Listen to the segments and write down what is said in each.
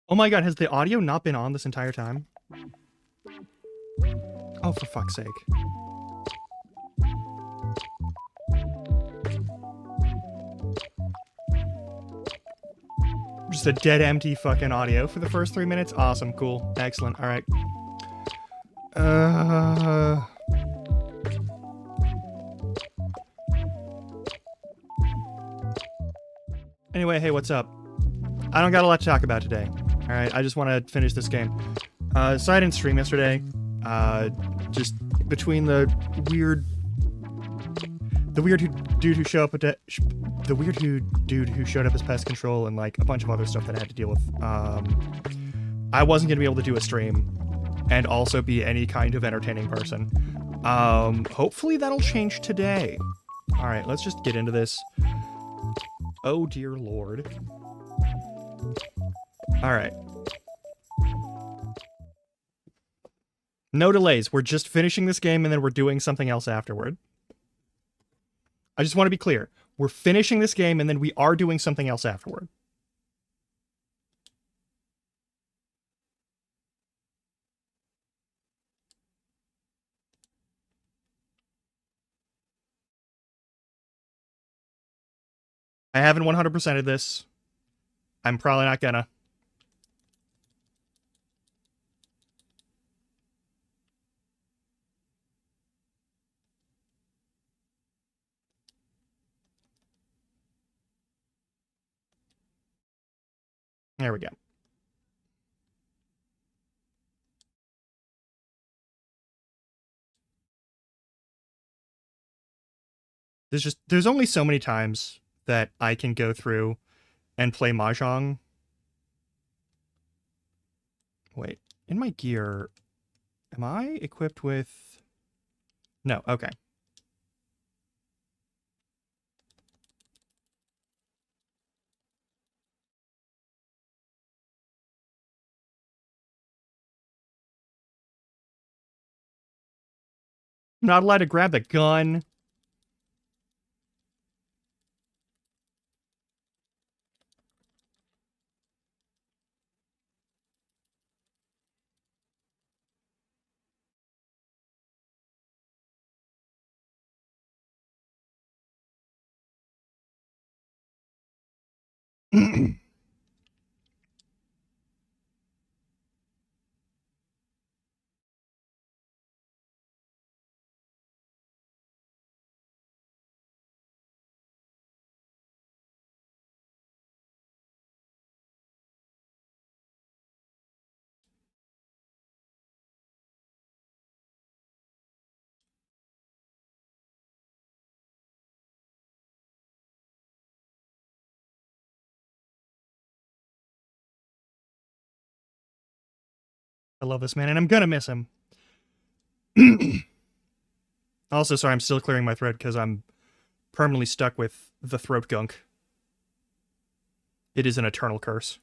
Oh my god, has the audio not been on this entire time? Oh, for fuck's sake. Just a dead empty fucking audio for the first 3 minutes? Awesome, cool, excellent, alright. Anyway, hey, what's up? I don't got a lot to talk about today. Alright, I just want to finish this game. So I didn't stream yesterday. Just between the weird dude who showed up at the weird dude who showed up as pest control and like a bunch of other stuff that I had to deal with. I wasn't gonna be able to do a stream and also be any kind of entertaining person. Hopefully that'll change today. All right, let's just get into this. Oh dear lord. All right. No delays. We're just finishing this game and then we're doing something else afterward. I just want to be clear. We're finishing this game and then we are doing something else afterward. I haven't 100%ed this. I'm probably not gonna. There we go. There's only so many times that I can go through and play Mahjong. Wait, in my gear, am I equipped with... No, okay. Not allowed to grab the gun. I love this man, and I'm gonna miss him. Also, sorry, I'm still clearing my throat because I'm permanently stuck with the throat gunk. It is an eternal curse.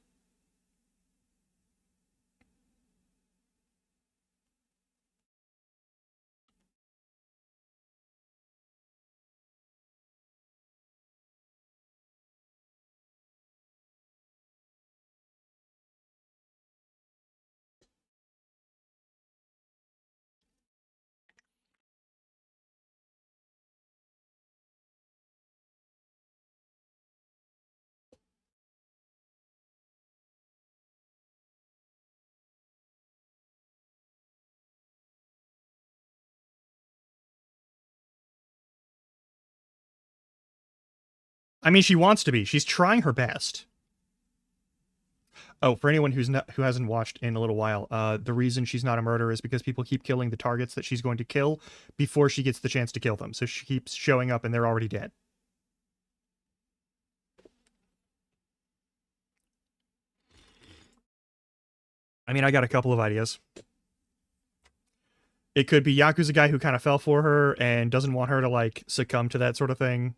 I mean, she wants to be. She's trying her best. Oh, for anyone who hasn't watched in a little while, the reason she's not a murderer is because people keep killing the targets that she's going to kill before she gets the chance to kill them. So she keeps showing up and they're already dead. I mean, I got a couple of ideas. It could be Yakuza guy who kind of fell for her and doesn't want her to like succumb to that sort of thing.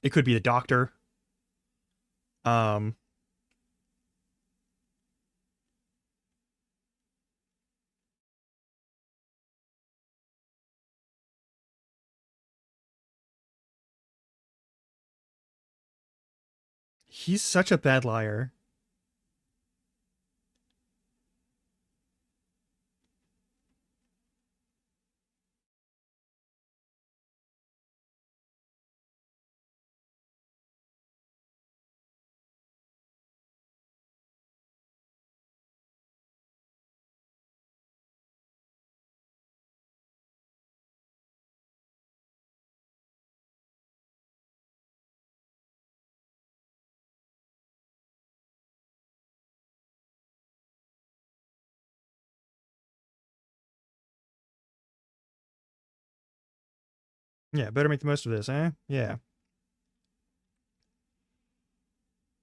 It could be the doctor. Um, he's such a bad liar. Yeah, better make the most of this, eh? Yeah.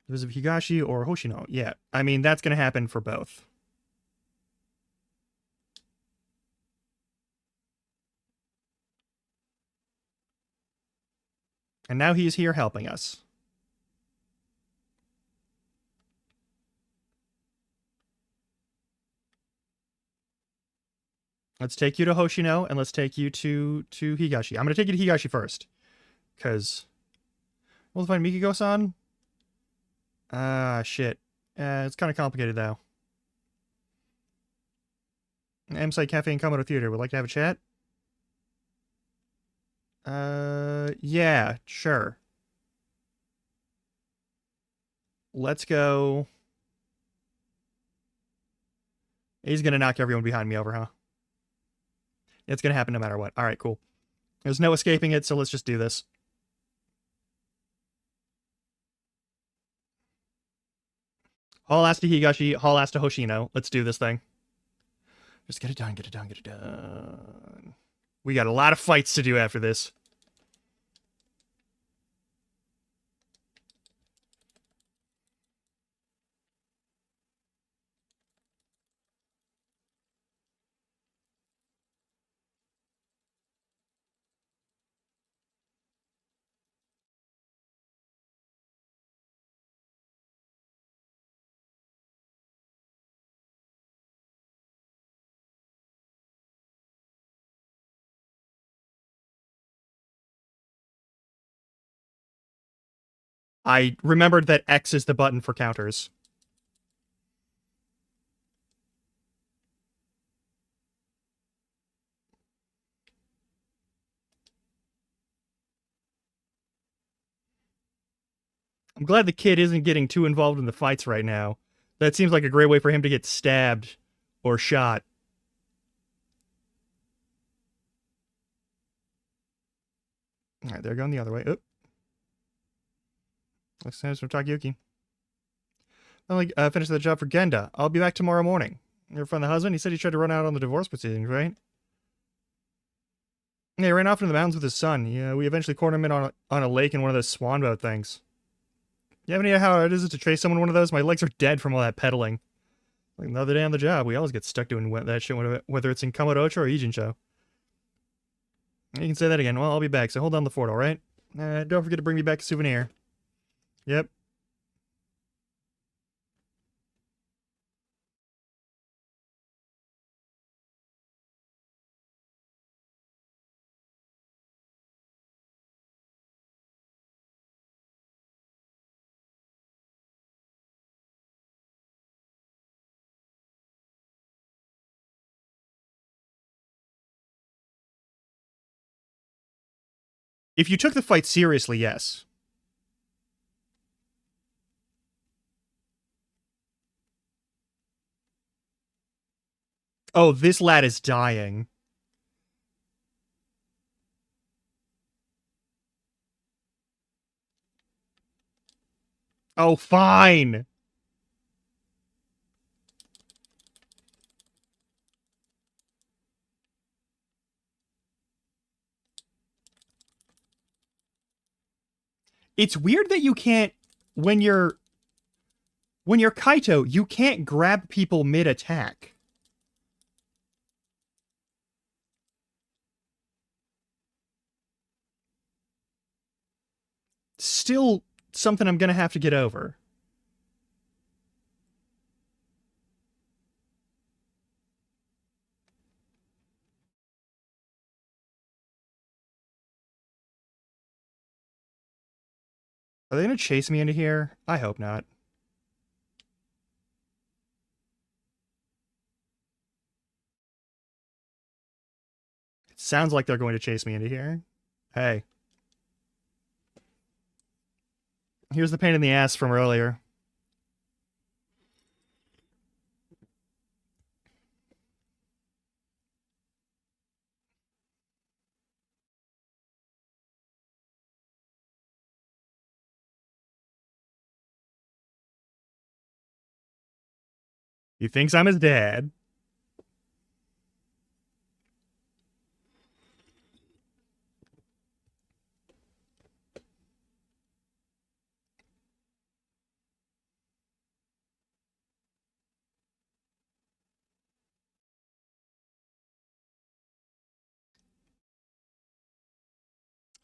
Visit Higashi or Hoshino. Yeah, I mean, that's going to happen for both. And now he's here helping us. Let's take you to Hoshino, and let's take you to Higashi. I'm going to take you to Higashi first. Because... We'll find Mikiko-san. Shit. It's kind of complicated, though. M-Site Cafe and Komodo Theater. Would like to have a chat? Yeah, sure. Let's go. He's gonna knock everyone behind me over, huh? It's gonna happen no matter what. Alright, cool. There's no escaping it, so let's just do this. Haul ass to Higashi, haul ass to Hoshino. Let's do this thing. Just get it done, get it done, get it done. We got a lot of fights to do after this. I remembered that X is the button for counters. I'm glad the kid isn't getting too involved in the fights right now. That seems like a great way for him to get stabbed or shot. Alright, they're going the other way. Oop. Looks nice from Takayuki. Finish the job for Genda. I'll be back tomorrow morning. Your friend the husband? He said he tried to run out on the divorce proceedings, right? Yeah, he ran off into the mountains with his son. Yeah, we eventually cornered him in on a lake in one of those swan boat things. You have any idea how hard it is to trace someone one of those? My legs are dead from all that pedaling. Like another day on the job. We always get stuck doing that shit, whether it's in Kamurocho or Ijincho. You can say that again. Well, I'll be back, so hold down the fort, alright? Don't forget to bring me back a souvenir. Yep. If you took the fight seriously, yes. Oh, this lad is dying. Oh, fine. It's weird that you can't, when you're Kaito, you can't grab people mid-attack. Still something I'm gonna have to get over. Are they gonna chase me into here? I hope not. It sounds like they're going to chase me into here. Hey. Here's the pain in the ass from earlier. He thinks I'm his dad.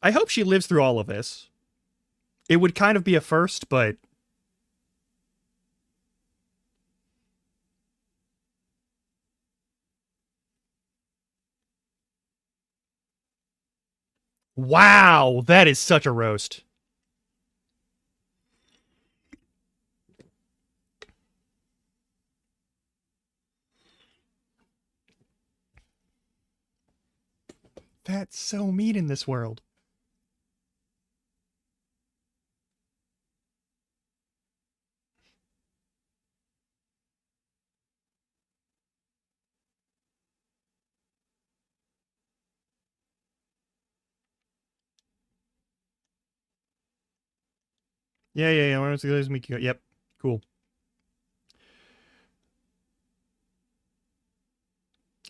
I hope she lives through all of this. It would kind of be a first, but... Wow, that is such a roast. That's so mean in this world. Yeah. Yep, cool.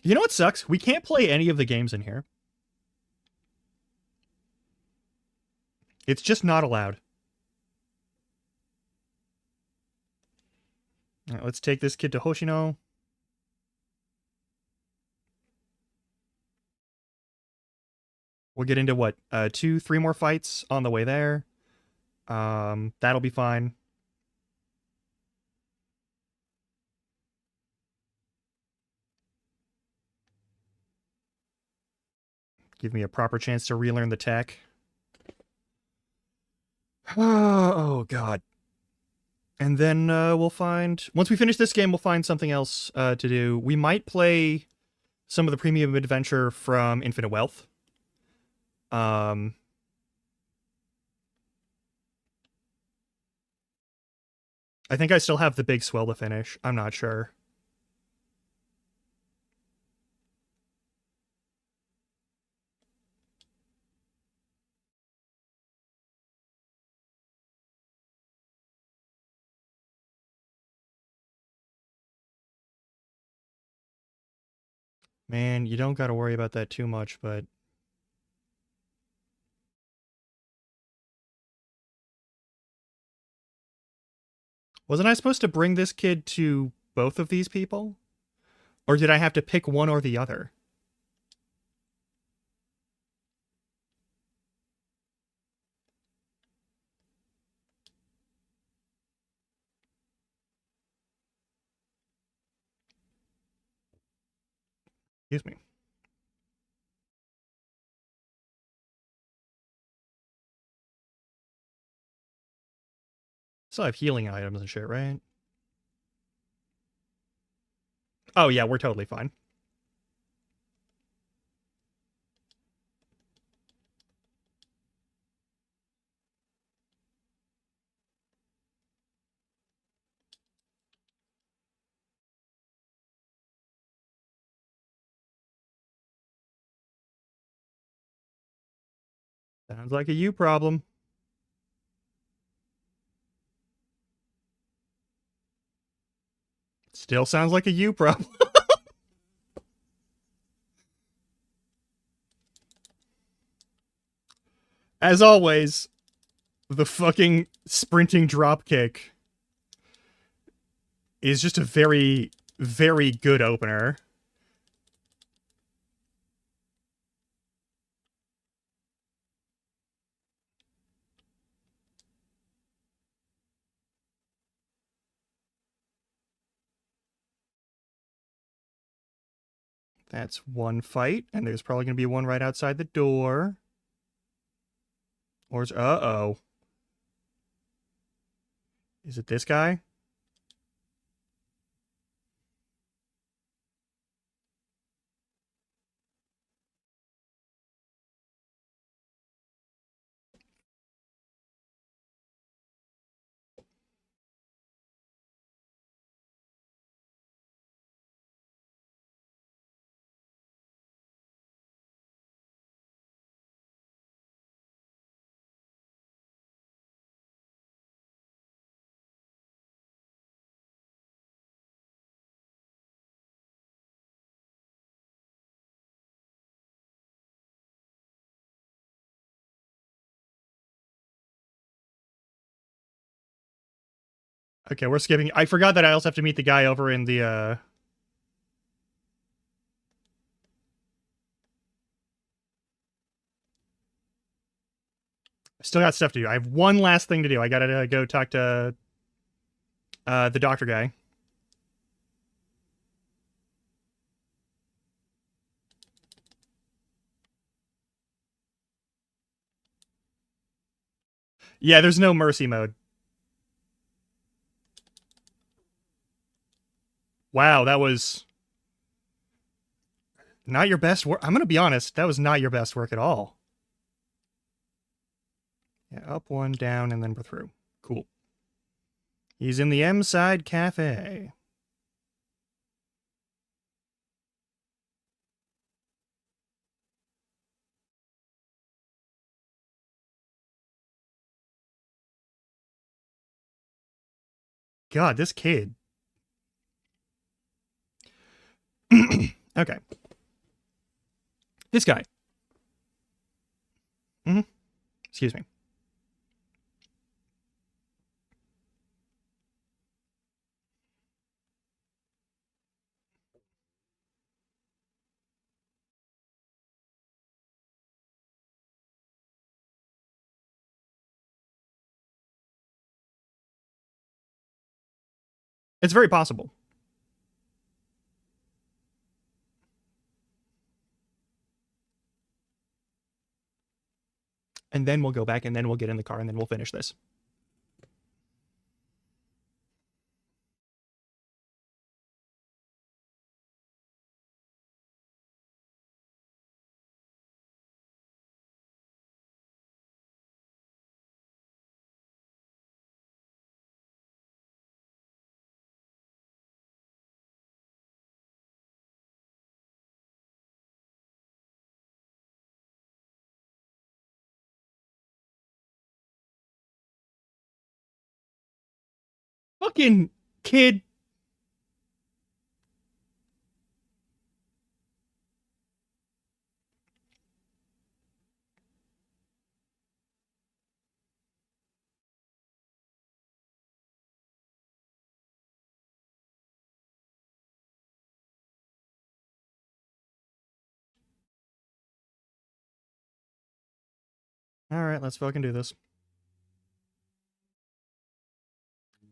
You know what sucks? We can't play any of the games in here. It's just not allowed. All right, let's take this kid to Hoshino. We'll get into what, 2, 3 more fights on the way there. That'll be fine. Give me a proper chance to relearn the tech. Oh, God. And then we'll find... Once we finish this game, we'll find something else to do. We might play some of the premium adventure from Infinite Wealth. I think I still have the big swell to finish. I'm not sure. Man, you don't gotta worry about that too much, but... Wasn't I supposed to bring this kid to both of these people? Or did I have to pick one or the other? Excuse me. Still have healing items and shit, right? Oh yeah, we're totally fine. Sounds like a you problem. Still sounds like a you problem. As always, the fucking sprinting dropkick is just a very, very good opener. That's one fight, and there's probably going to be one right outside the door. Or is... Uh-oh. Is it this guy? Okay, we're skipping. I forgot that I also have to meet the guy over in the, Still got stuff to do. I have one last thing to do. I gotta go talk to the doctor guy. Yeah, there's no mercy mode. Wow, that was not your best work. I'm gonna be honest, that was not your best work at all. Yeah, up one, down, and then we're through. Cool. He's in the M Side Cafe. God, this kid. Okay. This guy. Excuse me. It's very possible. And then we'll go back and then we'll get in the car and then we'll finish this. Fucking kid. All right, let's fucking do this.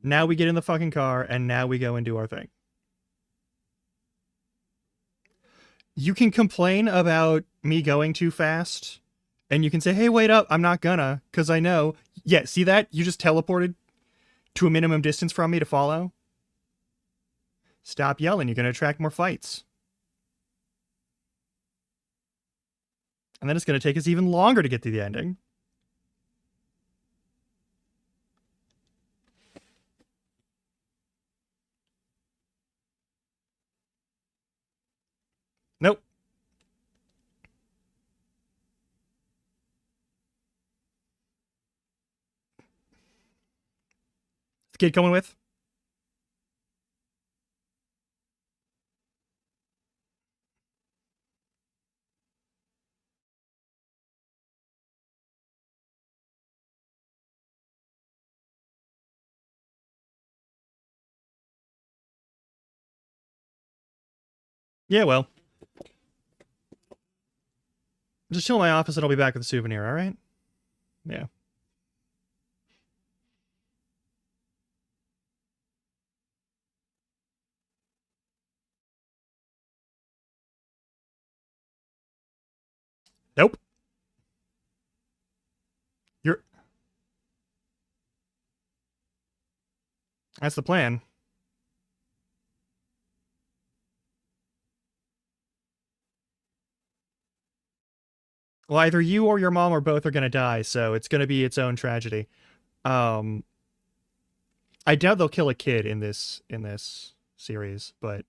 Now we get in the fucking car and now we go and do our thing. You can complain about me going too fast and you can say, hey, wait up, I'm not gonna, because I know. Yeah, see that? You just teleported to a minimum distance from me to follow. Stop yelling, you're gonna attract more fights. And then it's gonna take us even longer to get to the ending. Nope. The kid coming with? Yeah, well. Just chill in my office and I'll be back with a souvenir, alright? Yeah. Nope. You're. That's the plan. Well, either you or your mom or both are gonna die, so it's gonna be its own tragedy. Um, I doubt they'll kill a kid in this series, but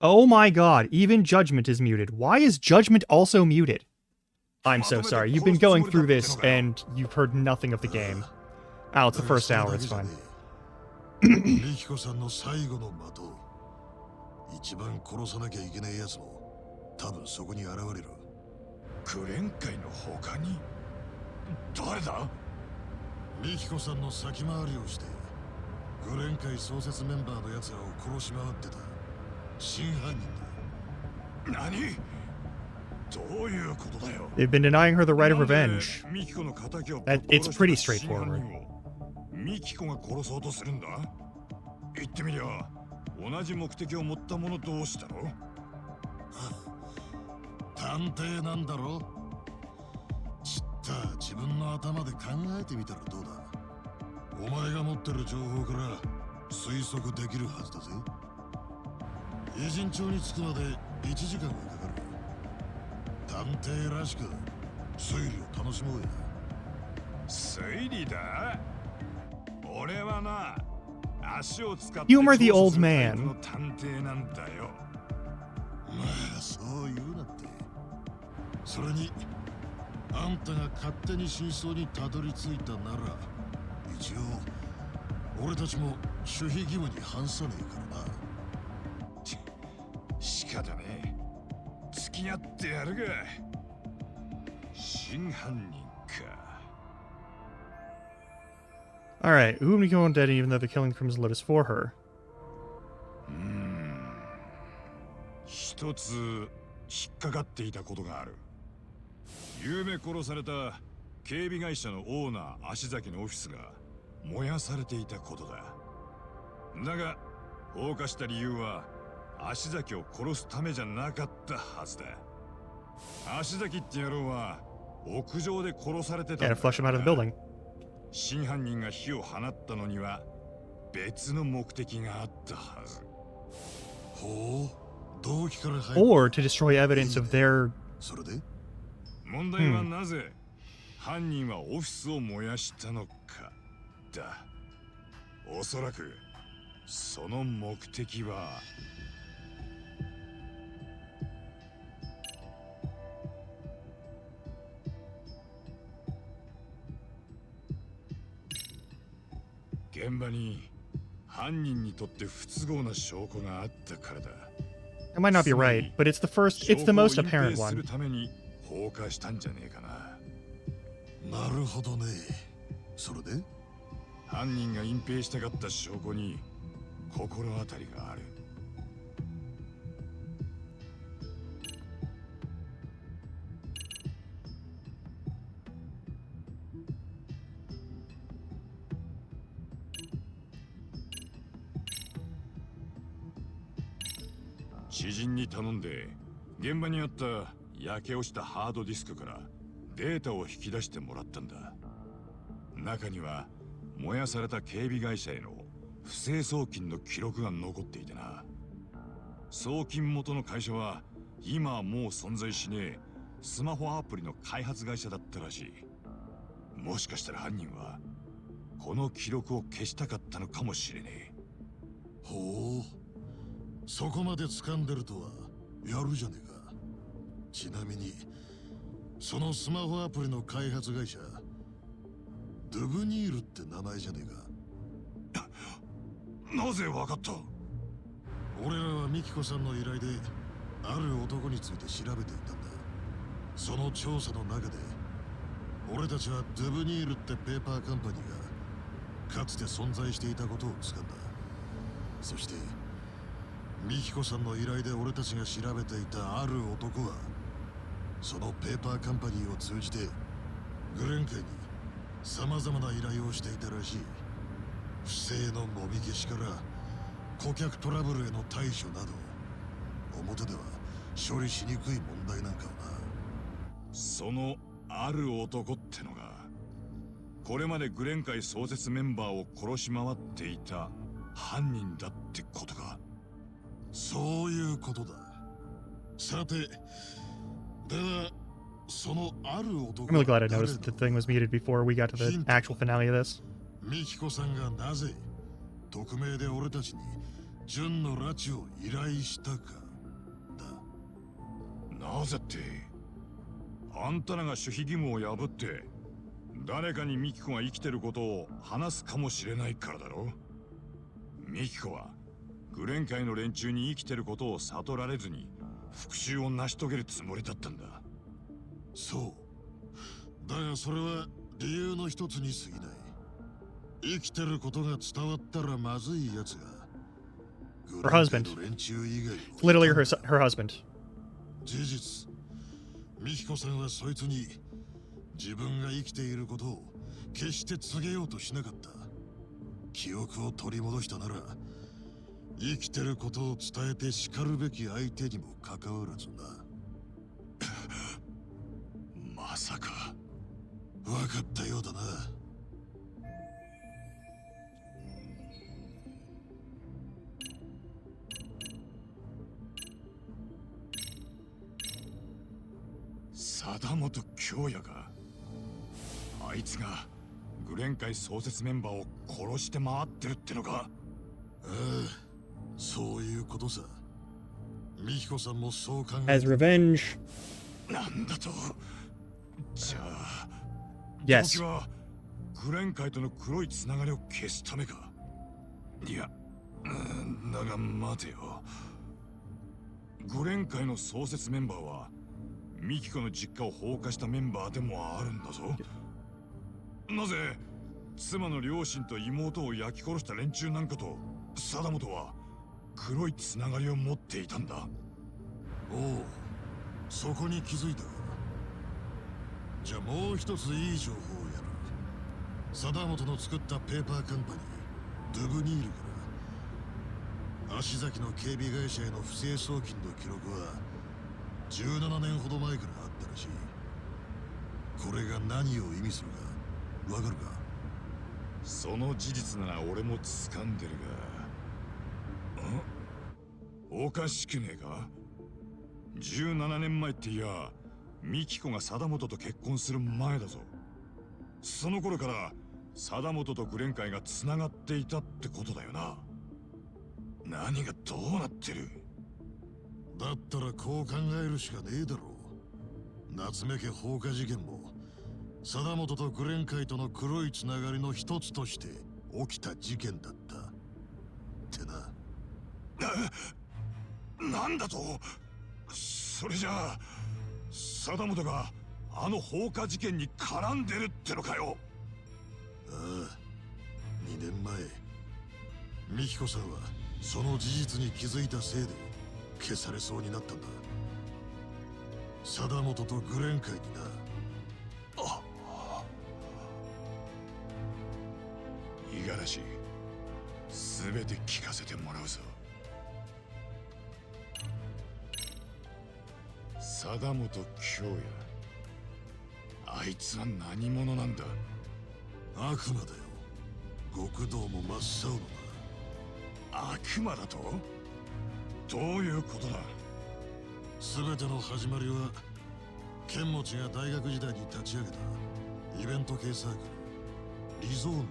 Oh my god, even Judgment is muted. Why is Judgment also muted? I'm so sorry. You've been going through this and you've heard nothing of the game. Oh, it's the first hour, it's fine. ミキコさんの最後の的、一番殺さなきゃいけないやつも多分そこに現れる。グレン界の他に誰だ？ミキコさんの先回りをしてグレン界創設メンバーのやつらを殺し回ってた真犯人だ。何？どういうことだよ。 They've been denying her the right of revenge. ミキコの仇を It's pretty straightforward. ミキコが殺そうとするんだ。言ってみりゃ同じ目的を持った者同士だろ。探偵なんだろ。ちった自分の頭で考えてみたらどうだ。お前が持ってる情報から推測できるはずだぜ。偉人帳に着くまで1時間はかかる。探偵らしく推理を楽しもうや。推理だ？俺はな、足を使って Humor the old man. の探偵なんだよ。まあそう言うなって。それにあんたが勝手に真相にたどり着いたなら一応俺たちも守秘義務に反さねえからな。仕方ねえ。付き合ってやるが。真犯人か。Alright, Umiko undead even though they're killing the Crimson Lotus for her. 一つ引っかかっていたことがある。夕べ殺された警備会社のオーナー足崎のオフィスが燃やされていたことだ。だが放火した理由は足崎を殺すためじゃなかったはずだ。足崎って野郎は屋上で殺されてたんだ。 Gotta flush him out of the building. 真犯人が火を放ったのには別の目的があったはず。ほう、動機から入る。 Or to destroy evidence of their... それで問題はなぜ犯人はオフィスを燃やしたのかだ。おそらくその目的は現場に犯人にとって不都合な証拠があったからだ。 I might not be right, but it's the most apparent す one. るために放火したんじゃねえかな。なるほどね。それで犯人が隠蔽したかった証拠に心当たりがある。知人に頼んで現場にあった焼け落ちたハードディスクからデータを引き出してもらったんだ。中には燃やされた警備会社への不正送金の記録が残っていてな。送金元の会社は今はもう存在しねえスマホアプリの開発会社だったらしい。もしかしたら犯人はこの記録を消したかったのかもしれねえ。ほう、そこまで掴んでるとはやるじゃねえか。ちなみにそのスマホアプリの開発会社ドゥブニールって名前じゃねえか。なぜわかった？俺らはミキコさんの依頼である男について調べていたんだ。その調査の中で俺たちはドゥブニールってペーパーカンパニーがかつて存在していたことを掴んだ。そしてミキコさんの依頼で俺たちが調べていたある男はそのペーパーカンパニーを通じてグレン界に様々な依頼をしていたらしい。不正のもみ消しから顧客トラブルへの対処など表では処理しにくい問題なんかをな。そのある男ってのがこれまでグレン界創設メンバーを殺し回っていた犯人だってことか。そういうことだ。さて、ではそのある男 I'm really glad I noticed that the thing was muted before we got to the actual finale of this. ミキコさんがなぜ匿名で俺たちにジュンの拉致を依頼したか。なぜって、あんたらが守秘義務を破って誰かにミキコが生きてることを話すかもしれないからだろ。ミキコはグレン界の連中に生きてることを悟られずに復讐を成し遂げるつもりだったんだ。そうだが、それは理由の一つに過ぎない。生きてることが伝わったらまずいやつが Her husband. グレン界の連中以外にも Literally her husband. 事実、ミキコさんはそいつに自分が生きていることを決して告げようとしなかった。記憶を取り戻したなら生きてることを伝えて叱るべき相手にもかかわらずな。まさか。分かったようだな。貞本京也が、あいつがグレン界創設メンバーを殺して回ってるってのか。ああ、そういうことさ。ミキコさんもそう考え As revenge. なんだと。じゃあ Yes. 動機はグレン界との黒いつながりを消すためか。いや、だが待てよ。グレン界の創設メンバーはミキコの実家を放火したメンバーでもあるんだぞ。なぜ妻の両親と妹を焼き殺した連中なんかと貞本は黒いつながりを持っていたんだ。おお、そこに気づいたか。じゃあもう一ついい情報をやる。貞本の作ったペーパーカンパニードゥブニールから足崎の警備会社への不正送金の記録は17年ほど前からあったらしい。これが何を意味するかわかるか。その事実なら俺も掴んでるが、おかしくねえか。17年前っていや、ミキコが貞本と結婚する前だぞ。その頃から貞本とグレン界が繋がっていたってことだよな。何がどうなってる。だったらこう考えるしかねえだろう。夏目家放火事件も貞本とグレン界との黒いつながりの一つとして起きた事件だったってな。なんだと。それじゃあ貞本があの放火事件に絡んでるってのかよ。ああ、2年前ミキコさんはその事実に気づいたせいで消されそうになったんだ。貞本とグレン界にな。五十嵐、すべて聞かせてもらうぞ。貞本京也、あいつは何者なんだ。悪魔だよ。極道も真っ青のな。悪魔だと。どういうことだ。全ての始まりは剣持が大学時代に立ち上げたイベント系サークルリゾーンだっ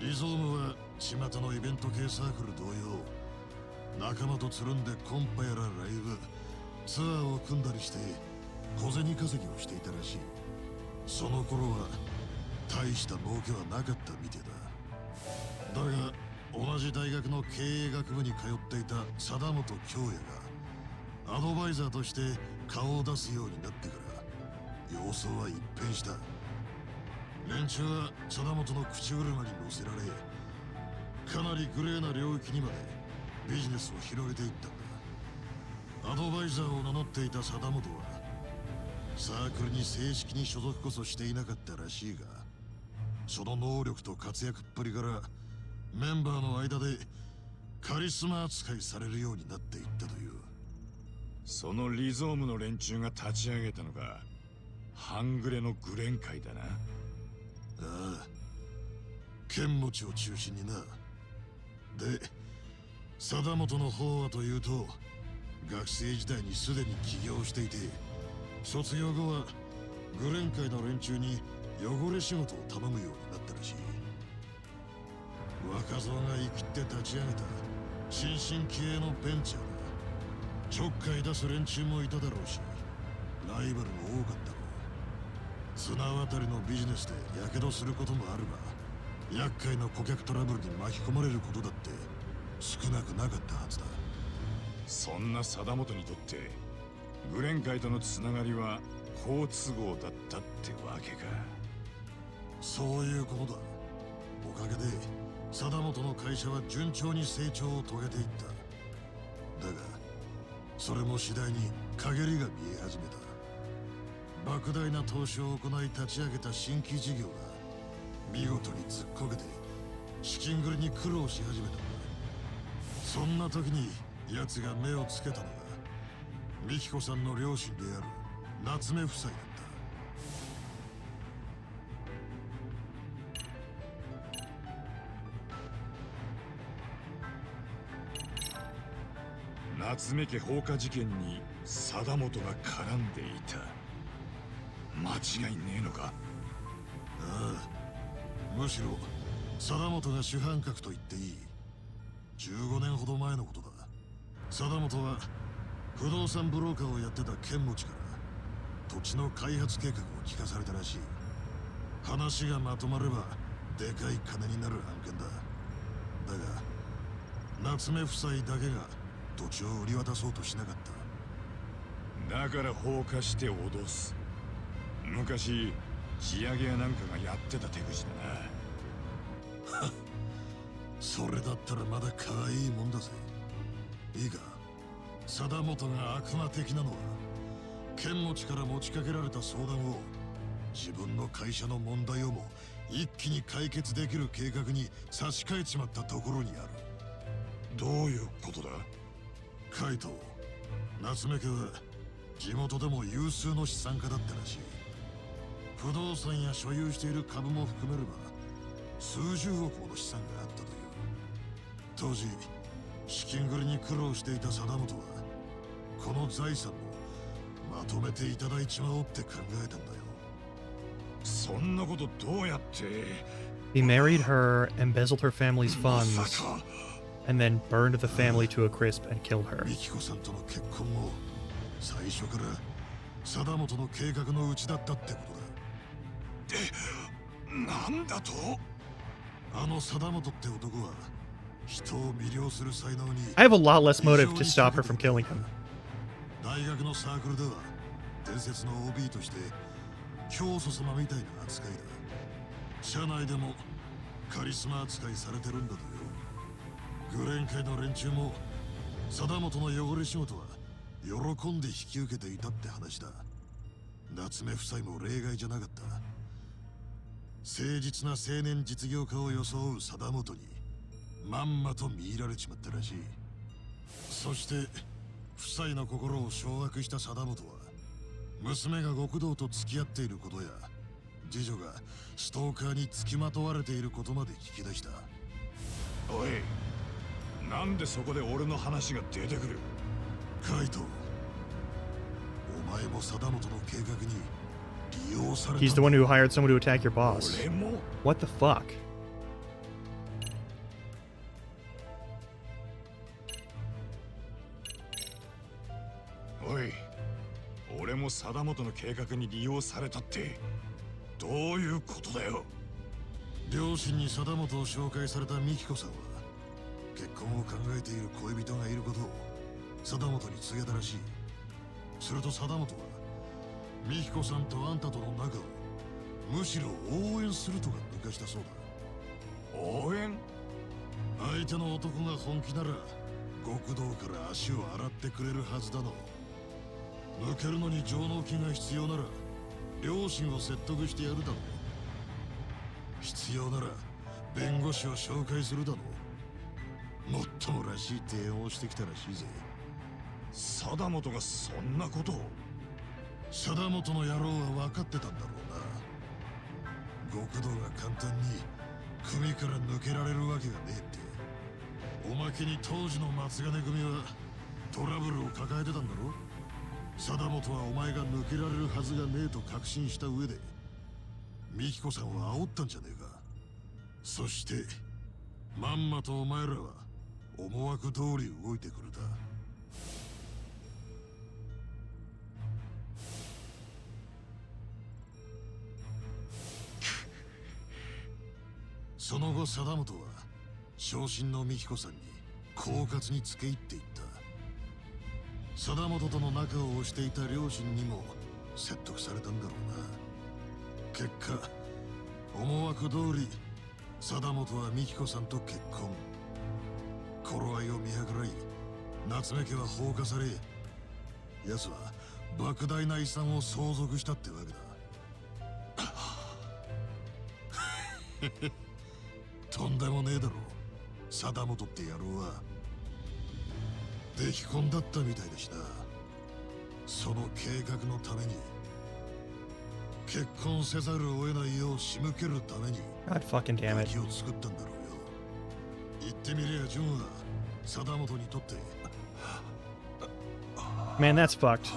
た。リゾームは巷のイベント系サークル同様、仲間とつるんでコンパやらライブツアーを組んだりして小銭稼ぎをしていたらしい。その頃は大した儲けはなかったみてだ。だが同じ大学の経営学部に通っていた貞本京也がアドバイザーとして顔を出すようになってから様相は一変した。連中は貞本の口車に乗せられ、かなりグレーな領域にまでビジネスを広げていったんだ。アドバイザーを名乗っていた貞本はサークルに正式に所属こそしていなかったらしいが、その能力と活躍っぷりからメンバーの間でカリスマ扱いされるようになっていったという。そのリゾームの連中が立ち上げたのが半グレのグレン界だな。ああ、剣持を中心にな。で、貞本の方はというと、学生時代にすでに起業していて、卒業後はグレン界の連中に汚れ仕事を頼むようになったらしい。若造が生きって立ち上げた新進気鋭のベンチャーだ。ちょっかい出す連中もいただろうし、ライバルも多かったろう。綱渡りのビジネスで火傷することもあるが、厄介な顧客トラブルに巻き込まれることだって少なくなかったはずだ。そんな貞本にとってグレン会とのつながりは好都合だったってわけか。そういうことだ。おかげで貞本の会社は順調に成長を遂げていった。だがそれも次第に陰りが見え始めた。莫大な投資を行い立ち上げた新規事業が見事にずっこけて資金繰りに苦労し始めたんだ。そんな時に奴が目をつけたのが美紀子さんの両親である夏目夫妻だった。夏目家放火事件に貞本が絡んでいた。間違いねえのか？ああ、むしろ貞本が主犯格と言っていい。15年ほど前のことだ。貞本は不動産ブローカーをやってた剣持から土地の開発計画を聞かされたらしい。話がまとまればでかい金になる案件だ。だが夏目夫妻だけが土地を売り渡そうとしなかった。だから放火して脅す。昔地上げ屋なんかがやってた手口だな。それだったらまだ可愛いもんだぜ。いいか、貞本が悪魔的なのは剣持から持ちかけられた相談を自分の会社の問題をも一気に解決できる計画に差し替えちまったところにある。どういうことだ？カイト、夏目家は地元でも有数の資産家だったらしい。不動産や所有している株も含めれば数十億もの資産があったという。当時資金繰りに苦労していた貞本はこの財産もまとめていただいちまおうって考えたんだよ。そんなことどうやって？ He married her, embezzled her family's ま funds, さか and then burned the family to a crisp and killed her. 美紀子さんとの結婚も最初から貞本の計画のうちだったってことだ。なんだと？あの貞本って男は人を魅了する才能に I have a lot less motive to stop her from killing him. 大学のサークルでは伝説の OB として教祖様みたいな扱いだ。社内でもカリスマ扱いされてるんだとよ。グレン会の連中も貞本の汚れ仕事は喜んで引き受けていたって話だ。夏目夫妻も例外じゃなかった。誠実な青年実業家を装う貞本にまんまと見入られちまったらしい。そして夫妻の心を掌握した貞本は娘が極道と付き合っていることや次女がストーカーに付きまとわれていることまで聞き出した。おい、なんでそこで俺の話が出てくる？カイト、お前も貞本の計画に利用された。 He's the one who hired someone to attack your boss. 俺も What the fuck? おい、俺も貞本の計画に利用されたってどういうことだよ？両親に貞本を紹介された美紀子さんは結婚を考えている恋人がいることを貞本に告げたらしい。すると貞本は美紀子さんとあんたとの仲をむしろ応援するとか抜かしたそうだ。応援？相手の男が本気なら極道から足を洗ってくれるはずだの。抜けるのに上納金が必要なら両親を説得してやるだろう。必要なら弁護士を紹介するだろう。もっともらしい提案をしてきたらしいぜ。貞本がそんなことを？貞本の野郎は分かってたんだろうな。極道が簡単に組から抜けられるわけがねえって。おまけに当時の松金組はトラブルを抱えてたんだろ。貞本はお前が抜けられるはずがねえと確信した上で美紀子さんを煽ったんじゃねえか。そしてまんまとお前らは思惑通り動いてくれた。その後貞本は昇進の美彦さんに狡猾につけ入っていった。貞本との仲を推していた両親にも説得されたんだろうな。結果思惑通り貞本は美彦さんと結婚。頃合いを見計らい夏目家は放火され、奴は莫大な遺産を相続したってわけだ。とんでもねえだろ貞本って野郎は。出来婚だったみたいだしな。その計画のために結婚せざるを得ないよう仕向けるために God fucking damn 武 it. 器を作ったんだろうよ。言ってみりゃジョンは貞本にとってかわ Man, that's fucked. い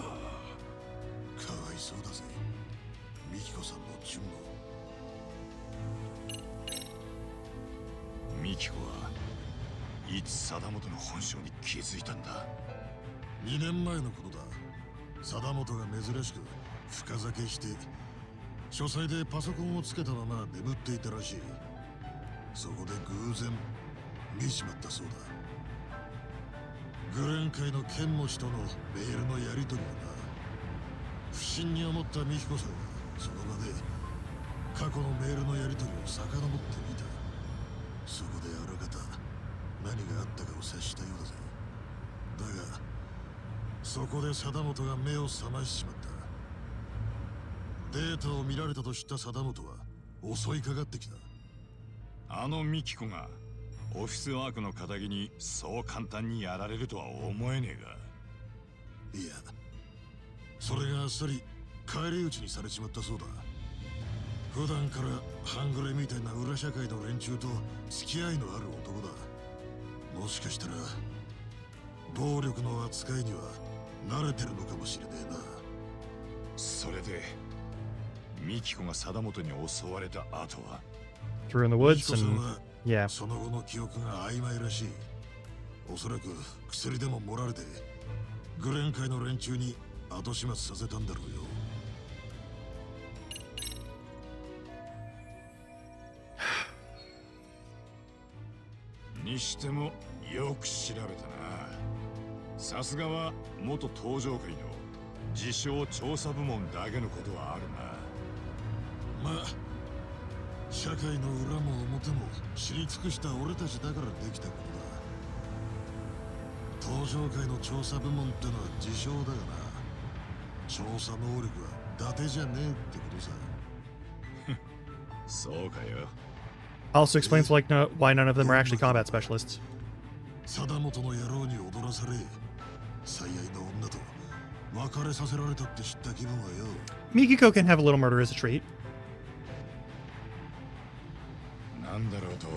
そうだぜ美彦さんもジュンも。ミキコはいつ貞本の本性に気づいたんだ。2年前のことだ。貞本が珍しく深酒して書斎でパソコンをつけたまま眠っていたらしい。そこで偶然見ちまったそうだ。グレン会の剣持とのメールのやり取りはな。不審に思った美彦さんはその場で過去のメールのやり取りを遡ってみた。そこであらかた何があったかを察したようだぜ。だがそこで貞本が目を覚ましちまった。データを見られたと知った貞本は襲いかかってきた。あのミキコがオフィスワークの仇にそう簡単にやられるとは思えねえが。いや、それがあっさり返り討ちにされちまったそうだ。普段から半グレみたいな裏社会の連中と付き合いのある男だ。もしかしたら暴力の扱いには慣れてるのかもしれねえな。それでミキコが貞本に襲われた後は Through in the 美 woods 彦さん and は yeah. その後の記憶が曖昧らしい。おそらく薬でも盛られてグレン会の連中に後始末させたんだろうよ。にしてもよく調べたな。さすがは元登場会の自称調査部門だけのことはあるな。まあ社会の裏も表も知り尽くした俺たちだからできたことだ。登場会の調査部門ってのは自称だがな。調査能力は伊達じゃねえってことさ。そうかよ。 Also explains like why none of them are actually combat specialists. 貞本の野郎に踊らされ最愛の女と別れさせられたって知った気分はよ。 Mikiko can have a little murder as a treat. なんだろうと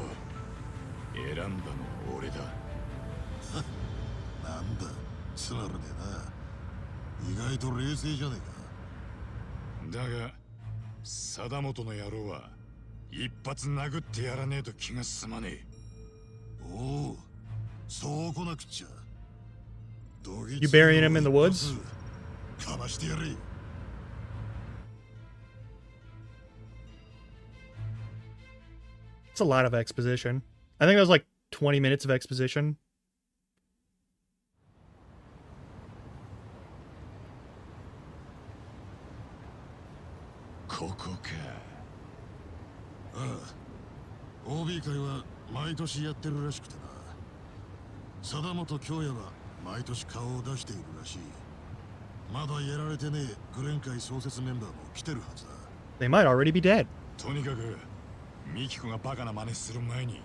選んだの俺だ。なんだつまらねえな。意外と冷静じゃねえか。だが貞本の野郎は一発殴ってやらねえと気が済まねえ。おお、そうこなくっちゃ。 You burying him in the woods? かましてやれ。 It's a lot of exposition. I think that was like 20 minutes of exposition. ここか。ああ、OB 会は毎年やってるらしくてな。貞本京也は毎年顔を出しているらしい。まだやられてねえグレン会創設メンバーも来てるはずだ。 They might already be dead. とにかくミキコがバカな真似する前に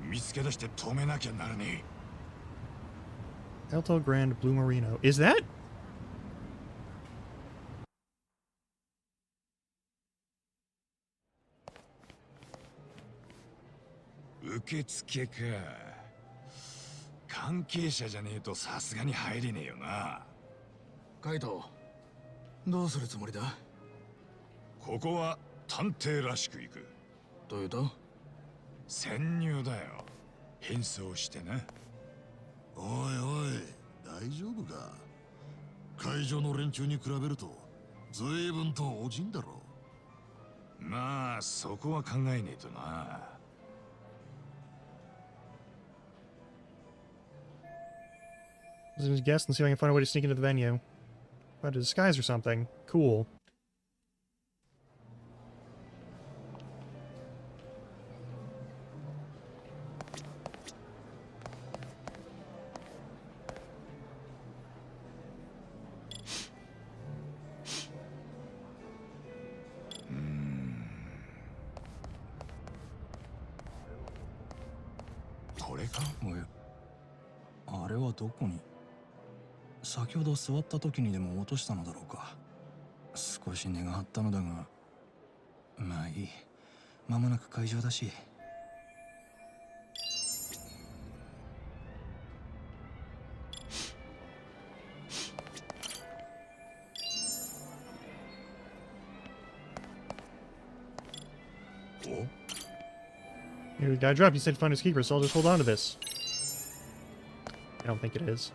見つけ出して止めなきゃならねえ。 Alto Grand Blue Marino. Is that? 受付か。関係者じゃねえとさすがに入れねえよな。カイト、どうするつもりだ？ここは探偵らしく行く。どういうと？潜入だよ。変装してな。おいおい、大丈夫か。会場の連中に比べると随分とおじんだろ。まあそこは考えねえとな。I was gonna guess and see if I can find a way to sneak into the venue. Find a disguise or something. Cool.おい、あれはどこに？先ほど座った時にでも落としたのだろうか。少し値が張ったのだが、まあいい。間もなく会場だし。Here, the guy dropped. He said find his keeper, so I'll just hold on to this. I don't think it is.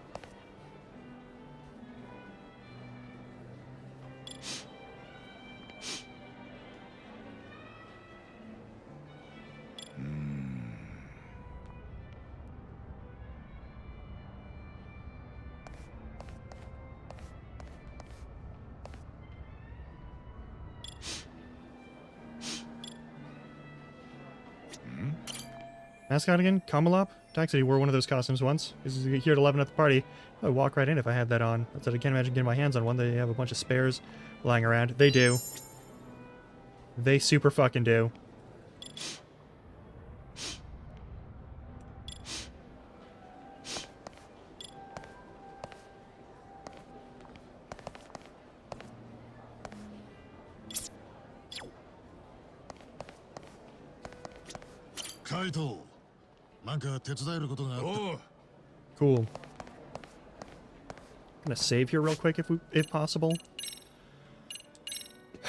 Mascot again? Kamalop? Tax said he wore one of those costumes once. He's here at 11 at the party. I'd walk right in if I had that on. That's what I can't imagine getting my hands on one. They have a bunch of spares lying around. They do. They super fucking do. Kaito, なんか手伝えることがあった。Cool. Gonna save here real quick if possible.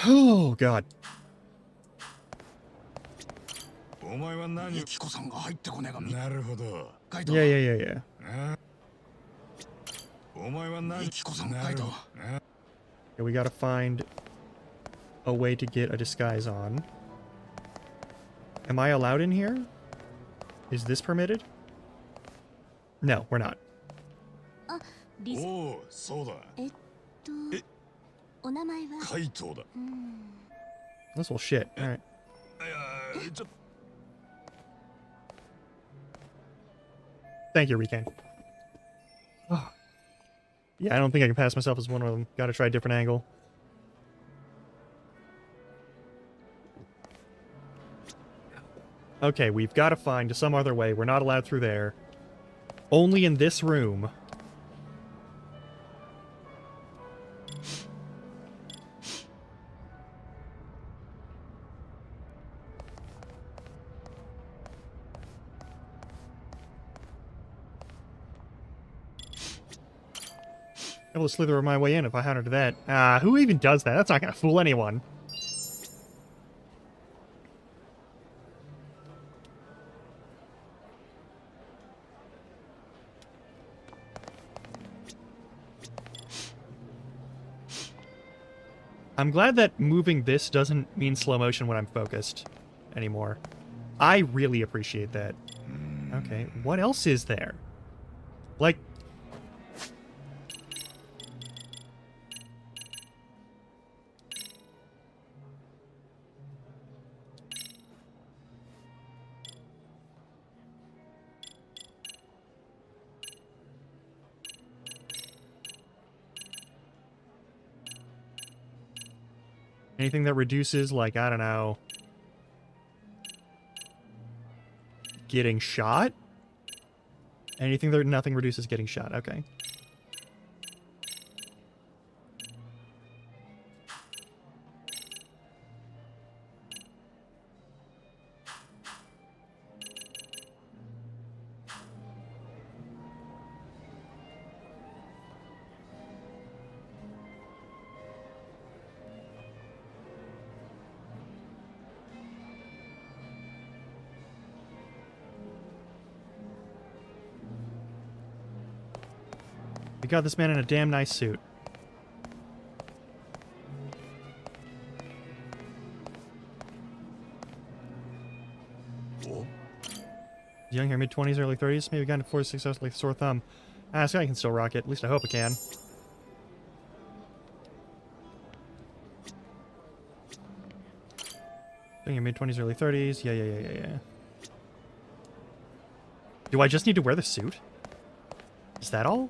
Oh god. お前は何ユキコさんが入ってこねえが。なるほど。カイト。 Yeah, yeah, yeah, yeah. お前は何ユキコさん、カイト。 Yeah, we gotta find a way to get a disguise on. Am I allowed in here? Is this permitted? No, we're not. おお、そうだ。お名前はカイトだ。 This whole shit. Alright. いや、ちょっと。 Thank you, Riken. Yeah, I don't think I can pass myself as one of them. Gotta try a different angle. Okay, we've got to find some other way. We're not allowed through there. Only in this room. Able to slither my way in if I had to that. Who even does that? That's not gonna fool anyone. I'm glad that moving this doesn't mean slow motion when I'm focused anymore. I really appreciate that. Okay, what else is there? Like... anything that reduces, like, I don't know... getting shot? Anything that nothing reduces getting shot, okay. We got this man in a damn nice suit. Young here, mid-20s, early 30s. Maybe got into 46 hours like sore thumb. So I can still rock it. At least I hope I can. I think in mid-20s, early 30s. Yeah. Do I just need to wear the suit? Is that all?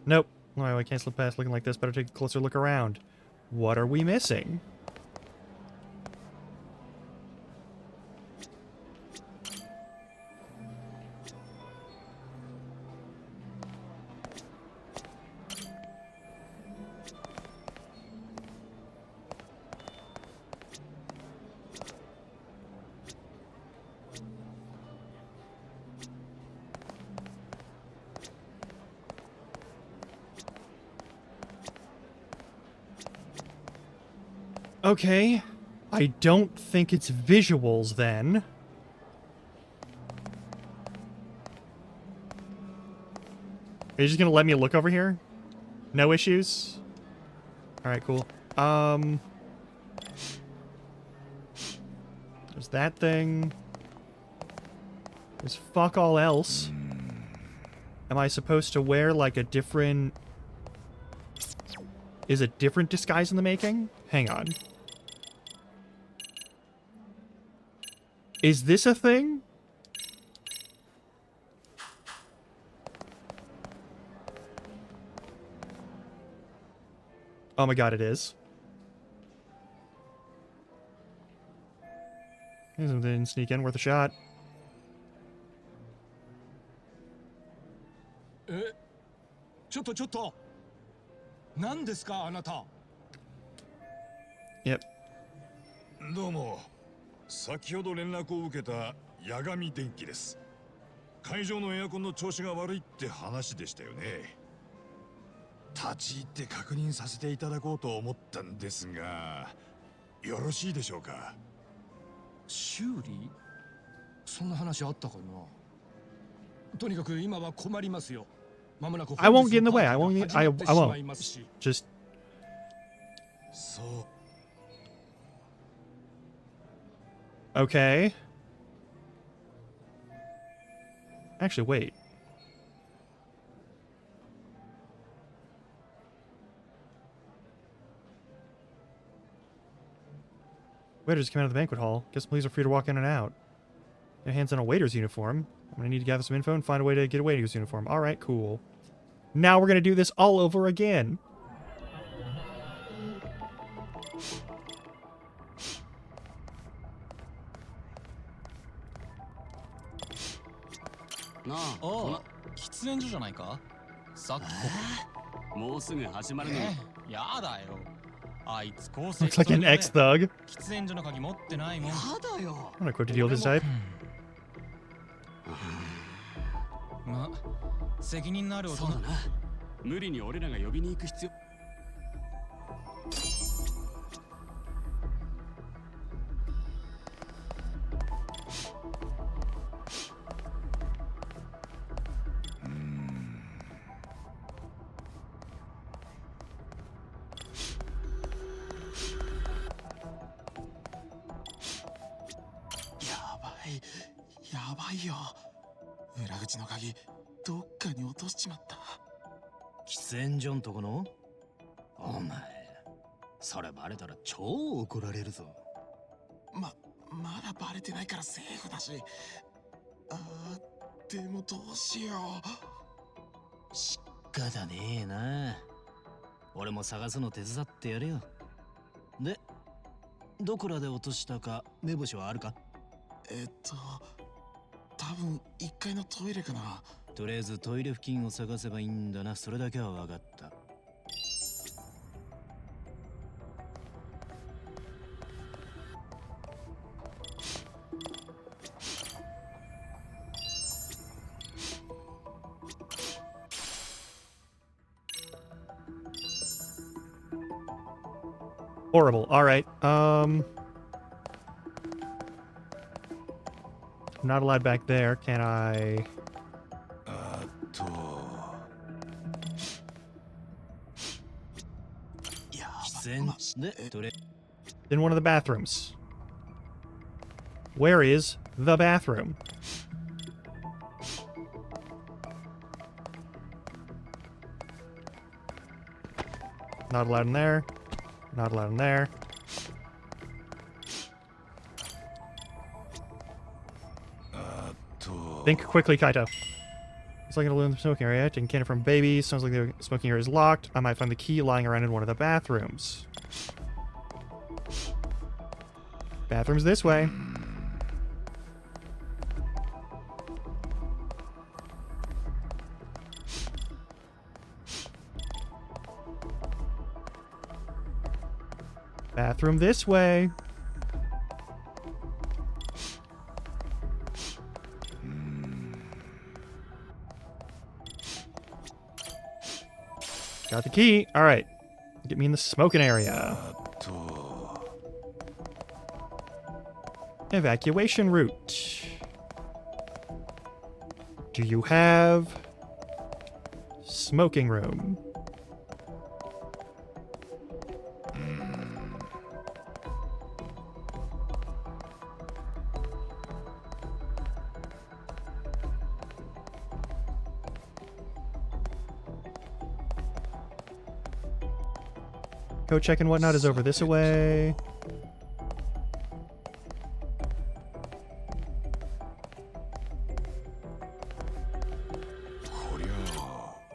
Nope. No, I can't slip past looking like this. Better take a closer look around. What are we missing? Okay. I don't think it's visuals then. Are you just gonna let me look over here? No issues? Alright, cool. There's that thing. There's fuck all else. Am I supposed to wear like a different... Is a different disguise in the making? Hang on. Is this a thing? Oh my god, it is. Here's something sneak in, worth a shot. ちょっと何ですかあなた Yep. どうも。先ほど連絡を受けた八神電機です。会場のエアコンの調子が悪いって話でしたよね。立ち入って確認させていただこうと思ったんですが、よろしいでしょうか。修理そんな話あったかなとにかく今は困りますよ。まもなく I won't get in the way. I won't. I won't. Just. そう。 Okay. Actually, wait. Waiters come out of the banquet hall. Guess please are free to walk in and out. Your hands on a waiter's uniform. I'm gonna need to gather some info and find a way to get a waiter's uniform. Alright, cool. Now we're gonna do this all over again. Oh, 喫煙所じゃないかさっきここもうすぐ始まるのにやだよあいつ構成 Looks like an ex-thug. 喫煙所の鍵持ってないもんやだよ I'm gonna quit to deal with this type. ま責任のある大人そうだな無理に俺らが呼びに行く必要やばいよ裏口の鍵どっかに落としちまった喫煙所んとこのお前それバレたら超怒られるぞまだバレてないからセーフだしでもどうしようしっかだねえな俺も探すの手伝ってやるよでどこらで落としたか目星はあるか多分1階のトイレかなとりあえずトイレ付近を探せばいいんだなそれだけは分かった Horrible. Alright. I'm not allowed back there. Can I... In one of the bathrooms. Where is the bathroom? Not allowed in there. Not allowed in there. Think quickly, Kaito. It's like an aluminum smoking area. Taking candy from babies. Sounds like the smoking area is locked. I might find the key lying around in one of the bathrooms. Bathroom's this way. Bathroom this way. Got the key. All right. Get me in the smoking area. Evacuation route. Do you have smoking room? Code check and whatnot is over this way.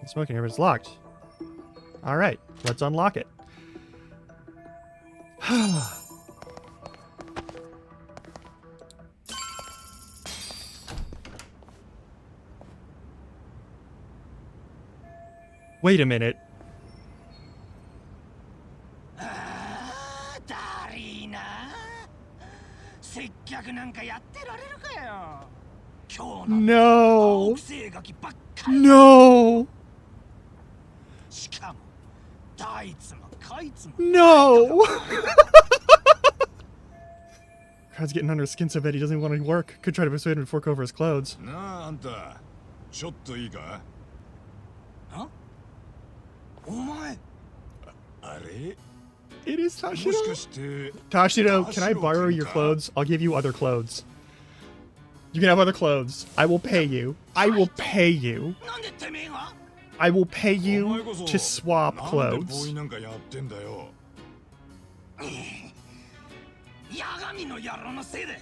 The smoking area is locked. All right, let's unlock it. Wait a minute. だりーな。接客なんかやってられるかよ。今日の No. 青臭ガキばっかり。 No. しかも、どいつもこいつも。 No. Crowd's getting under his skin so bad he doesn't even want to work. Could try to persuade him to fork over his clothes. なああんたちょっといいかお前。あれ It is も Tashiro. しかして Tashiro, can I borrow your clothes? I'll give you other clothes. You can have other clothes. I will pay you. I will pay you. なんでてめえが？ I will pay お you 前こそ to swap なんでボー clothes. イなんかやってんだよ八神の野郎のせいで。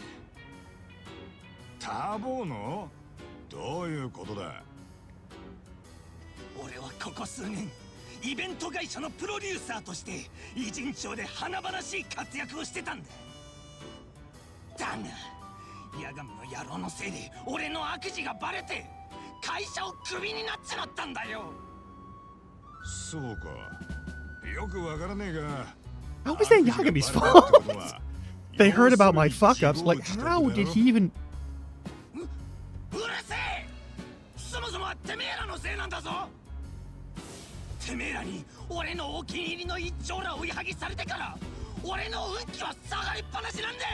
ターボーのどういうことだ俺はここ数年イベント会社のプロデューサーとして偉人町で華々しい活躍をしてたんだ。だが八神の野郎のせいで俺の悪事がバレて会社をクビになっちまったんだよ。そうかよくわからねえが How was that Yagami's fault? They heard about my fuck ups. Like, how did he even. うるせえ。そもそもはてめえらのせいなんだぞ。てめえらに俺のお気に入りの一丁ら追いはぎされてから俺の運気は下がりっぱなしなんで。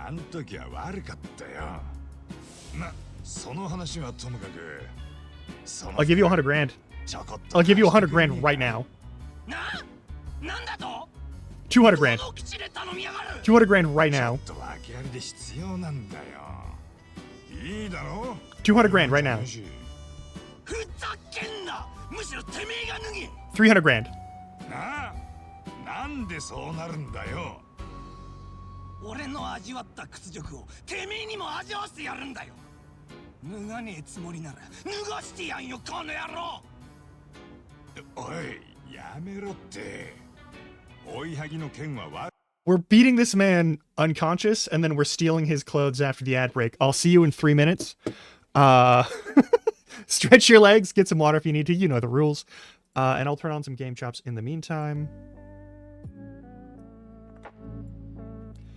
あん時は悪かったよその話はともかく I'll give you 100 grand. ちょこっと I'll give you 100 grand right now. なんだと200 grand. どの口で頼みやがる。 200 grand right ちょ now. っと訳ありで必要なんだよいいだろ200 grand right now. ふざけんな。むしろてめえが脱げ。 300 grand. なんでそうなるんだよ俺の味わった屈辱をてめえにも味わわせてやるんだよ。脱がねえつもりなら脱がしてやんよこの野郎。おいやめろって追いはぎの剣は悪 We're beating this man unconscious, and then we're stealing his clothes after the ad break. I'll see you in 3 minutes. Stretch your legs, get some water if you need to. You know the rules. And I'll turn on some game chops in the meantime.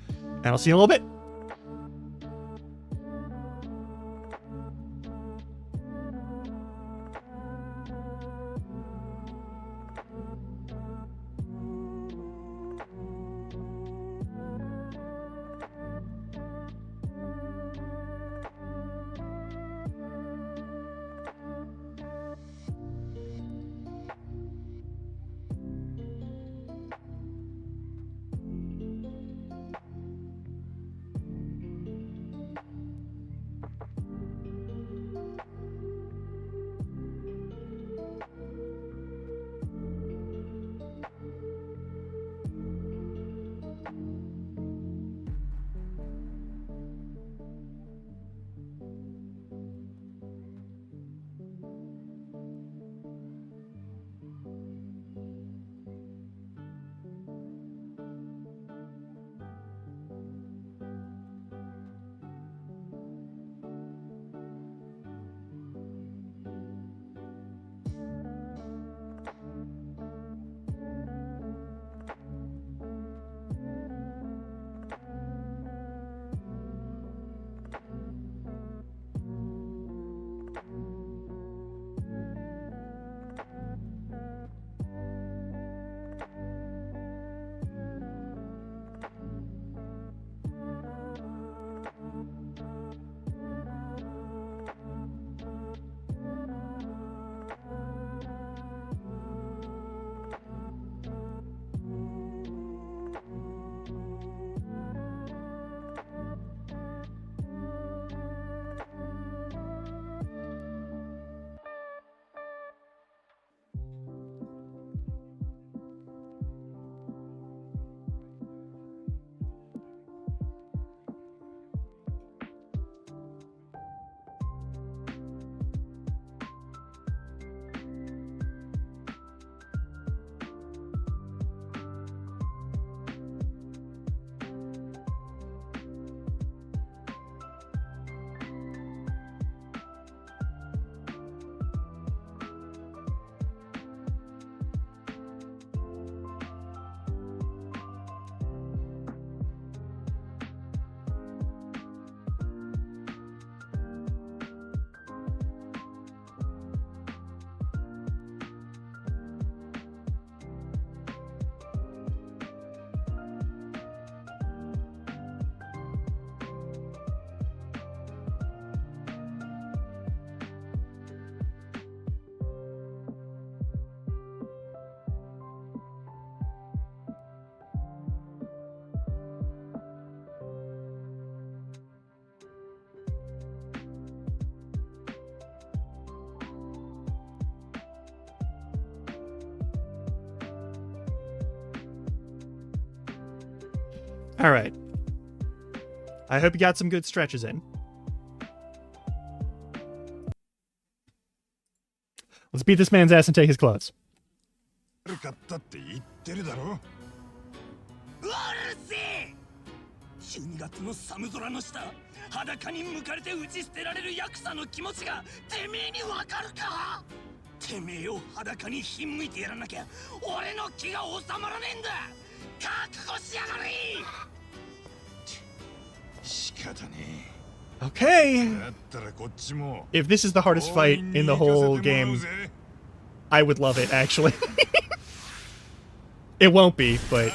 And I'll see you in a little bit. All right. I hope you got some good stretches in. Let's beat this man's ass and take his clothes. 悪かったって言ってるだろ。うるせえ。12月の寒空の下、裸に向かれて打ち捨てられるヤクザの気持ちがてめえにわかるか。てめえを裸にひんむいてやらなきゃ俺の気が収まらねえんだ。覚悟しやがれ。仕方ね Okay. え。だったらこっちも。 If this is the hardest fight in the whole game, I would love it, actually. It won't be, but...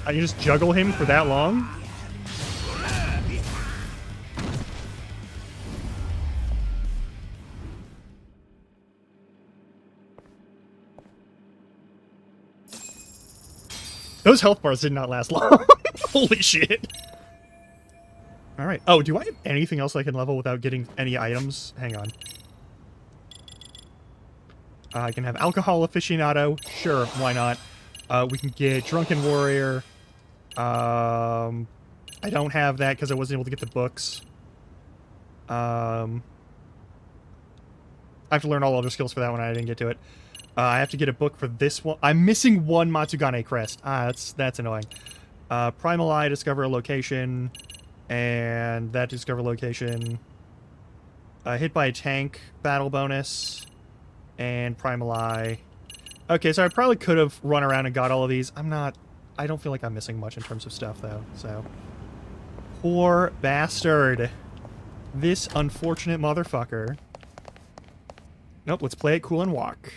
I can just juggle him for that long? Those health bars did not last long. Holy shit. Alright. Oh, do I have anything else I can level without getting any items? Hang on. I can have Alcohol Aficionado. Sure, why not? We can get Drunken Warrior. I don't have that because I wasn't able to get the books. I have to learn all other skills for that one. I didn't get to it. I have to get a book for this one. I'm missing one Matsugane crest. That's annoying. Primal Eye, discover a location. And that discover location. Hit by a tank, battle bonus. And Primal Eye. Okay, so I probably could have run around and got all of these. I don't feel like I'm missing much in terms of stuff, though, so. Poor bastard. This unfortunate motherfucker. Nope, let's play it cool and walk.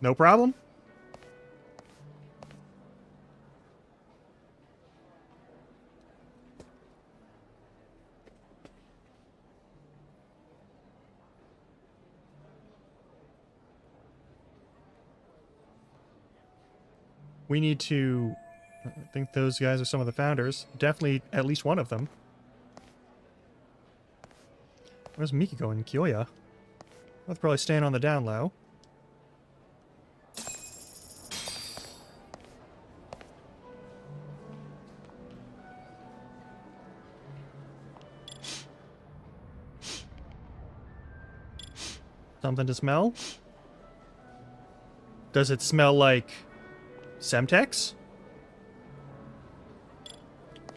No problem. We need to... I think those guys are some of the founders. Definitely at least one of them. Where's Mikiko and Kyoya? Both probably staying on the down low. Something to smell? Does it smell like Semtex?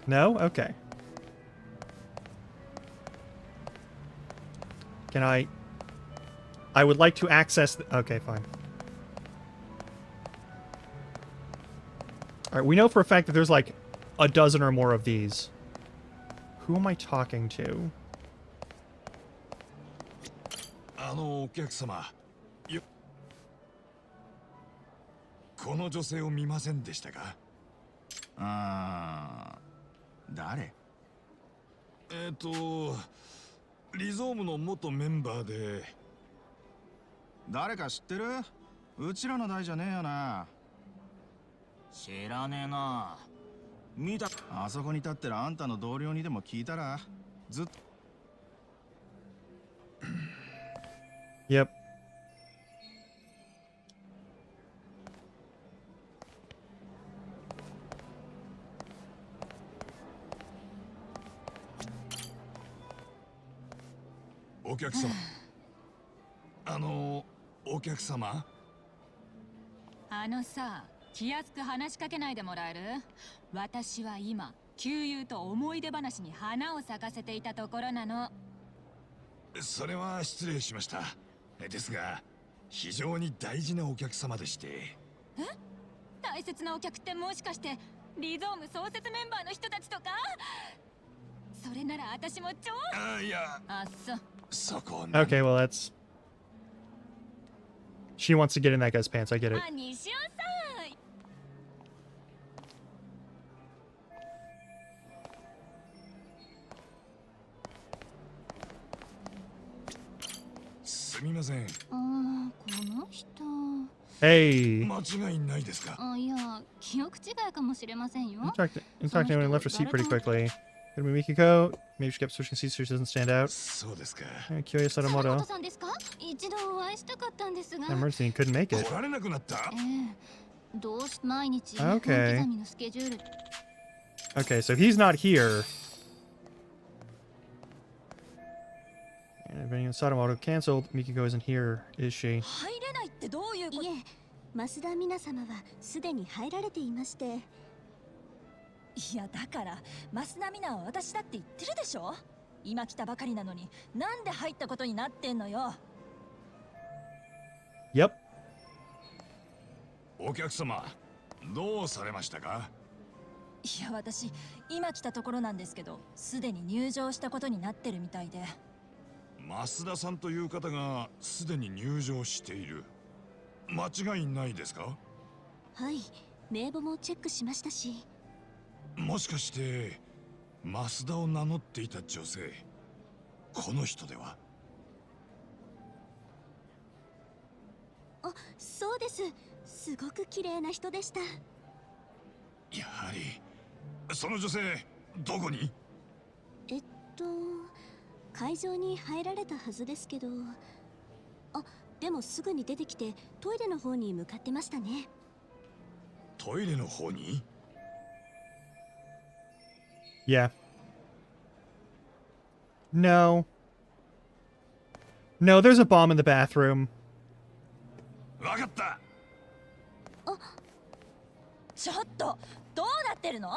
No? Okay. Can I would like to access... Okay, fine. Alright, we know for a fact that there's like a dozen or more of these. Who am I talking to? お客様。この女性を見ませんでしたか？誰？リゾームの元メンバーで。誰か知ってる？うちらの代じゃねえよな。知らねえな。見た。あそこに立ってるあんたの同僚にでも聞いたら、ずっと。Yep. Oh, お客様。お客様。さ、気安く話しかけないでもらえる？私は今、旧友と思い出話に花を咲かせていたところなの。それは失礼しました。ですが、非常に大事なお客様でして。え？大切なお客ってもしかしてリゾーム創設メンバーの人たちとか？それなら私も超。いや。あ、そう。そこ。Okay, well that's She wants to get in that guy's pants. I get it. あ、西尾さん。 すみません。ああ、この人。 Hey. 間違いないですか？あ、いや、記憶違いかもしれませんよ。 You talked to anyone and left her seat pretty quickly. Could be Mikiko. Maybe she kept switching seats so she doesn't stand out. そうですか。 Kyoya 坂 Sadamoto. 本さんですか？一度お会いしたかったんですが。 Emergency couldn't make 来 it. られなくなった？ええ、どうし毎日 Okay. 分刻みのスケジュール。 Okay, so he's not here. And Benny and Sadamoto canceled. Mikiko isn't here, is she? 入れないってどういうこと？いえ、増田美奈様はすでに入られていまして。いやだから増田美奈は私だって言ってるでしょ。今来たばかりなのになんで入ったことになってんのよ。 Yep. お客様、どうされましたか？いや私今来たところなんですけど、すでに入場したことになってるみたいで。増田さんという方がすでに入場している。間違いないですか？はい、名簿もチェックしましたし。もしかして増田を名乗っていた女性、この人では？あ、そうです。すごく綺麗な人でした。やはりその女性どこに？会場に入られたはずですけど。あ、でもすぐに出てきてトイレの方に向かってましたね。トイレの方に？ Yeah. No. No, there's a bomb in the bathroom. わかった。ちょっとどうなってるの？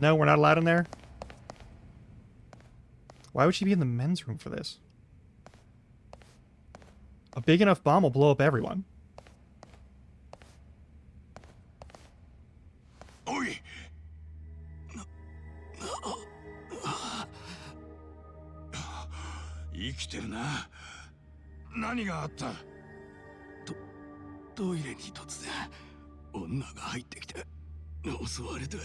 No, we're not allowed in there? Why would she be in the men's room for this? A big enough bomb will blow up everyone. おい。生きてるな。何があった？トイレに突然女が入ってきて襲われて。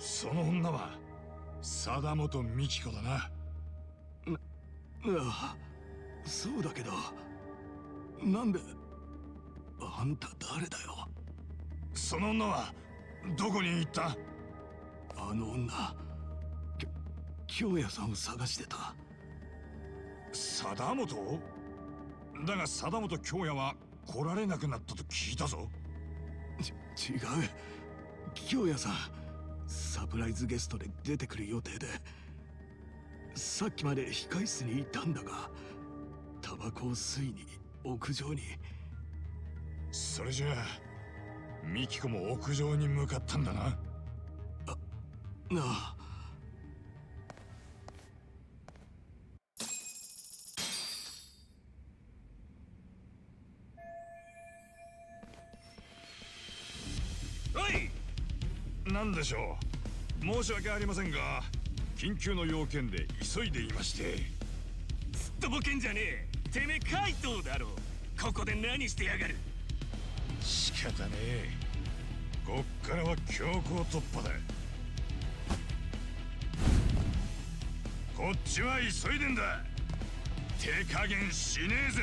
その女は貞本美紀子だな。ああ、そうだけど、なんであんた誰だよ？その女はどこに行った？あの女、京也さんを探してた。貞本？だが貞本京也は来られなくなったと聞いたぞ。違う、京也さんサプライズゲストで出てくる予定で、さっきまで控室にいたんだが、タバコを吸いに屋上に。それじゃあ美紀子も屋上に向かったんだな。なあ。何でしょう？申し訳ありませんが、緊急の要件で急いでいまして。すっとぼけんじゃねえ。てめえ怪盗だろ。ここで何してやがる？仕方ねえ。こっからは強行突破だ。こっちは急いでんだ。手加減しねえぜ。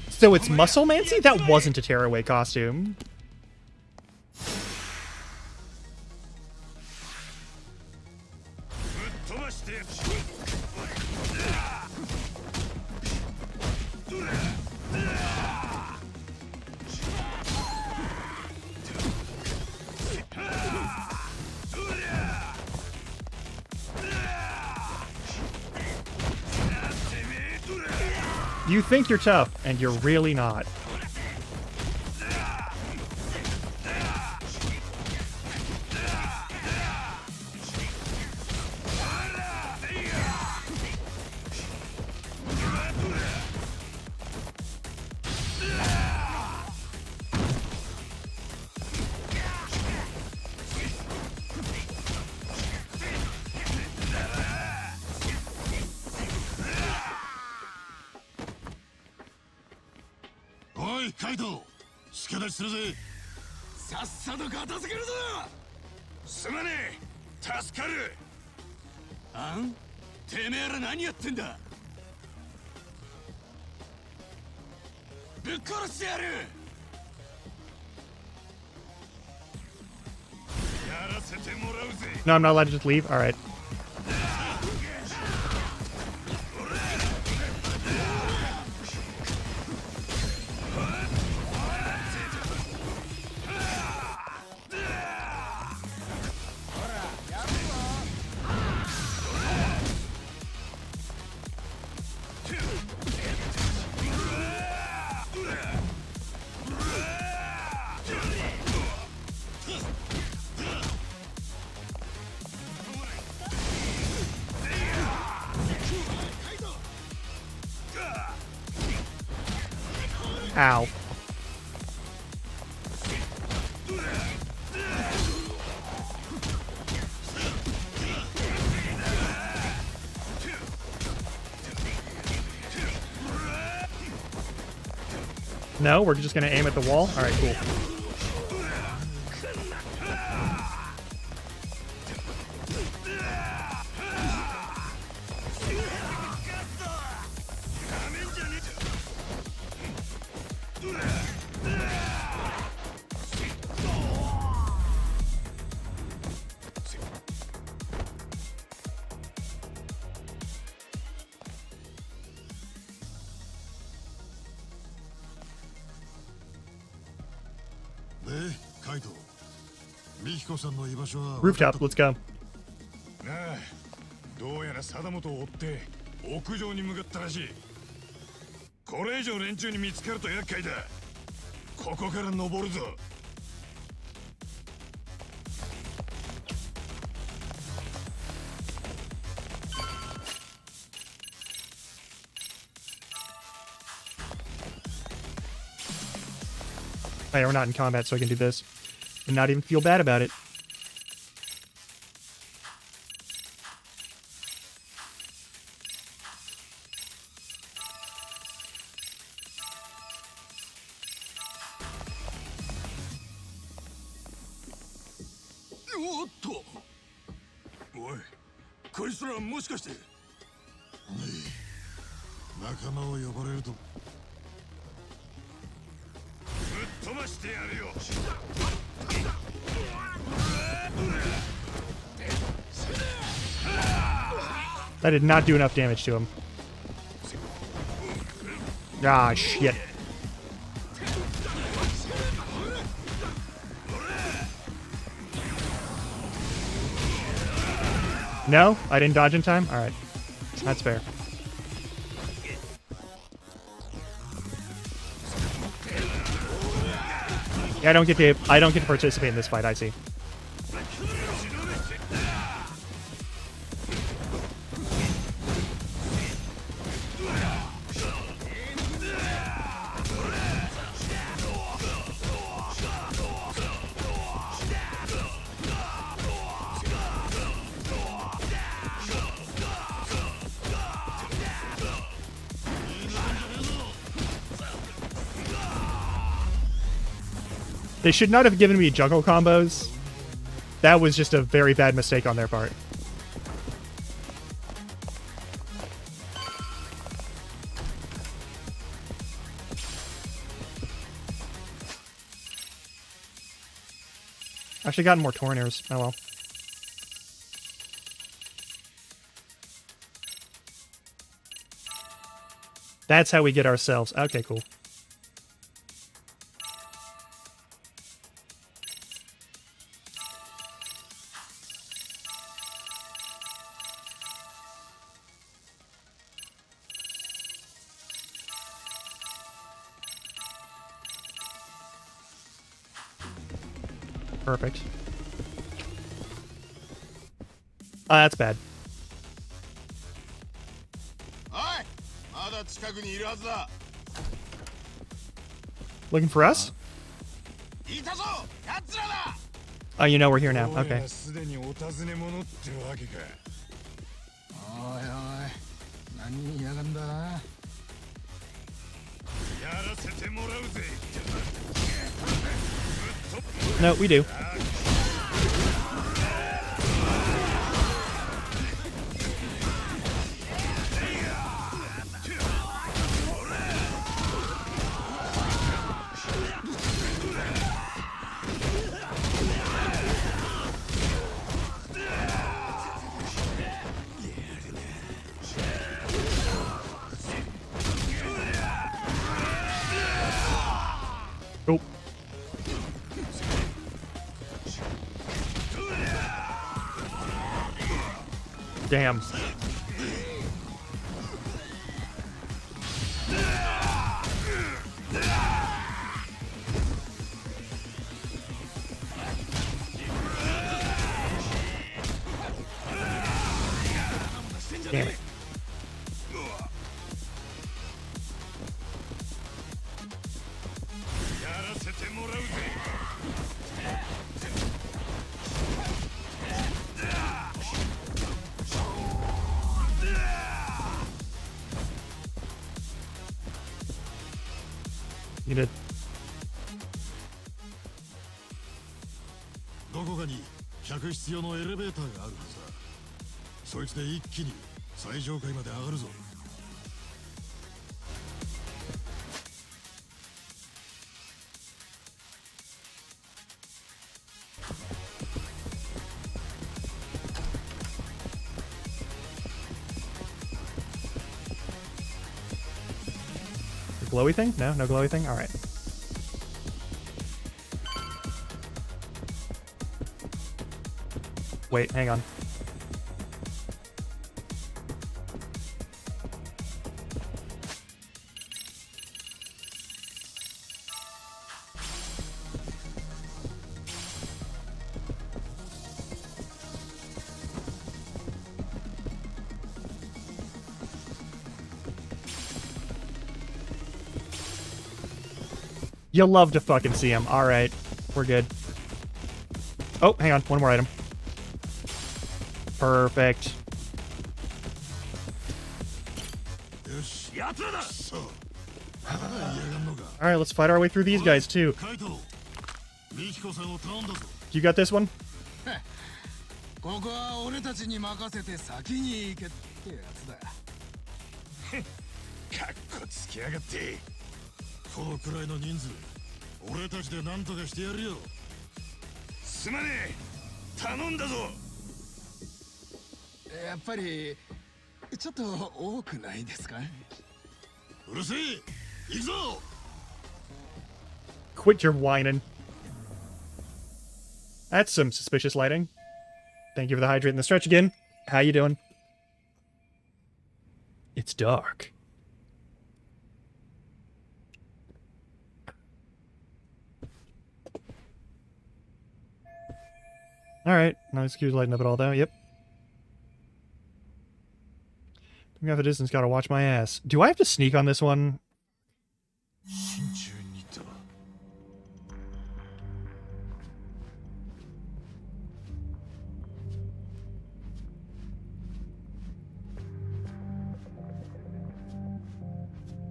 So it's Musclemancy? That wasn't a tearaway costume. You think you're tough, and you're really not. カイト助太刀するぜ。さっさと片付けるぞ。すまねえ、助かる。あんてめえら何やってんだ。ぶっ殺してやる。やらせてもらうぜ。 No, I'm not allowed to just leave. All right. Ow. No, we're just gonna aim at the wall? Alright, cool. Rooftop, let's go. なあ、どうやら貞本を追って屋上に向かったらしい。これ以上連中に見つかると厄介だ。ここから登るぞ。Hey, we're not in combat, so I can do this. And not even feel bad about it. What? おい、こいつらもしかして。仲間を呼ばれると。ぶっ飛ばしてやるよ。That did not do enough damage to him. Ah, shit. No? I didn't dodge in time? Alright. That's fair. Yeah, I don't get to participate in this fight, I see. They should not have given me juggle combos. That was just a very bad mistake on their part. I should have gotten more Torners. Oh well. That's how we get ourselves. Okay, cool. Perfect. Oh, that's bad. Looking for us? Oh, you know we're here now. Okay. 何言いやがんだ。No, we do. Oh. Damn. Damn it. You did. どこかに客室用のエレベーターがあるはずだ。そいつで一気に最上階まで上がるぞ。Glowy thing? No? No glowy thing? Alright. Wait, hang on. You'll love to fucking see him. Alright, we're good. Oh, hang on. One more item. Perfect. Alright, let's fight our way through these guys, too. You got this one? ここは俺たちに任せて先に行けってやつだ。かっこつきやがって。このくらいの人数、俺たちで何とかしてやるよ。すまねえ、頼んだぞ。やっぱりちょっと多くないですか？うるせえ、行くぞ。Quit your whining. That's some suspicious lighting. Thank you for the hydrate and the stretch again. How you doing? It's dark. Alright, no excuse lighting up at all though, yep. We got the distance, gotta watch my ass. Do I have to sneak on this one?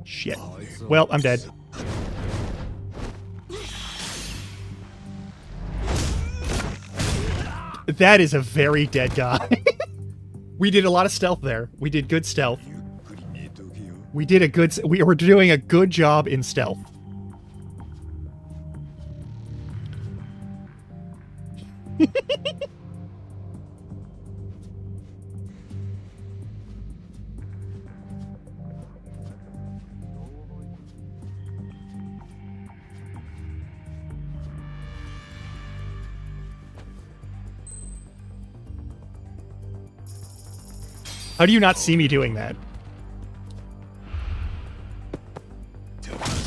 Shit. Well, I'm dead. That is a very dead guy. We did a lot of stealth there. We did good stealth. We did a good... We were doing a good job in stealth. How do you not see me doing that?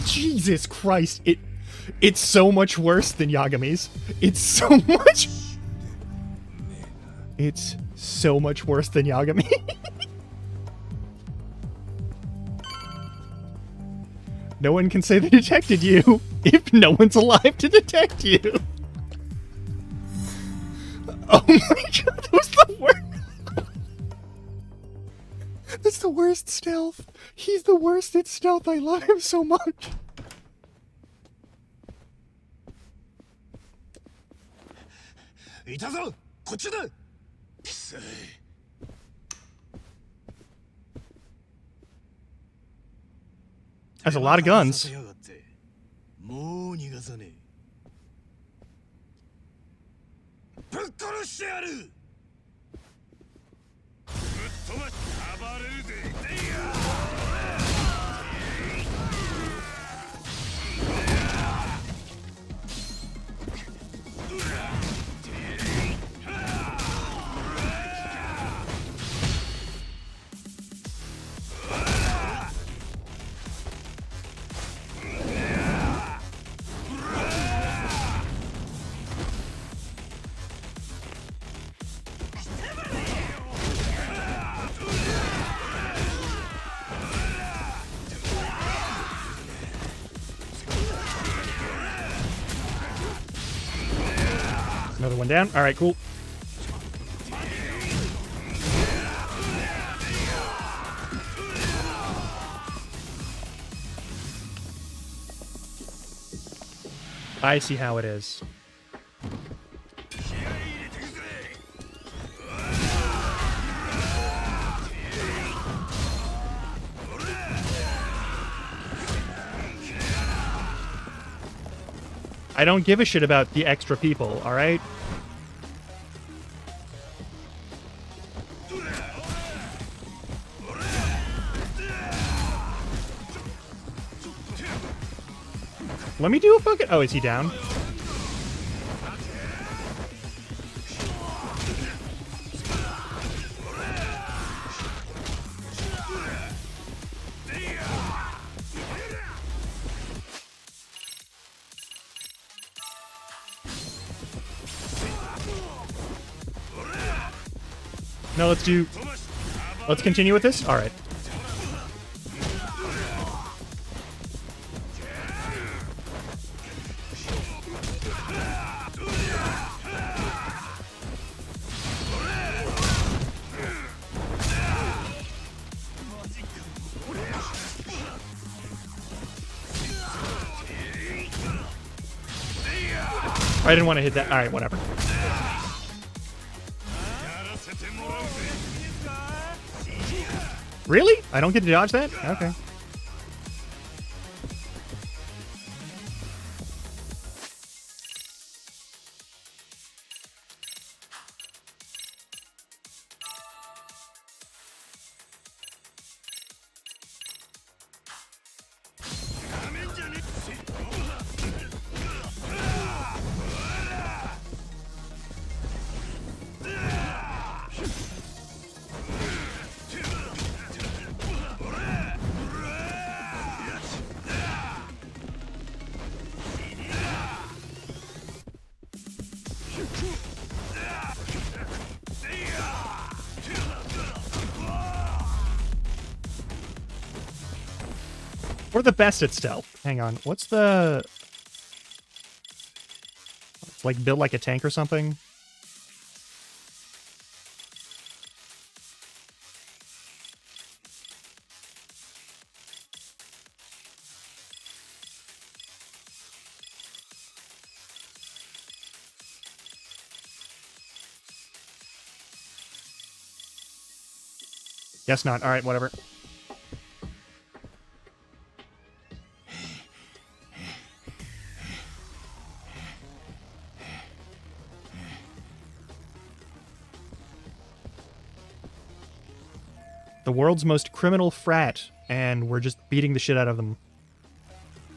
Jesus Christ, it's so much worse than Yagami's. It's so much... It's so much worse than Yagami. No one can say they detected you if no one's alive to detect you. Oh my god, that was the worst. That's the worst stealth. He's the worst at stealth. I love him so much. That's a lot of guns. もう逃がさねえ。ぶっ殺してやる。ぶっ飛ばし暴れるぜ。Another one down. All right, cool. I see how it is. I don't give a shit about the extra people, all right? Let me do a fucking... Oh, is he down? No, let's continue with this? All right. I didn't want to hit that. All right, whatever. Really? I don't get to dodge that? Okay. We're the best at stealth. Hang on. What's the... It's like build like a tank or something? Guess not. All right, whatever. The world's most criminal frat, and we're just beating the shit out of them.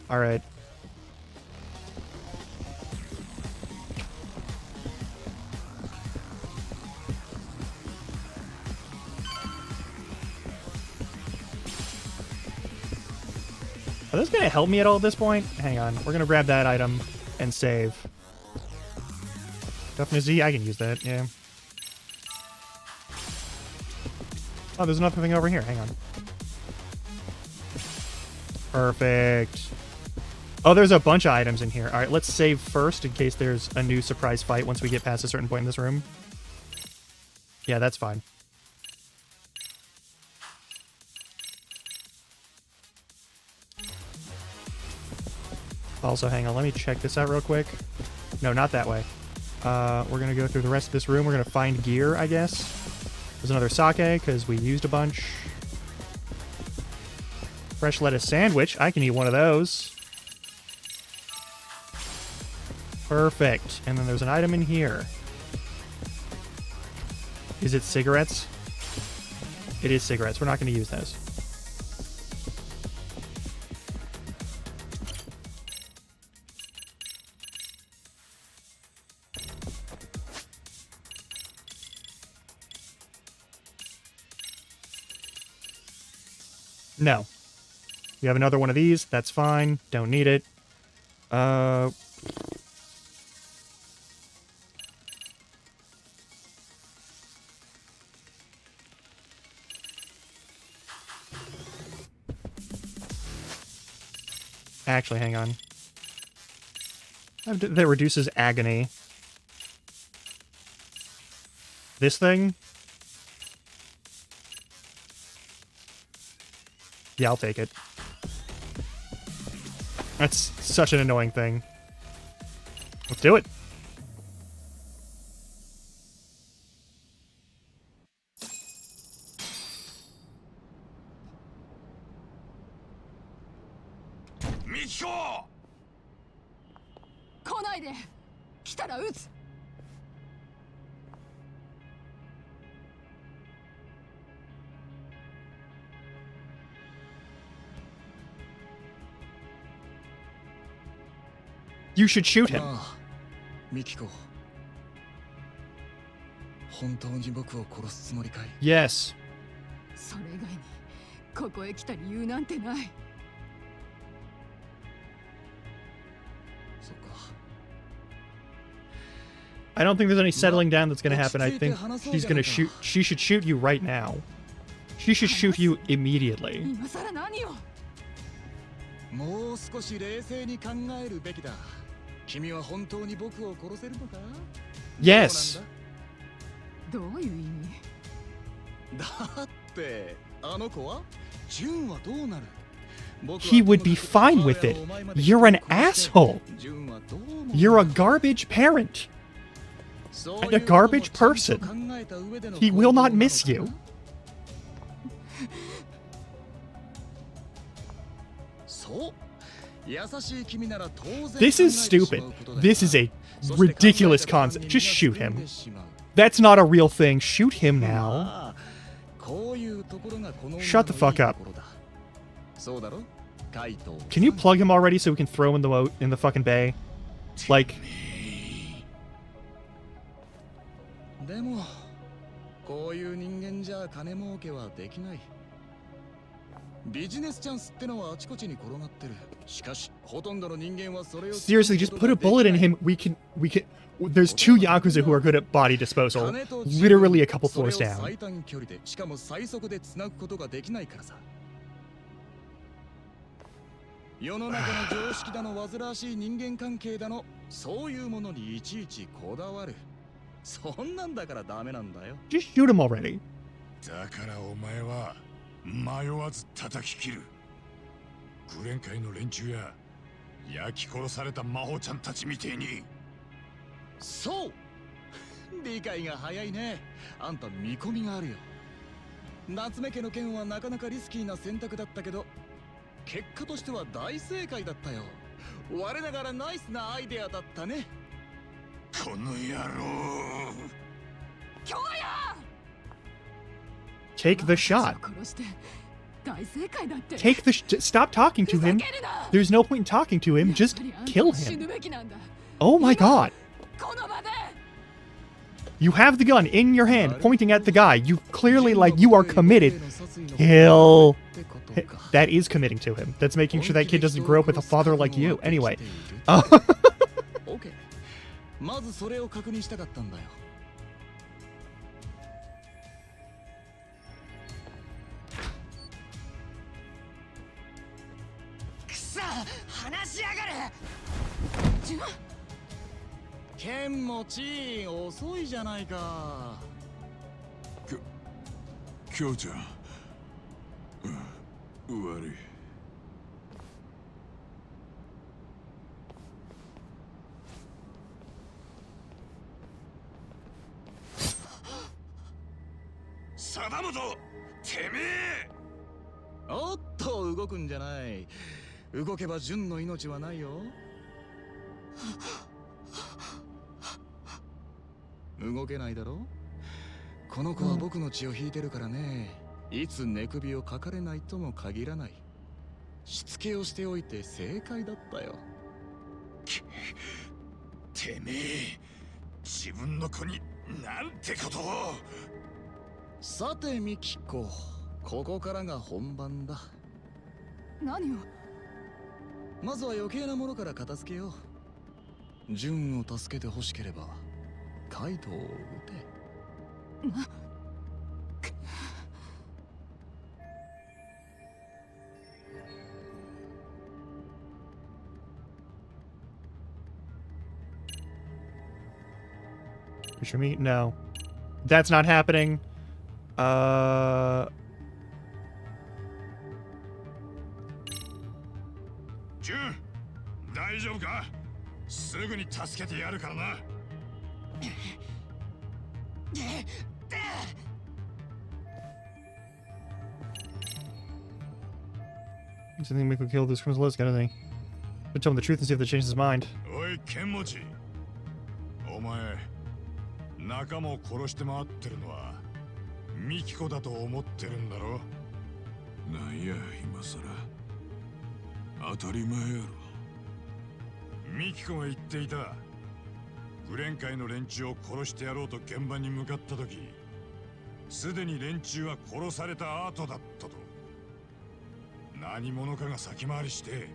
All right. Are those gonna help me at all at this point? Hang on. We're gonna grab that item and save. Toughness Z, I can use that, yeah. Oh, there's another thing over here. Hang on. Perfect. Oh, there's a bunch of items in here. All right, let's save first in case there's a new surprise fight once we get past a certain point in this room. Yeah, that's fine. Also, hang on, let me check this out real quick. No, not that way. We're gonna go through the rest of this room. We're gonna find gear, I guess. There's another sake, because we used a bunch. Fresh lettuce sandwich. I can eat one of those. Perfect. And then there's an item in here. Is it cigarettes? It is cigarettes. We're not going to use those. No. You have another one of these. That's fine. Don't need it. Actually, hang on. That reduces agony. This thing? Yeah, I'll take it. That's such an annoying thing. Let's do it. Michiko! 来ないで。来たら撃つ。You should shoot him. ミキコ。本当に僕を殺すつもりかい？ Yes. それ以外にここへ来た理由なんてない。そっか。 I don't think there's any settling down that's gonna happen. I think she's gonna shoot. She should shoot you right now. She should shoot you immediately. 今さら何を。もう少し冷静に考えるべきだ。君は本当に僕を殺せるのか？ Yes. どういう意味？だってあの子はジュンはどうなる？ He would be fine with it. You're an asshole. You're a garbage parent. And a garbage person. He will not miss you. This is stupid. This is a ridiculous concept. Just shoot him. That's not a real thing. Shoot him now. Shut the fuck up. Can you plug him already so we can throw him in the fucking bay? Like... でもこういう人間じゃ金儲けはできない。ビジネスチャンスってのはあちこちに転がってる。しかしほとんどの人間はそれを Seriously, just put a bullet in him. We can there's two Yakuza who are good at body disposal. Literally a couple floors down. 最短距離でしかも最速で繋ぐことができないからさ。世の中の常識だの煩わしい人間関係だのそういうものにいちいちこだわる。 そんなんだからダメなんだよ。 Just shoot him already. だからお前は迷わず叩き切る。グレン界の連中や焼き殺された魔法ちゃんたちみてえに。そう。理解が早いね。あんた見込みがあるよ。夏目家の件はなかなかリスキーな選択だったけど、結果としては大正解だったよ。我ながらナイスなアイデアだったね。 この野郎。Take the shot. Take the stop talking to him. There's no point in talking to him. Just kill him. Oh my god. You have the gun in your hand pointing at the guy. You clearly you are committed. Kill. That is committing to him. That's making sure that kid doesn't grow up with a father like you. Anyway. まずそれを確認したかったんだよ。くそ、話しやがる。ケンもチー遅いじゃないか。きょうちゃん。悪い。貞本、てめえ。おっと動くんじゃない。動けば純の命はないよ。動けないだろ。この子は僕の血を引いてるからね。いつ寝首をかかれないとも限らない。しつけをしておいて正解だったよ。てめえ、自分の子になんてことを。さてミキコ、ここからが本番だ。何を。まずは余計なものから片付けよう。純を助けて欲しければカイトを撃て。Push me? No. That's not happening. 純、大丈夫か？すぐに助けてやるからな。He's think we could kill this criminal list, doesn't he? But tell him the truth and see if they change his mind. おい、剣持ち。お前、仲間を殺して回ってるのはミキコだと思ってるんだろ？なんや今さら当たり前やろ。ミキコが言っていた。グレン界の連中を殺してやろうと現場に向かった時、すでに連中は殺された後だったと。何者かが先回りして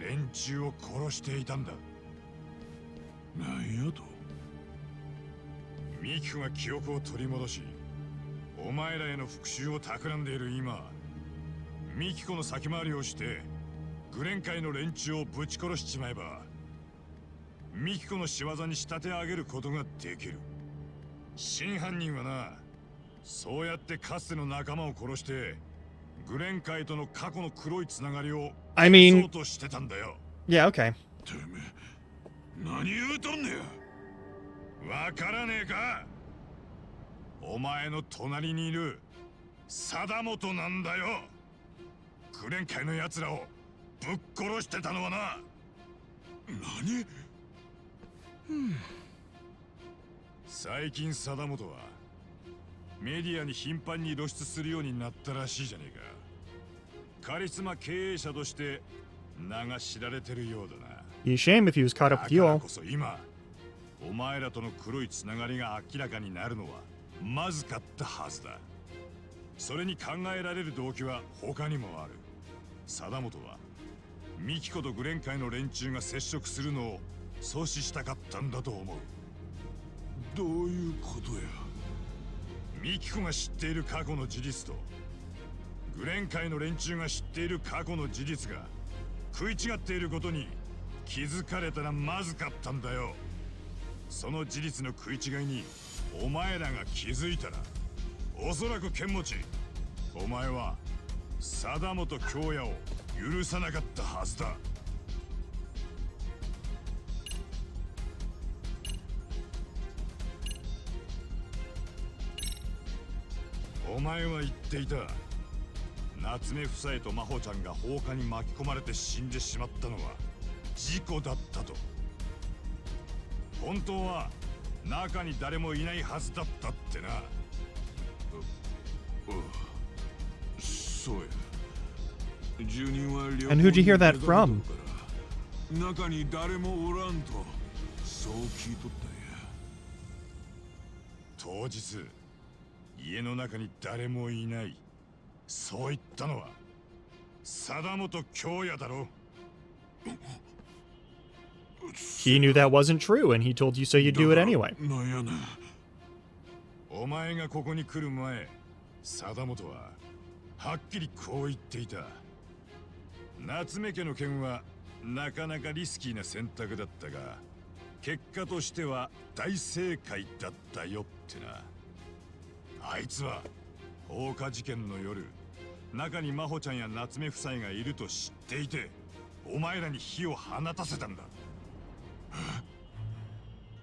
連中を殺していたんだ。なんやと。ミキコが記憶を取り戻し、お前らへの復讐を企んでいる今、ミキコの先回りをしてグレン界の連中をぶち殺しちまえば、ミキコの仕業に仕立て上げることができる。真犯人はな、そうやってかつての仲間を殺してグレン界との過去の黒いつながりを消そうとしてたんだよ。Yeah, okay. てめえ何言うとんねや。わからねえか？お前の隣にいる貞本なんだよ。グレン界の奴らをぶっ殺してたのはな。何？最近貞本はメディアに頻繁に露出するようになったらしいじゃねえか。カリスマ経営者として名が知られてるようだな。Be a shame if he was caught up with you だから all. こそ今お前らとの黒いつながりが明らかになるのはまずかったはずだ。それに考えられる動機は他にもある。貞本はミキコとグレン界の連中が接触するのを阻止したかったんだと思う。どういうことや。ミキコが知っている過去の事実とグレン界の連中が知っている過去の事実が食い違っていることに気づかれたらまずかったんだよ。その事実の食い違いにお前らが気づいたら、おそらく剣持ち、お前は貞本京也を許さなかったはずだ。お前は言っていた。夏目夫妻と真帆ちゃんが放火に巻き込まれて死んでしまったのは事故だったと。本当は中に誰もいないはずだったってな。そうや。住人は旅行 And who'd you hear that from? 中に誰もおらんとそう聞いとったんや。当日家の中に誰もいない、そう言ったのは貞本京也だろ。He knew that wasn't true, and he told you so you'd do it anyway. なんやな。お前がここに来る前、貞本ははっきりこう言っていた。夏目家の件はなかなかリスキーな選択だったが、結果としては大正解だったよってな。あいつは放火事件の夜、中に真帆ちゃんや夏目夫妻がいると知っていて、お前らに火を放たせたんだ。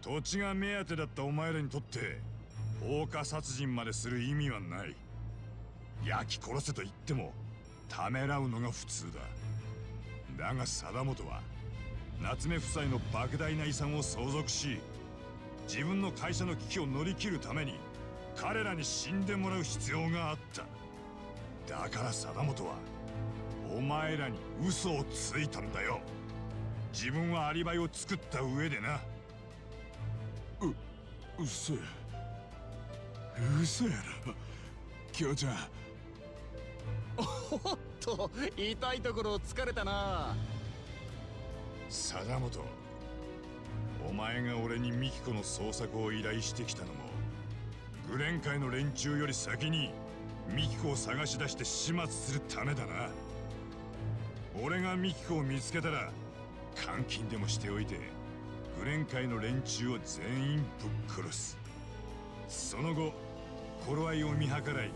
土地が目当てだったお前らにとって放火殺人までする意味はない。焼き殺せと言ってもためらうのが普通だ。だが貞本は夏目夫妻の莫大な遺産を相続し、自分の会社の危機を乗り切るために彼らに死んでもらう必要があった。だから貞本はお前らに嘘をついたんだよ。自分はアリバイを作った上でな。嘘やろ京ちゃん。おっと、痛いところを疲れたな。貞本、お前が俺にミキコの捜索を依頼してきたのもグレン会の連中より先にミキコを探し出して始末するためだな。俺がミキコを見つけたら監禁でもしておいてグレン会の連中を全員ぶっ殺す。その後頃合いを見計らい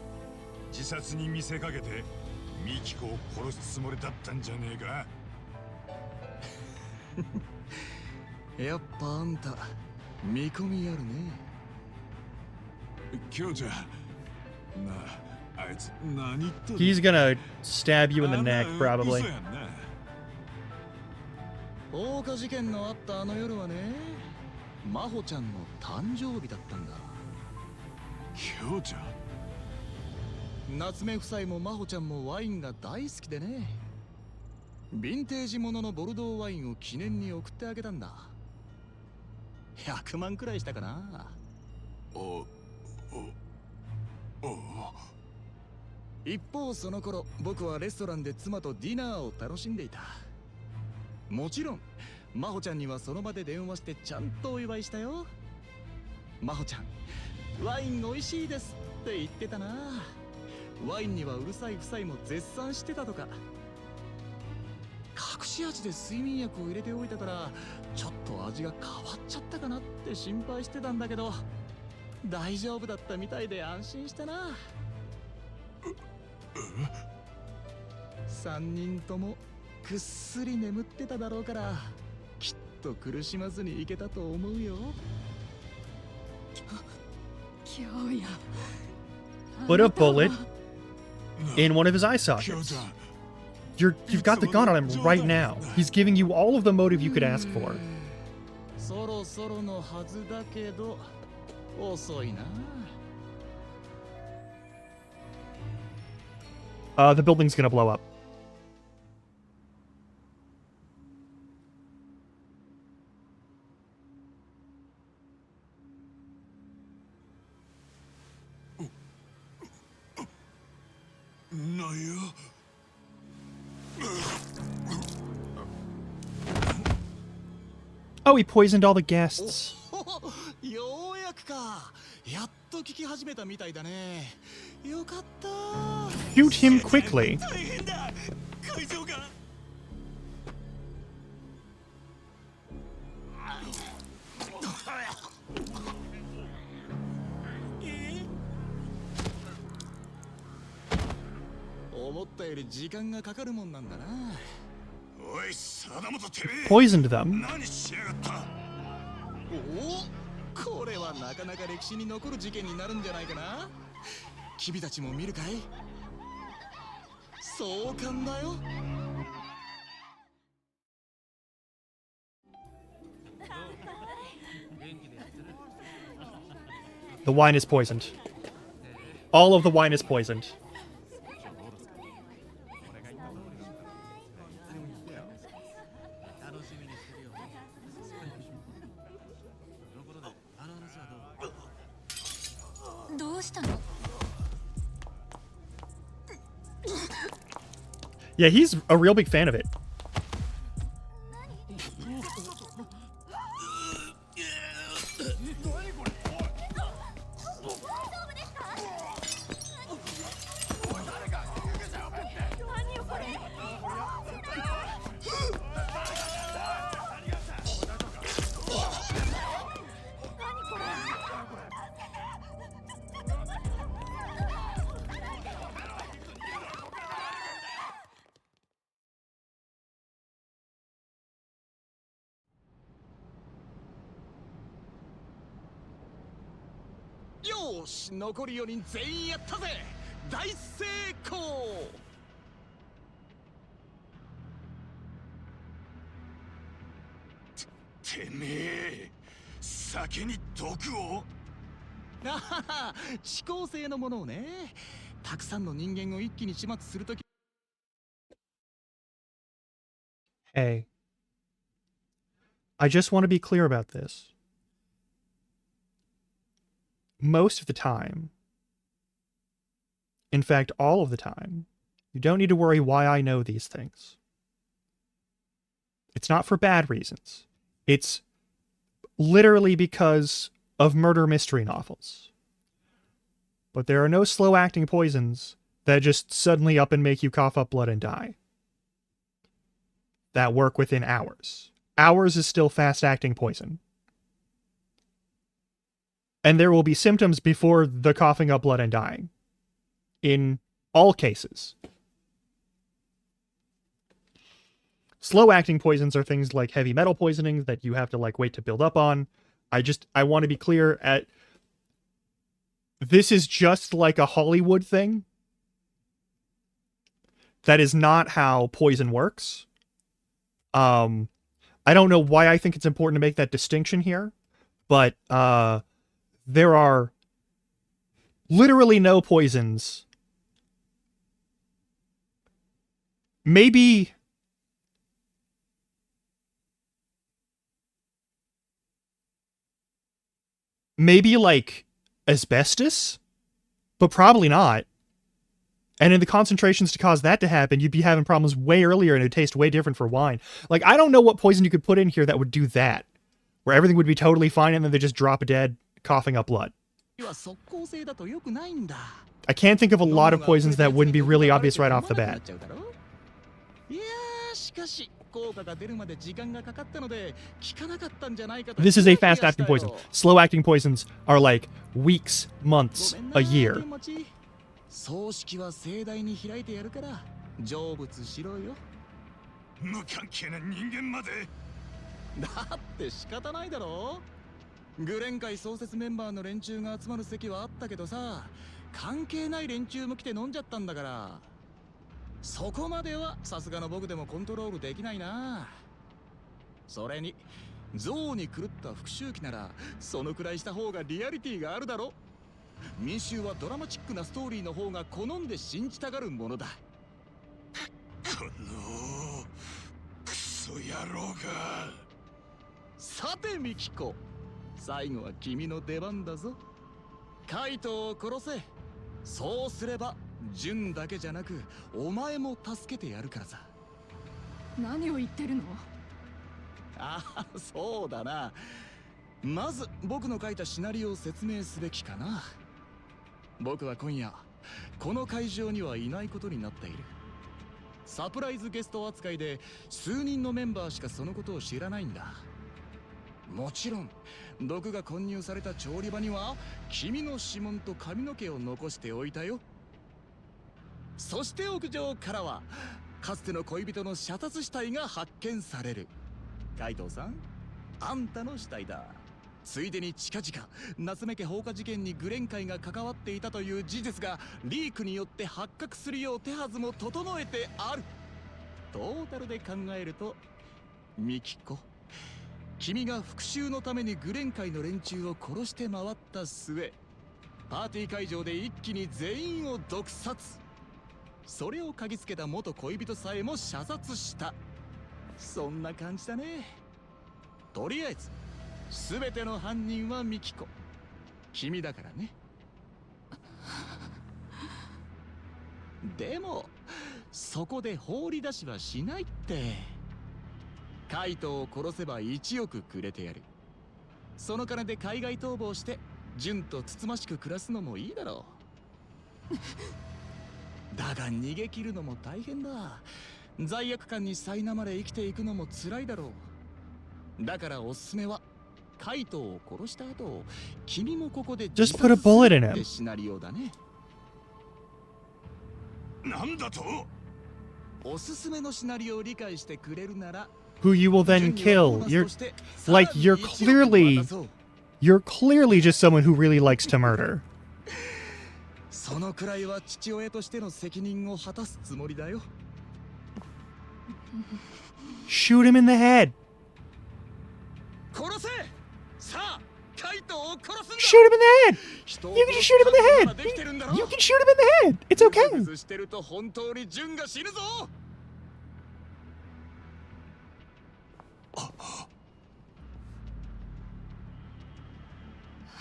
自殺に見せかけてミキコを殺すつもりだったんじゃねえか。やっぱあんた見込みあるね。京ちゃん、なあ、あいつ何言ってんの。 He's gonna stab you in the neck, probably. 嘘やんな。放火事件のあったあの夜はね、真帆ちゃんの誕生日だったんだ。京ちゃん、夏目夫妻も真帆ちゃんもワインが大好きでね、ヴィンテージもののボルドーワインを記念に送ってあげたんだ。100万くらいしたかな。一方その頃僕はレストランで妻とディナーを楽しんでいた。もちろん真帆ちゃんにはその場で電話してちゃんとお祝いしたよ。真帆ちゃん、ワイン美味しいですって言ってたな。ワインにはうるさい夫妻も絶賛してたとか。隠し味で睡眠薬を入れておいたからちょっと味が変わっちゃったかなって心配してたんだけど、大丈夫だったみたいで安心したな。3人ともぐっすり眠ってただろうから、きっと苦しまずにいけたと思うよ。今日や Put a bullet in one of his eye 京 sockets. ちゃん、 You've got the gun on him right now. He's giving you all of the motive you could ask for. そろそろのはずだけど遅いな。The building's gonna blow up. なんや。Oh, he poisoned all the guests. ようやくか。やっと聞き始めたみたいだね。よかった。 Shoot him quickly. 大変だ、会場が。思ったより時間がかかるもんなんだな。おい貞本てめえ、 Poisoned them. 何しやがった。おお、これはなかなか歴史に残る事件になるんじゃないかな。君たちも見るかい。壮観だよ。The wine is poisoned. All of the wine is poisoned. Yeah, he's a real big fan of it. よし、残り4人全員やったぜ。大成功。てめえ、酒に毒を。あはは、遅効性のものをね。たくさんの人間を一気に始末するとき。 Hey, I just want to be clear about this. Most of the time, in fact, all of the time, you don't need to worry why I know these things. It's not for bad reasons. It's literally because of murder mystery novels. But there are no slow-acting poisons that just suddenly up and make you cough up blood and die. That work within hours. Hours is still fast-acting poison. And there will be symptoms before the coughing up blood and dying. In all cases. Slow-acting poisons are things like heavy metal poisonings that you have to like wait to build up on. I want to be clear at... This is just like a Hollywood thing. That is not how poison works. I don't know why I think it's important to make that distinction here, but there are literally no poisons. Maybe like asbestos, but probably not. And in the concentrations to cause that to happen, you'd be having problems way earlier and it would taste way different for wine. Like, I don't know what poison you could put in here that would do that. Where everything would be totally fine and then they just drop dead, coughing up blood. I can't think of a lot of poisons that wouldn't be really obvious right off the bat. This is a fast-acting poison. Slow-acting poisons are like weeks, months, a year. 葬式は盛大に開いてやるから成仏しろよ。無関係な人間まで。だって仕方ないだろ。グレン会創設メンバーの連中が集まる席はあったけどさ、関係ない連中も来て飲んじゃったんだから、そこまではさすがの僕でもコントロールできないな。それに象に狂った復讐記ならそのくらいした方がリアリティがあるだろ。民衆はドラマチックなストーリーの方が好んで信じたがるものだ。このクソ野郎が。さてミキコ、最後は君の出番だぞ。カイトを殺せ。そうすればジュンだけじゃなくお前も助けてやるからさ。何を言ってるの？ああ、そうだな。まず僕の書いたシナリオを説明すべきかな。僕は今夜この会場にはいないことになっている。サプライズゲスト扱いで数人のメンバーしかそのことを知らないんだ。もちろん毒が混入された調理場には君の指紋と髪の毛を残しておいたよ。そして屋上からはかつての恋人の射殺死体が発見される。カイトさん、あんたの死体だ。ついでに近々夏目家放火事件にグレン会が関わっていたという事実がリークによって発覚するよう手はずも整えてある。トータルで考えるとミキコ、君が復讐のためにグレン会の連中を殺して回った末、パーティー会場で一気に全員を毒殺。それを嗅ぎつけた元恋人さえも射殺した。そんな感じだね。とりあえず全ての犯人はミキコ、君だからね。でもそこで放り出しはしないって。カイトを殺せば1億くれてやる。その金で海外逃亡してジュンとつつましく暮らすのもいいだろう。だが逃げ切るのも大変だ。罪悪感に苛まれ生きていくのも辛いだろう。だからおすすめはカイトを殺した後、君もここで Just put a bullet in him. シナリオだね。なんだと？おすすめのシナリオを理解してくれるなら Who you will then kill. You're clearly just someone who really likes to murder. そのくらいは父親としての責任を果たすつもりだよ。 Shoot him in the head. 殺せ。さあ、カイトを殺すんだ。 Shoot him in the head. 人を You can just shoot him in the head. できてるんだろ。 You can shoot him in the head. It's okay. 崩してると本当にジュンが死ぬぞ。あ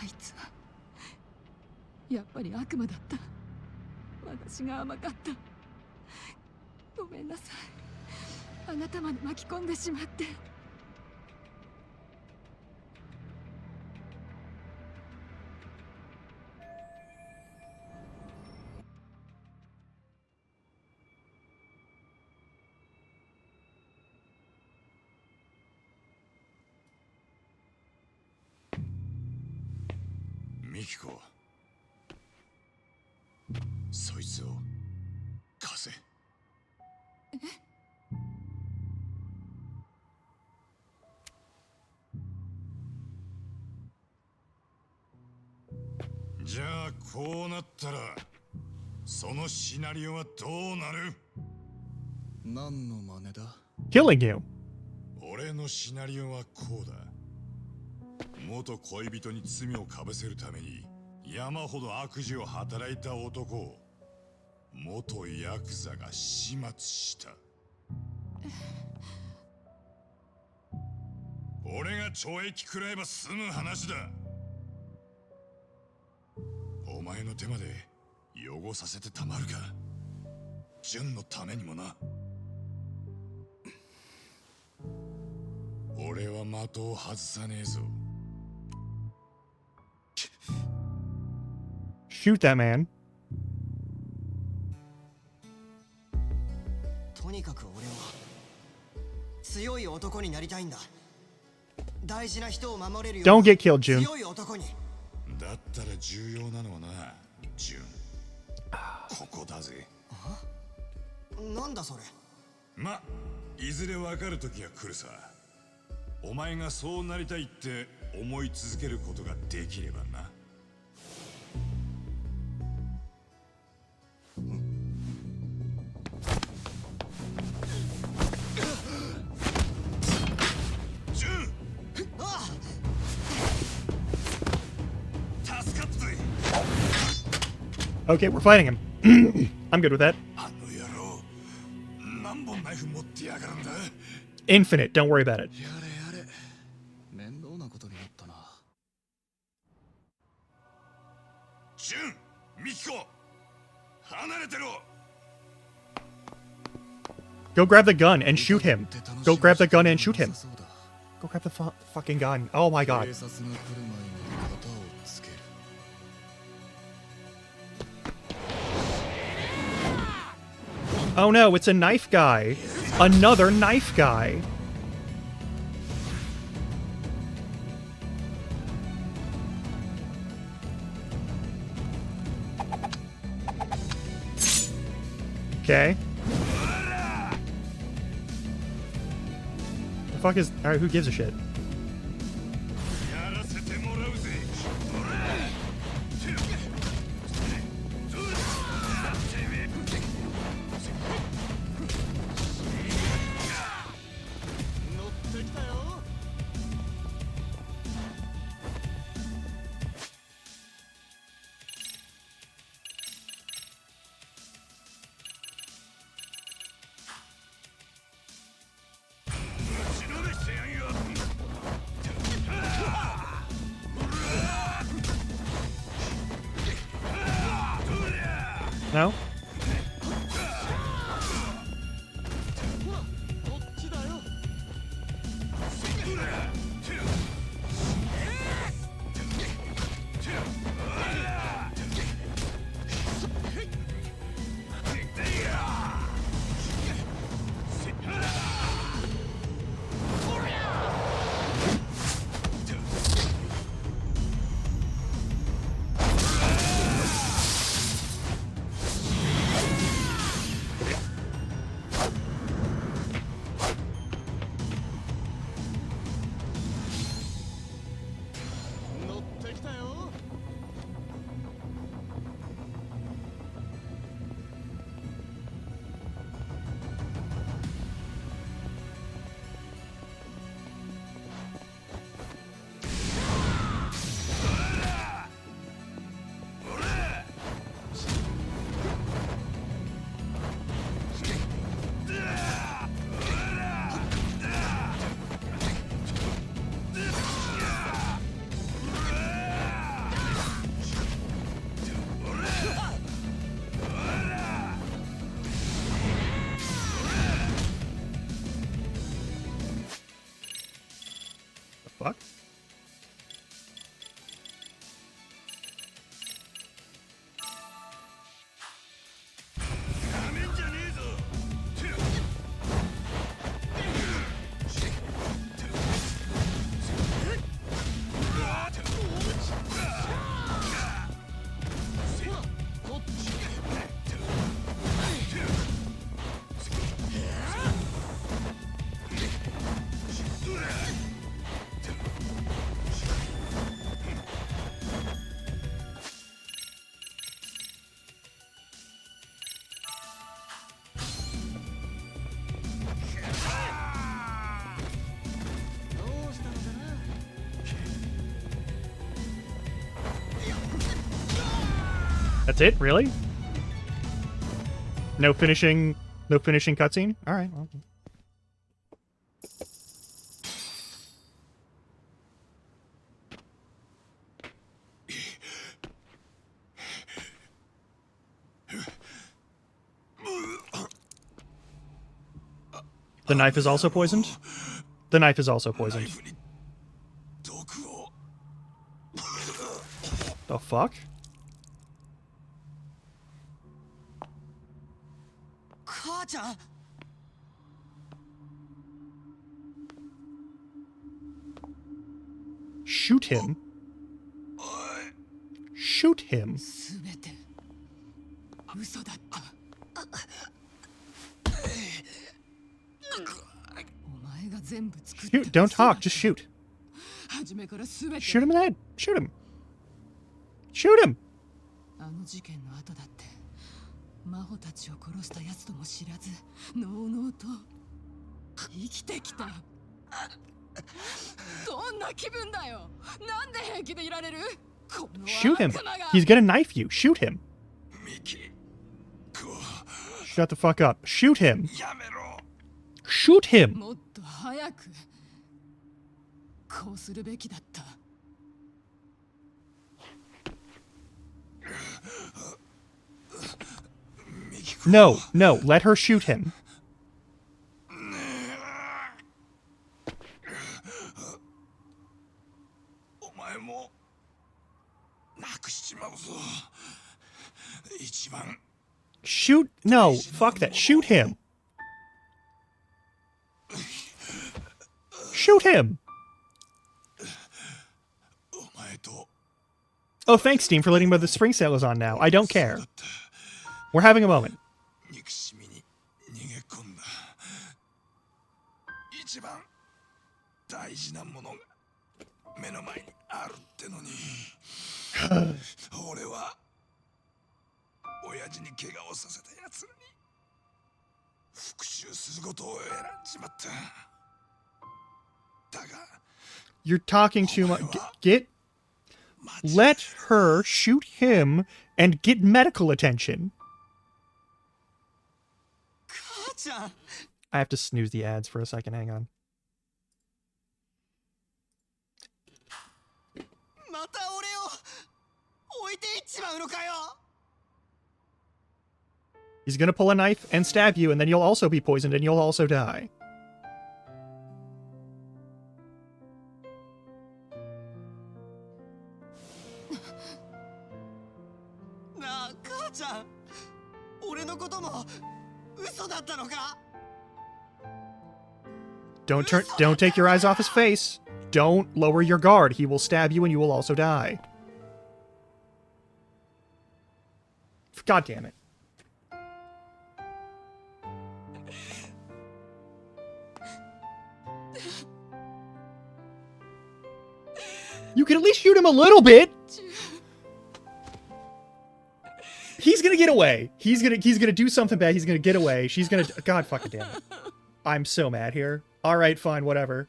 いつはやっぱり悪魔だった。私が甘かった。ごめんなさい。あなたまで巻き込んでしまって。ミキコ、そいつを貸せ。じゃあこうなったらそのシナリオはどうなる？何の真似だ？ Killing you. 俺のシナリオはこうだ。元恋人に罪をかぶせるために山ほど悪事を働いた男を元ヤクザが始末した。俺が懲役食らえば済む話だ。お前の手まで汚させてたまるか。純のためにもな。俺は的を外さねえぞ。Shoot that man. とにかく俺は強い男になりたいんだ。大事な人を守れるよう Don't な get killed, June. 強い男に。だったら重要なのはな、純。ここだぜ。なんだそれ。ま、いずれわかる時が来るさ。お前がそうなりたいって思い続けることができればな。Okay, we're fighting him. I'm good with that. Infinite, don't worry about it. やれやれ。面倒なことになったな。ジュン、ミキコ、離れてろ。 Go grab the gun and shoot him. Go grab the gun and shoot him. Go grab the fucking gun. Oh my god. Oh no, it's a knife guy. Another knife guy. Okay. The fuck is... Alright, who gives a shit? No? That's it? Really? No finishing cutscene? Alright, well. The knife is also poisoned? The knife is also poisoned. The fuck? Shoot him? Shoot him? 全て嘘だった。お前が全部作った。 Shoot, don't talk, just shoot. 初めから全て。 Shoot him in the head. Shoot him. Shoot him. あの事件の後だって真帆たちを殺した奴とも知らずのうのうと生きてきた。どんな気分だよ。なんで平気でいられる？ Shoot him. He's gonna knife you. Shoot him. Shut the fuck up. Shoot him. Shoot him. もっと早くこうするべきだった。 No, no, let her shoot him. Shoot, no, fuck that, shoot him. Shoot him. Oh, thanks, Steam, for letting me know the spring sale is on now. I don't care. We're having a moment. You're talking too much. Let her shoot him and get medical attention. I have to snooze the ads for a second. Hang on. He's gonna pull a knife and stab you, and then you'll also be poisoned and you'll also die. Don't take your eyes off his face. Don't lower your guard. He will stab you and you will also die. God damn it. You can at least shoot him a little bit. He's gonna get away. He's gonna do something bad. He's gonna get away. She's gonna. God fucking damn it. I'm so mad here. All right, fine, whatever.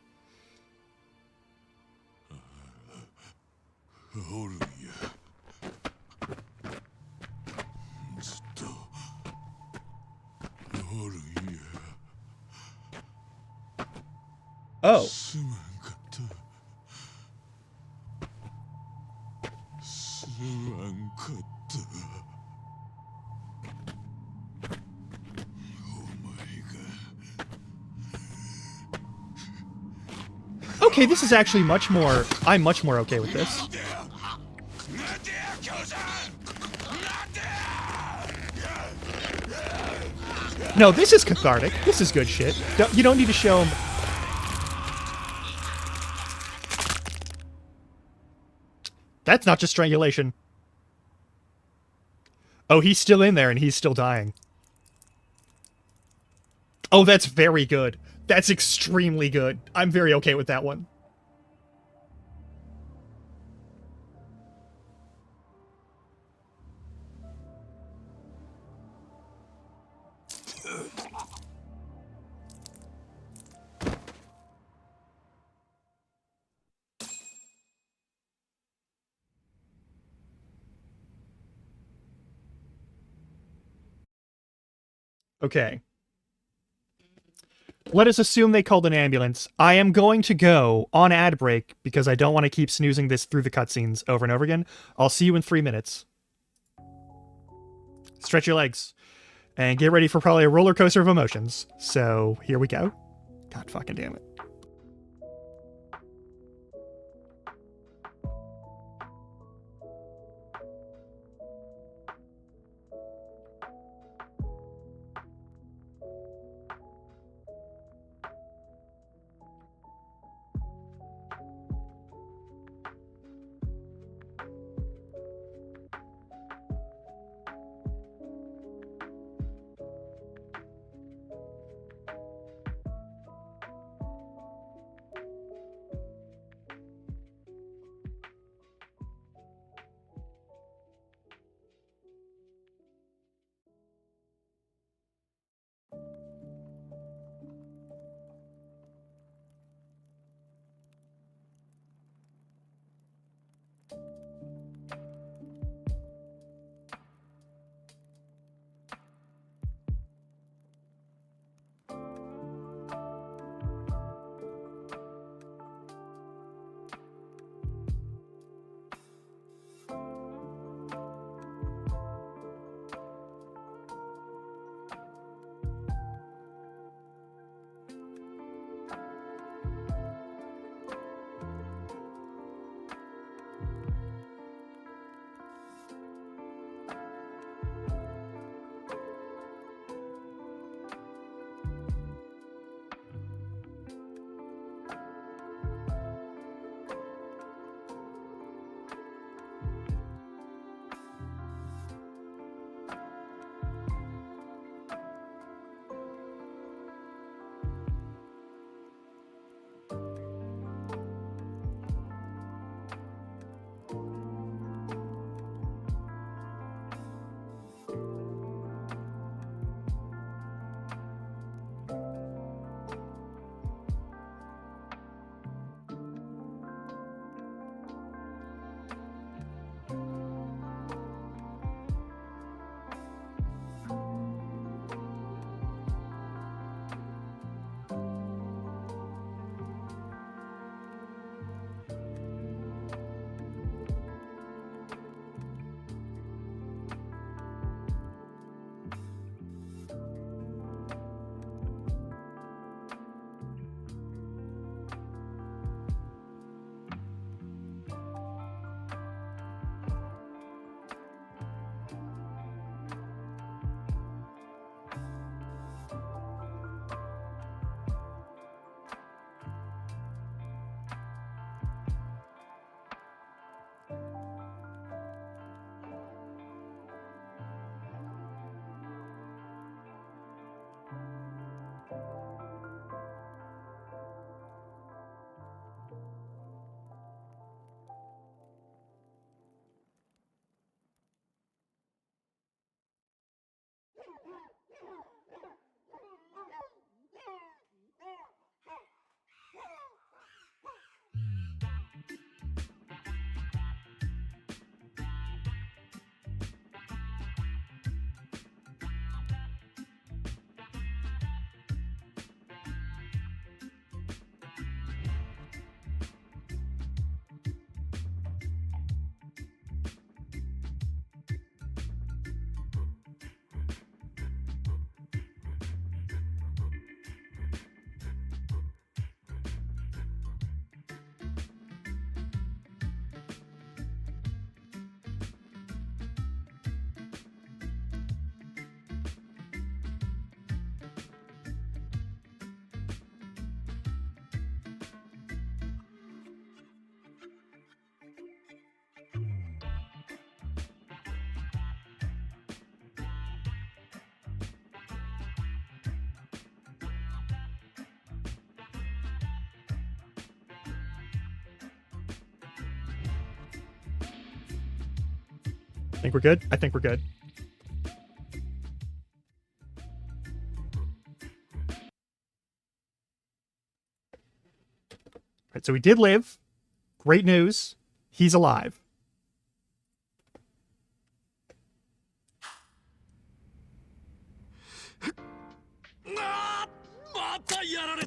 Oh. Okay, this is actually much more... I'm much more okay with this. No, this is cathartic. This is good shit. You don't need to show him... That's not just strangulation. Oh, he's still in there and he's still dying. Oh, that's very good. That's extremely good. I'm very okay with that one. Okay. Let us assume they called an ambulance. I am going to go on ad break because I don't want to keep snoozing this through the cutscenes over and over again. I'll see you in 3 minutes. Stretch your legs. And get ready for probably a roller coaster of emotions. So, here we go. God fucking damn it. Think we're good? I think we're good. Right, so he did live. Great news. He's alive.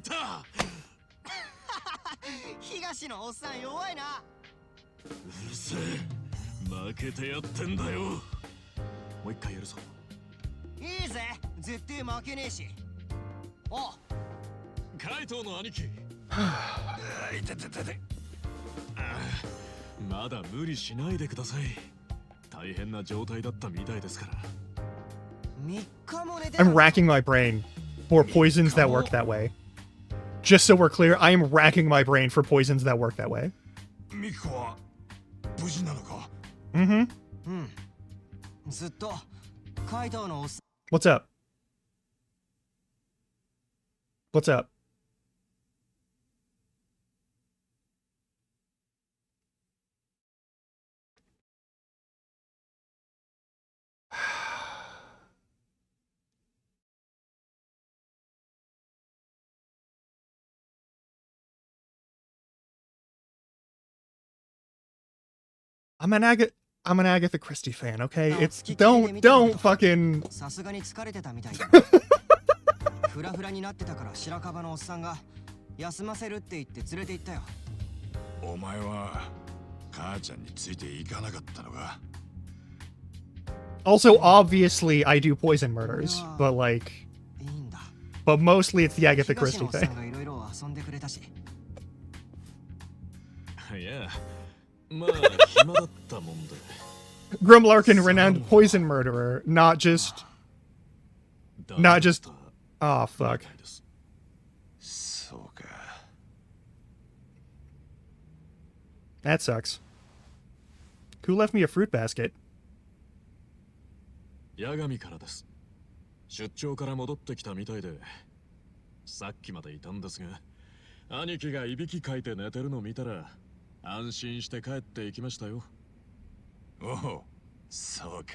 れた。東のおっさん弱いな。うるせえ、負けてやってんだよ。もう一回やるぞ。いいぜ、絶対負けねえし。お、カイトの兄貴。いてててて。まだ無理しないでください。大変な状態だったみたいですから。3日も寝て I'm racking my brain for poisons that work that way. Just so we're clear, I am racking my brain for poisons that work that way. ミキコは無事なのか？ Mm-hmm. うん。ずっとカイトのおっさん。 What's up? What's up? I'm an Agatha Christie fan, okay? It's don't fucking さすがに疲れてたみたいだ。フラフラになってたから白樺のおっさんが休ませるって言って連れて行ったよ。お前は母ちゃんについていかなかったのか？ Also, obviously, I do poison murders, but like, but mostly it's the Agatha Christie thing. いろいろ遊んでくれたし。いや、まあ暇だったもんで。Grimlarkin, renowned poison murderer, not just. Oh fuck. そうか。 That sucks. Who left me a fruit basket? 八神からです。出張から戻ってきたみたいで、さっきまでいたんですが、兄貴がいびきかいて寝てるの見たら安心して帰っていきましたよ。おお、そうか。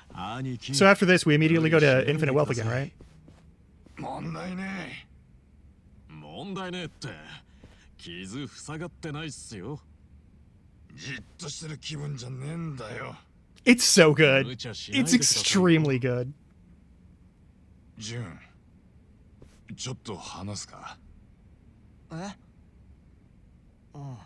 兄貴。 So after this, we immediately go to Infinite Wealth again, right? 問題ねえ。問題ねえって。傷塞がってないっすよ。じっとしてる気分じゃねえんだよ。 It's so good. It's extremely good. ジュン、ちょっと話すか？え？うん。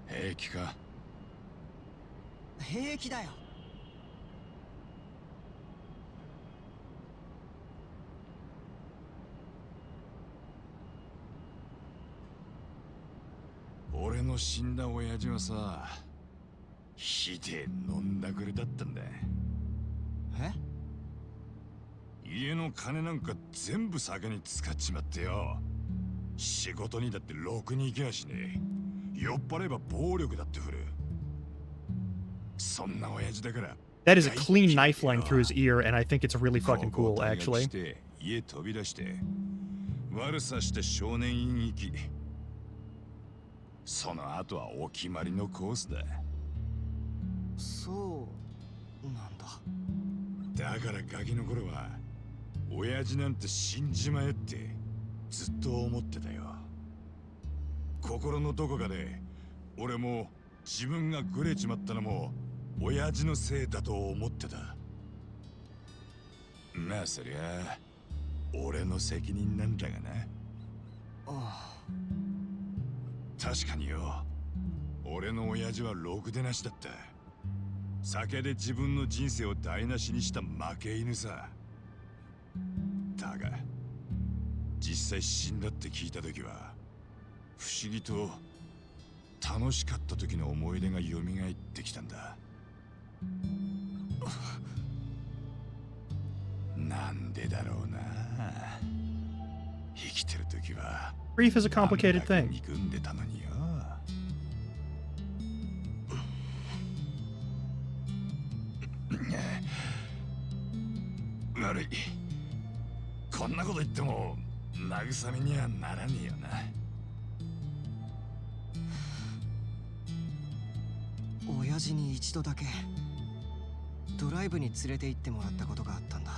平気か？平気だよ。俺の死んだ親父はさ、ひでえ飲んだくれだったんだ。え？家の金なんか全部酒に使っちまってよ。仕事にだってろくに行けやしねえ。酔っ払えば暴力だって振る。そんな親父だから。That is a clean knife line through his ear, and I think it's really fucking cool, actually. 家飛び出して、悪さして少年院行き。その後はお決まりのコースだ。そうなんだ。だからガキの頃は親父なんて死んじまえってずっと思ってたよ。心のどこかで俺も自分がグレちまったのも親父のせいだと思ってた。まあそりゃ俺の責任なんだがな。ああ。確かによ、俺の親父はろくでなしだった。酒で自分の人生を台無しにした負け犬さ。だが実際死んだって聞いた時は不思議と楽しかった時の思い出が蘇ってきたんだ。なんでだろうな。生きてる時はGrief is a complicated thing. 憎んでたのによ。悪い。こんなこと言っても慰めにはならねえよな。親父に一度だけドライブに連れて行ってもらったことがあったんだ。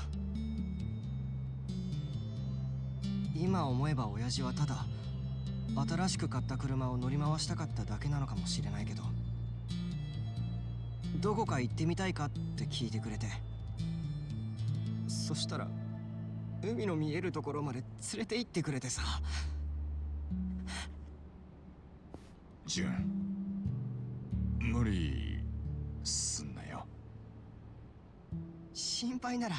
今今思えば親父はただ新しく買った車を乗り回したかっただけなのかもしれないけど、どこか行ってみたいかって聞いてくれて、そしたら海の見えるところまで連れて行ってくれてさ。ジュン、無理すんなよ。心配なら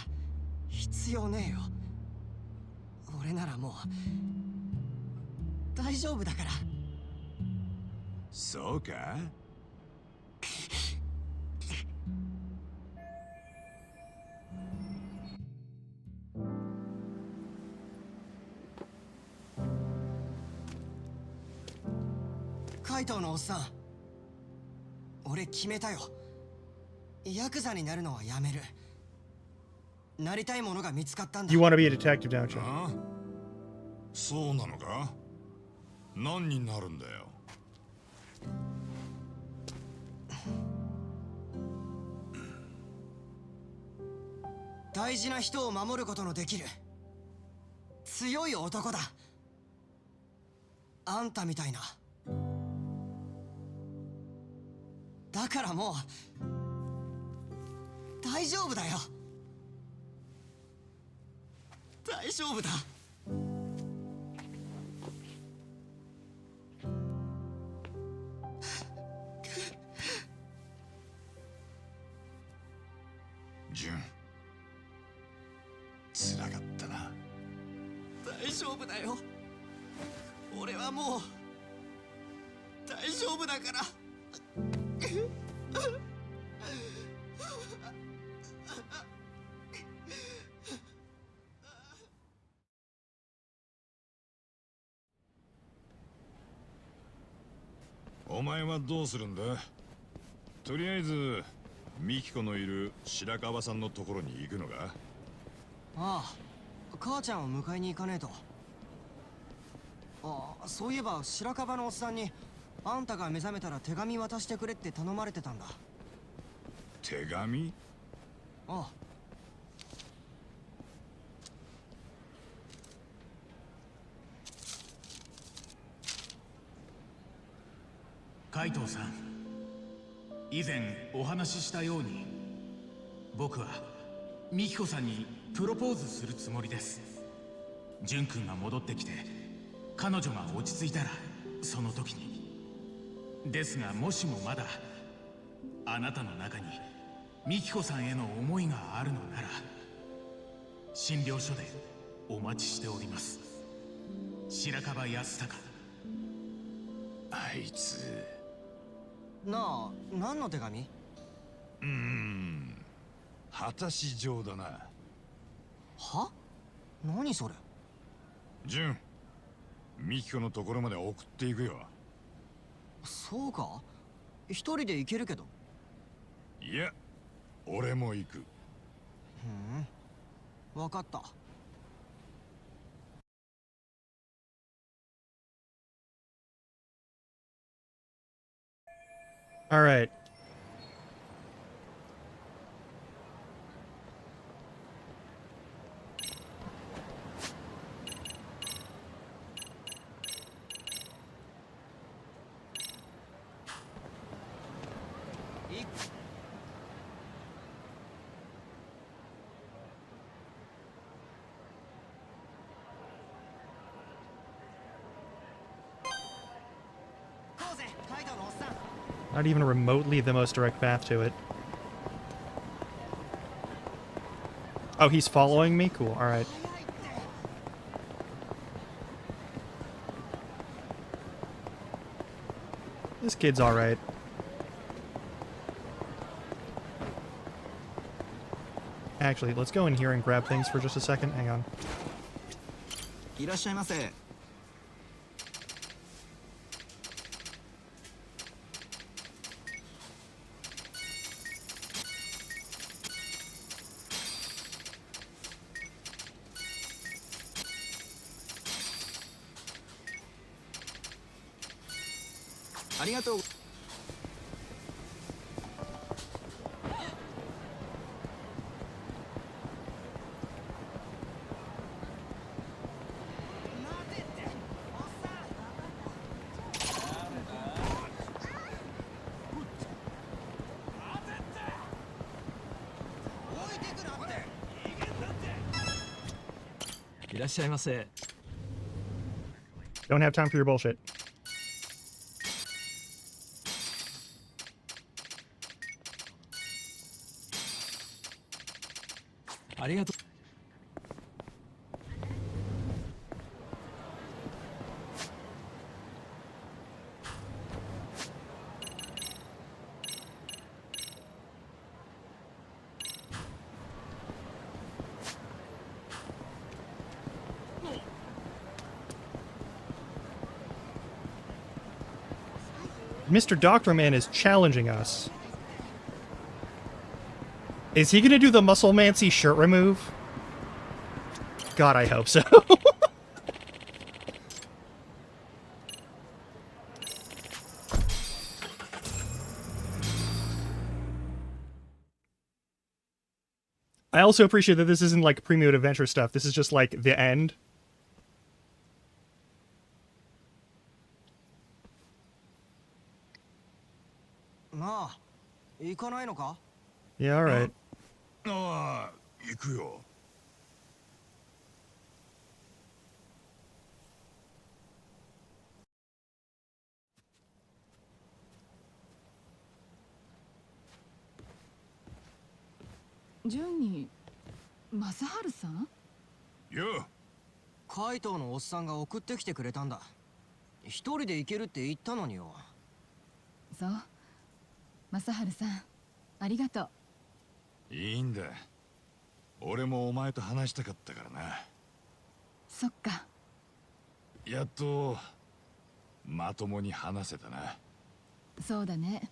必要ねえよ。俺ならもう大丈夫だから。そうか？カイトのおっさん、俺決めたよ。ヤクザになるのはやめる。なりたいものが見つかったんだ。 You want to be a detective, don't you? ああ、そうなのか？何になるんだよ。大事な人を守ることのできる強い男だ。あんたみたいな。だからもう大丈夫だよ。大丈夫だ。ジュン、つらかったな。大丈夫だよ。俺はもう大丈夫だから。お前はどうするんだ？とりあえずミキコのいる白樺さんのところに行くのか？ああ、母ちゃんを迎えに行かねえと。ああ、そういえば白樺のおっさんにあんたが目覚めたら手紙渡してくれって頼まれてたんだ。手紙？ああ。海藤さん、以前お話ししたように僕は美紀子さんにプロポーズするつもりです。純君が戻ってきて彼女が落ち着いたらその時に。ですがもしもまだあなたの中に美紀子さんへの思いがあるのなら診療所でお待ちしております。白樺康隆。あいつ。なあ、何の手紙？果たし状だな。は？何それ？ジュン、ミキコのところまで送っていくよ。そうか？一人で行けるけど。いや、俺も行く。わかった。All right. Not even remotely the most direct path to it. Oh, he's following me? Cool, alright. This kid's alright. Actually, let's go in here and grab things for just a second. Hang on. いらっしゃいませ。ありがとう。いらっしゃいませ。 Don't have time for your bullshit. ありがとう。 Mr. Doctor Man is challenging us. Is he gonna do the Musclemancy shirt remove? God, I hope so. I also appreciate that this isn't like premium adventure stuff. This is just like the end. Yeah, all right. ああ、行くよ。順に正治さん？よ。カイトのおっさんが送ってきてくれたんだ。一人で行けるって言ったのによ。そう。正治さん、ありがとう。いいんだ。俺もお前と話したかったからな。そっか。やっとまともに話せたな。そうだね。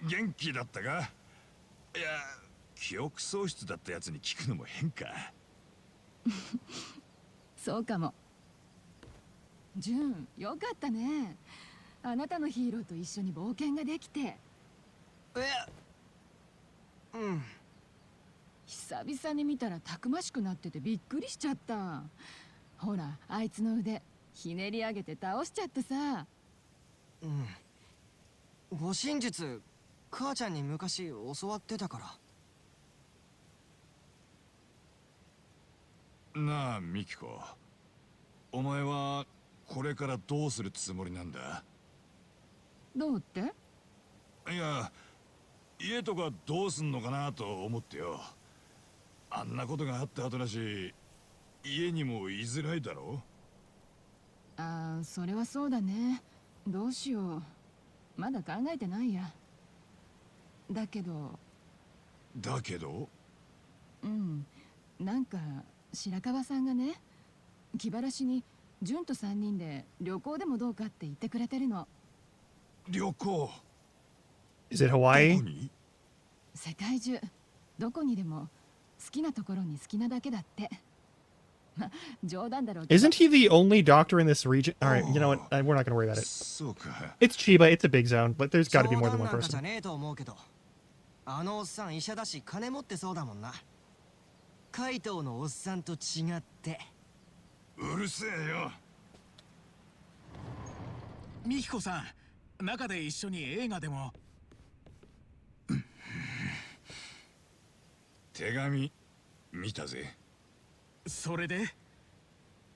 元気だったか？いや、記憶喪失だったやつに聞くのも変か。そうかも。純、よかったね。あなたのヒーローと一緒に冒険ができて。うん。久々に見たらたくましくなっててびっくりしちゃった。ほら、あいつの腕ひねり上げて倒しちゃってさ。うん。護身術、母ちゃんに昔教わってたから。なあ、ミキコ。お前はこれからどうするつもりなんだ？どうって？いや、家とかどうすんのかなと思ってよ。あんなことがあった後だし、家にも居づらいだろ？ああ、それはそうだね。どうしよう。まだ考えてないや。だけど。だけど？うん。なんか白川さんがね、気晴らしに純と3人で旅行でもどうかって言ってくれてるの。旅行？ Is it Hawaii? どこに？世界中どこにでも好きなところに好きなだけだって。ま、冗談だろうけど。 Isn't he the only doctor in this region? All right, you know what? We're not gonna worry about it. そうか。It's Chiba. It's a big zone, but there's got to be more than one 冗談なんかじゃ person. ねえと思うけど、あのおっさん医者だし金持ってそうだもんな。カイトのおっさんと違って。うるせえよ。ミキコさん、中で一緒に映画でも。手紙見たぜ。それで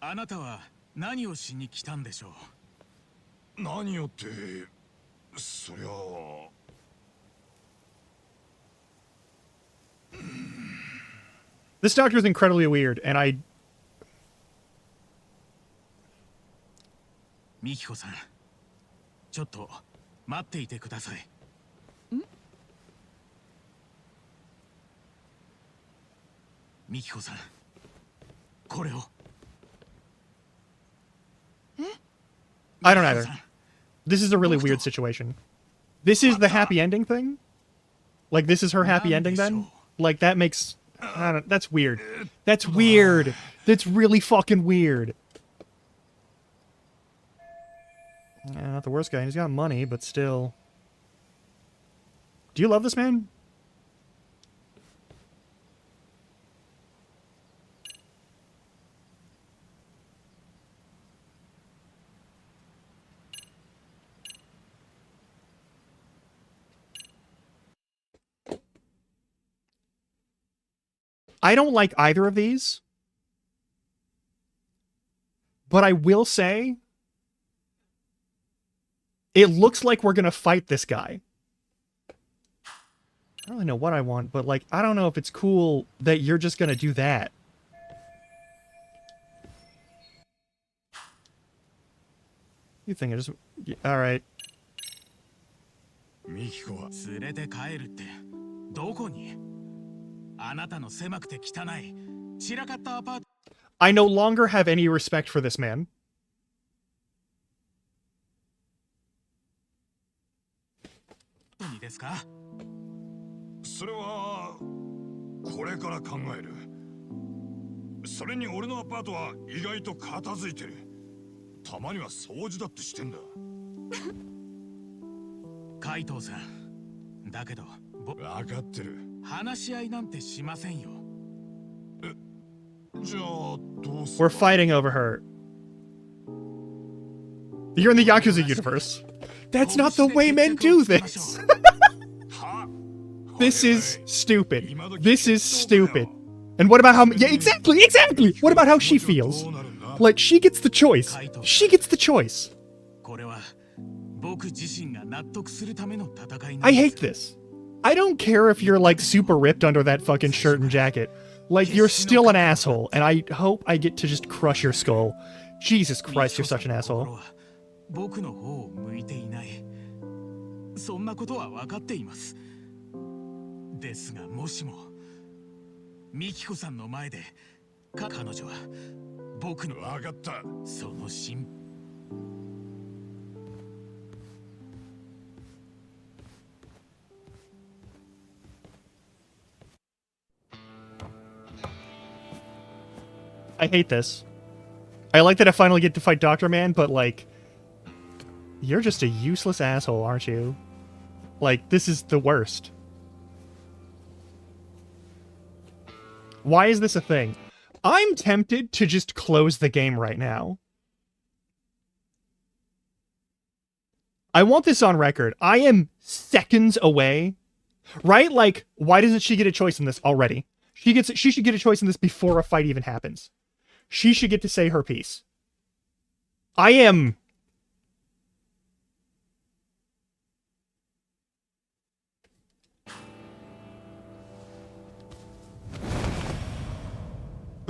あなたは何をしに来たんでしょう？何をって、そりゃあ。This doctor is incredibly weird, and I. ミキコさん、ちょっと待っていてください。ミキコさん、これを。I don't either. This is a really weird situation. This is the happy ending thing? Like, this is her happy ending then? Like, that makes... I don't, that's weird. That's weird. That's really fucking weird. Yeah, not the worst guy. He's got money, but still. Do you love this man? I don't like either of these. But I will say, it looks like we're gonna fight this guy. I don't really know what I want, but like, I don't know if it's cool that you're just gonna do that. You think I just... Alright. ミキコは連れて帰るってどこに？あなたの狭くて汚い散らかったアパート I no longer have any respect for this man. にですか？それはこれから考える。それに俺のアパートは意外と片付いてる。たまには掃除だってしてんだ。海藤さん、だけど分かってる。話し合いなんてしませんよ。じゃあどうす We're fighting over her. You're in the Yakuza universe. That's not the way men do this. This is stupid. This is stupid. And what about how... Yeah, exactly, exactly! What about how she feels? Like, she gets the choice. She gets the choice. これは僕自身が納得するための戦いなんです。 I hate this. I don't care if you're, like, super ripped under that fucking shirt and jacket. Like, you're still an asshole, and I hope I get to just crush your skull. Jesus Christ, you're such an asshole. 僕の方を向いていない。そんなことは分かっています。ですがもしもミキコさんの前で彼女は僕の分かった。その心 I hate this. I like that I finally get to fight Dr. Man, but, like, you're just a useless asshole, aren't you? Like, this is the worst. Why is this a thing? I'm tempted to just close the game right now. I want this on record. I am seconds away. Right? Like, why doesn't she get a choice in this already? She should get a choice in this before a fight even happens. She should get to say her piece. I am...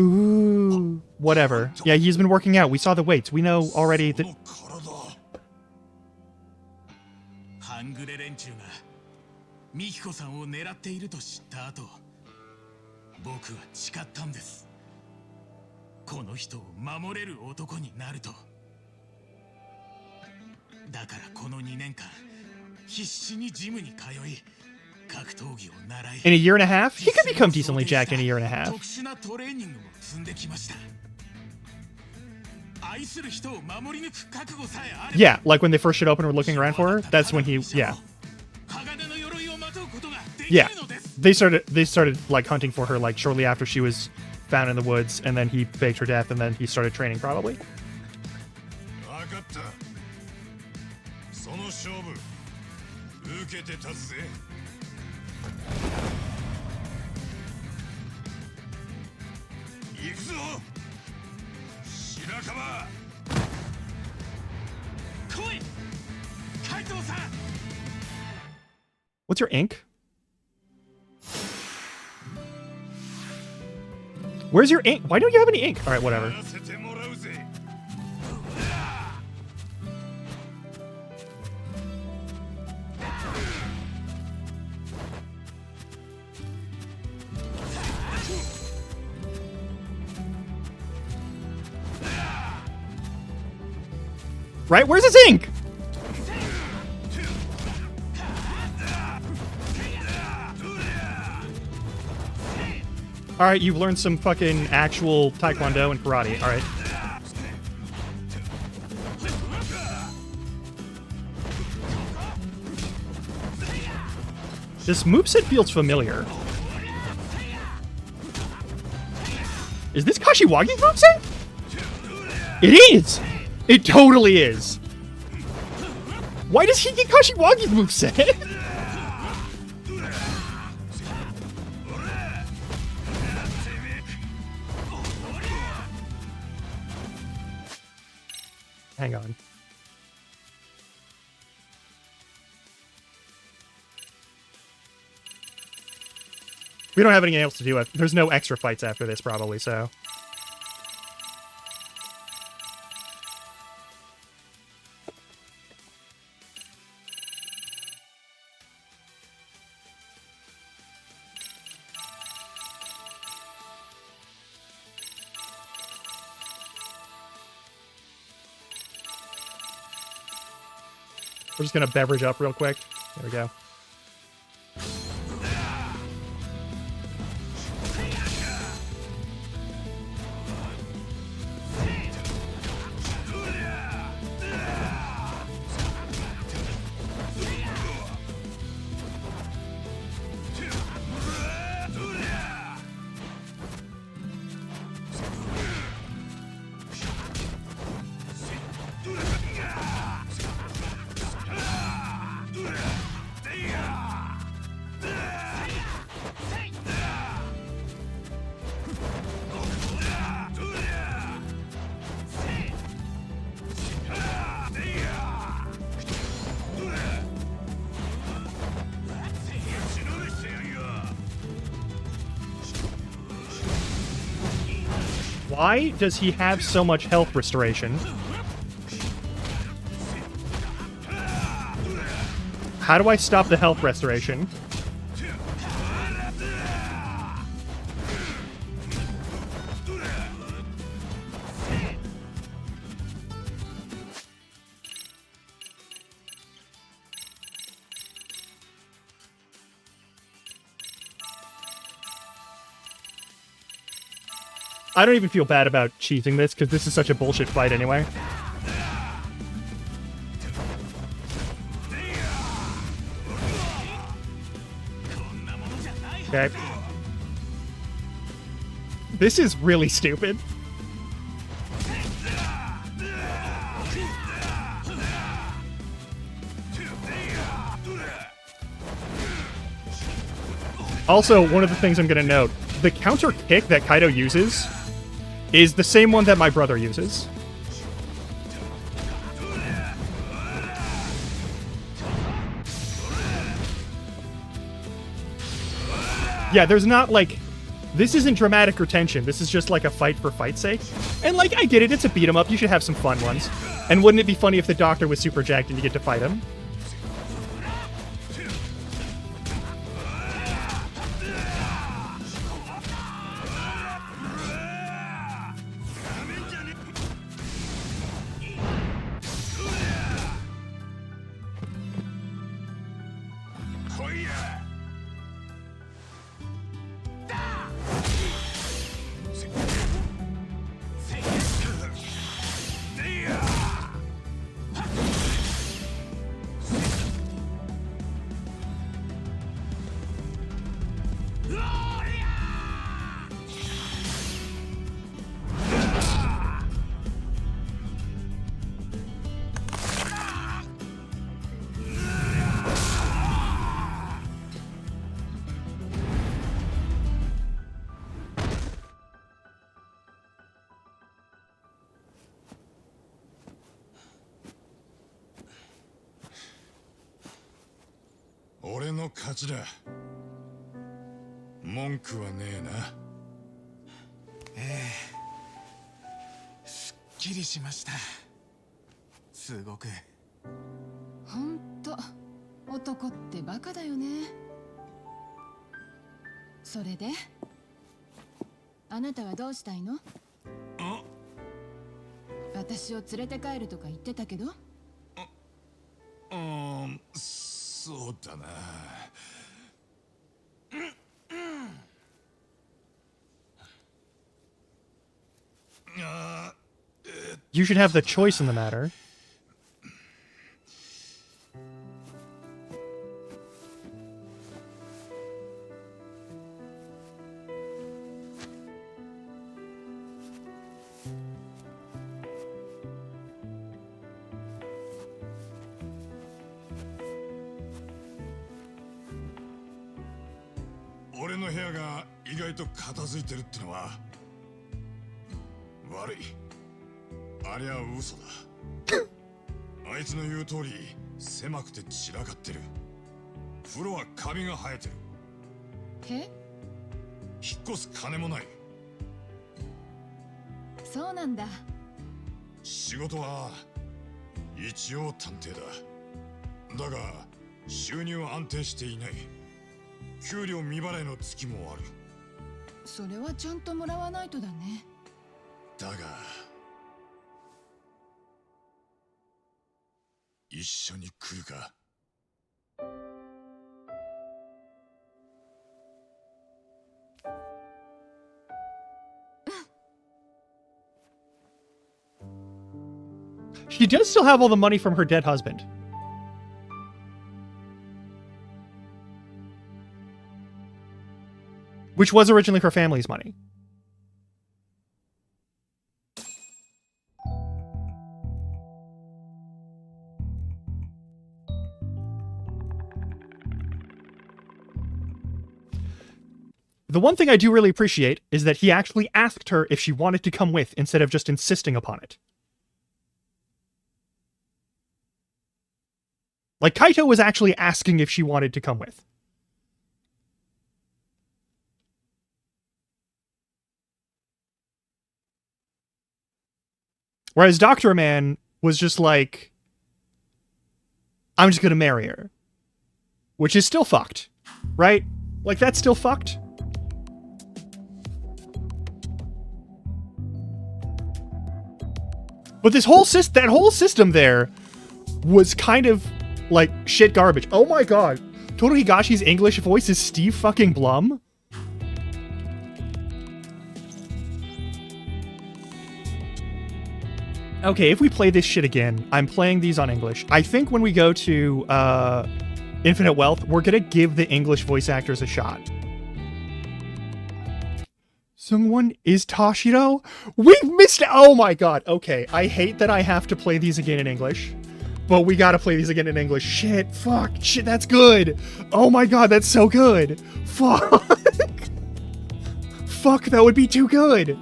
Ooh, whatever. Yeah, he's been working out. We saw the weights. We know already that... 半グレ連中がミキコさんを狙っていると知った後、僕は誓ったんです。この人を守れる男になると。だからこの2年間、必死にジムに通い、格闘技を習い。 In a year and a half? He could become decently jacked in a year and a half. 特殊なトレーニングも積んできました。愛する人を守り抜く覚悟さえあれば。 Yeah, like when they first showed up and were looking around for her. That's when he, yeah. Yeah, they started like hunting for her like shortly after she was found in the woods, and then he faked her death, and then he started training probably. 分かった。その勝負受けて立つぜ。行くぞ。白樺。来い。海藤さん。 What's your ink? Where's your ink? Why don't you have any ink? All right, whatever. Right? Where's his ink? Alright, you've learned some fucking actual taekwondo and karate. Alright. This moveset feels familiar. Is this Kashiwagi's moveset? It is! It totally is! Why does he get Kashiwagi's moveset? hang on. We don't have anything else to do. There's no extra fights after this, probably, so. We're just gonna beverage up real quick. There we go. Why does he have so much health restoration? How do I stop the health restoration? I don't even feel bad about cheesing this, because this is such a bullshit fight anyway. Okay. This is really stupid. Also, one of the things I'm going to note, the counter kick that Kaido uses is the same one that my brother uses. Yeah, there's not, like... This isn't dramatic or tension. This is just, like, a fight for fight's sake. And, like, I get it. It's a beat-em-up. You should have some fun ones. And wouldn't it be funny if the Doctor was super jacked and you get to fight him?俺の勝ちだ。文句はねえな。ええ、すっきりしました。すごく。ほんと、男ってバカだよね。それで、あなたはどうしたいの？私を連れて帰るとか言ってたけど。そうだな。You should have the choice in the matter.俺の部屋が意外と片付いてるってのは悪い。ありゃ嘘だ。あいつの言う通り狭くて散らかってる。風呂はカビが生えてる。え？引っ越す金もない。そうなんだ。仕事は一応探偵だ。だが収入は安定していない。給料未払いの月もある。それはちゃんともらわないとだね。だが一緒に来るか。She does still have all the money from her dead husband. Which was originally her family's money. The one thing I do really appreciate is that he actually asked her if she wanted to come with instead of just insisting upon it. Like, Kaito was actually asking if she wanted to come with. Whereas Dr. Man was just like, I'm just gonna marry her. Which is still fucked, right? Like, that's still fucked. But this whole that whole system there was kind of like shit garbage. Oh my god. Total Higashi's English voice is Steve fucking Blum? Okay, if we play this shit again, I'm playing these on English. I think when we go to Infinite Wealth, we're gonna give the English voice actors a shot. Someone is Tashiro? We've missed. Oh my god. Okay, I hate that I have to play these again in English. But we gotta play these again in English. Shit, fuck, shit, that's good. Oh my god, that's so good. Fuck. Fuck, that would be too good.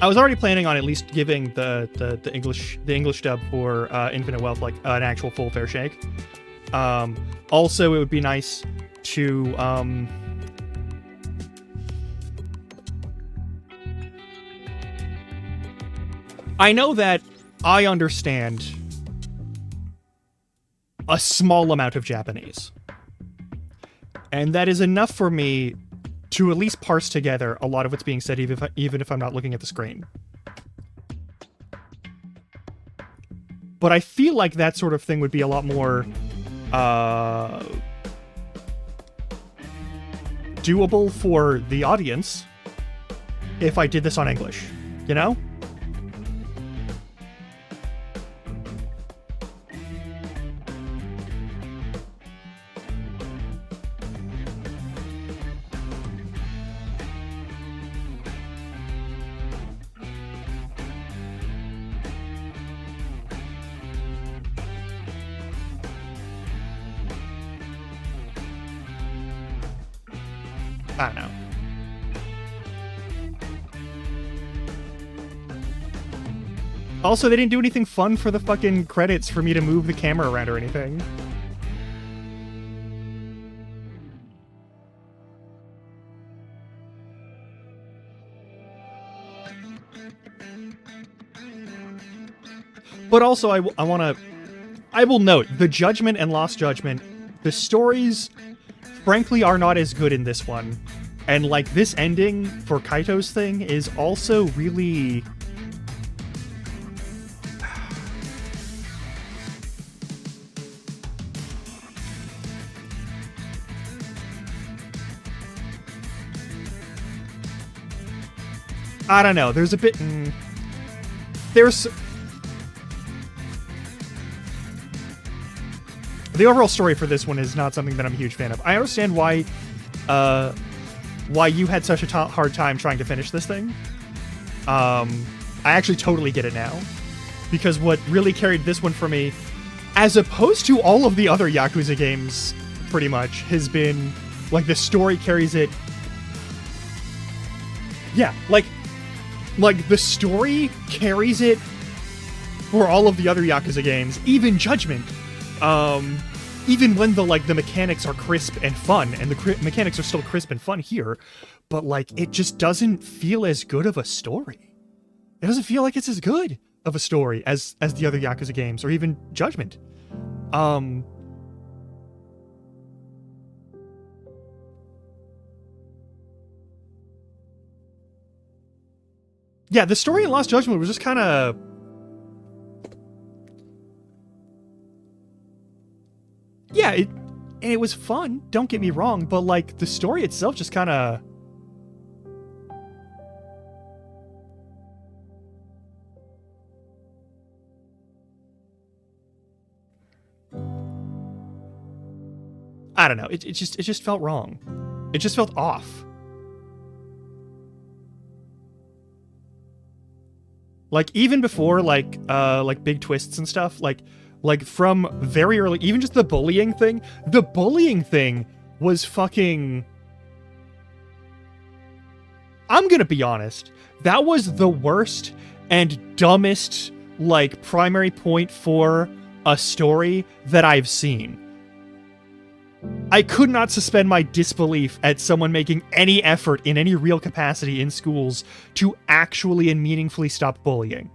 I was already planning on at least giving the English dub for Infinite Wealth like an actual full fair shake. Also, it would be nice to I know that I understand a small amount of Japanese, and that is enough for me to at least parse together a lot of what's being said, even if I'm not looking at the screen. But I feel like that sort of thing would be a lot more doable for the audience if I did this on English, you know? I don't know. Also, they didn't do anything fun for the fucking credits for me to move the camera around or anything. But also, I will note, the Judgment and Lost Judgment, the stories frankly are not as good in this one. And like this ending for Kaito's thing is also really I don't know, there's a bit there's the overall story for this one is not something that I'm a huge fan of. I understand why you had such a hard time trying to finish this thing. I actually totally get it now. Because what really carried this one for me, as opposed to all of the other Yakuza games, pretty much, has been, like, the story carries it. Yeah, like the story carries it for all of the other Yakuza games, even Judgment. Even when the mechanics are crisp and fun, and the mechanics are still crisp and fun here, but, like, it just doesn't feel as good of a story. It doesn't feel like it's as good of a story as the other Yakuza games, or even Judgment. Yeah, the story in Lost Judgment was just kind of... Yeah, it was fun, don't get me wrong, but, like, the story itself just kind of... I don't know, it just felt wrong. It just felt off. Like, even before, like big twists and stuff, like from very early, even just the bullying thing was fucking... I'm gonna be honest, that was the worst and dumbest, like, primary point for a story that I've seen. I could not suspend my disbelief at someone making any effort in any real capacity in schools to actually and meaningfully stop bullying.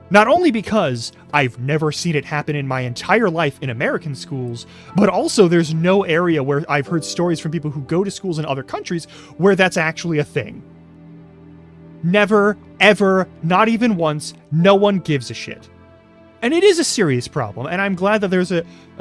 Not only because I've never seen it happen in my entire life in American schools, but also there's no area where I've heard stories from people who go to schools in other countries where that's actually a thing. Never, ever, not even once, no one gives a shit. And it is a serious problem, and I'm glad that there's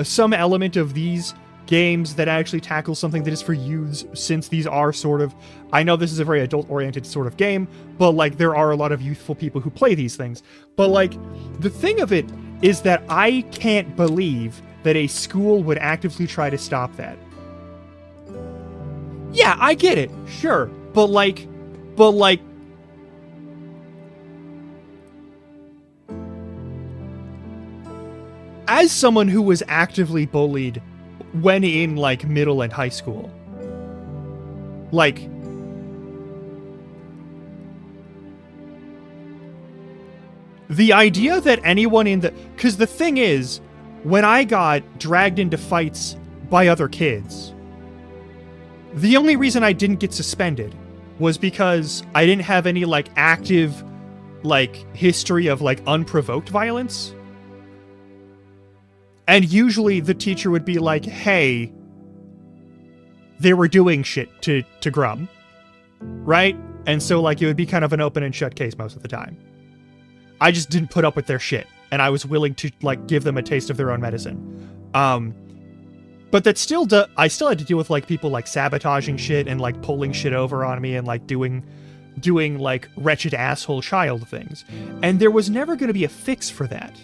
some element of these games that actually tackle something that is for youths, since these are sort of... I know this is a very adult-oriented sort of game, but, like, there are a lot of youthful people who play these things. But, like, the thing of it is that I can't believe that a school would actively try to stop that. Yeah, I get it, sure, but, like... As someone who was actively bullied when in, like, middle and high school, like, the idea that anyone in the... Because the thing is, when I got dragged into fights by other kids, the only reason I didn't get suspended was because I didn't have any, like, active, like, history of, like, unprovoked violence. And usually the teacher would be like, hey, they were doing shit to Grum. Right? And so, like, it would be kind of an open and shut case most of the time. I just didn't put up with their shit. And I was willing to, like, give them a taste of their own medicine. But that still, I still had to deal with, like, people, like, sabotaging shit and, like, pulling shit over on me and, like, doing, like, wretched asshole child things. And there was never going to be a fix for that.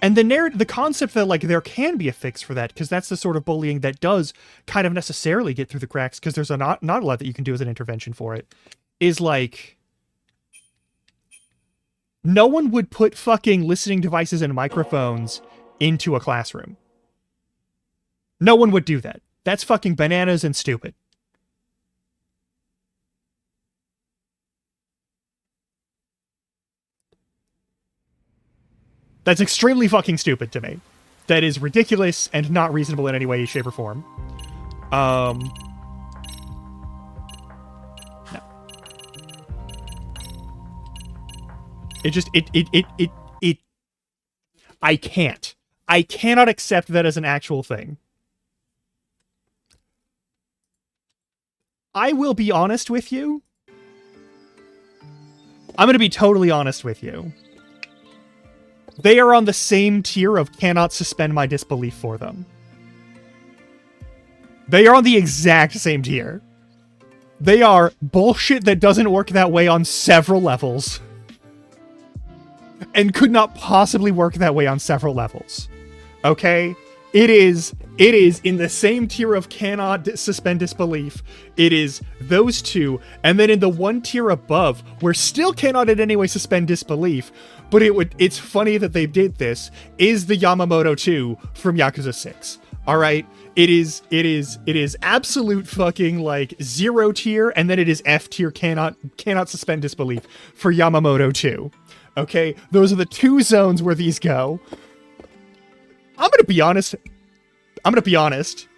And the concept that, like, there can be a fix for that, because that's the sort of bullying that does kind of necessarily get through the cracks, because there's not a lot that you can do as an intervention for it, is, like, no one would put fucking listening devices and microphones into a classroom. No one would do that. That's fucking bananas and stupid. That's extremely fucking stupid to me. That is ridiculous and not reasonable in any way, shape, or form. No. I can't. I cannot accept that as an actual thing. I will be honest with you. I'm going to be totally honest with you. They are on the same tier of cannot suspend my disbelief for them. They are on the exact same tier. They are bullshit that doesn't work that way on several levels. And could not possibly work that way on several levels. Okay? It is in the same tier of cannot suspend disbelief. It is those two, and then in the one tier above, where still cannot in any way suspend disbelief, but it's funny that they did this, is the Yamamoto 2 from Yakuza 6. All right? It is absolute fucking like 0 tier, and then it is F tier cannot suspend disbelief for Yamamoto 2. Okay? Those are the two zones where these go. I'm gonna be honest.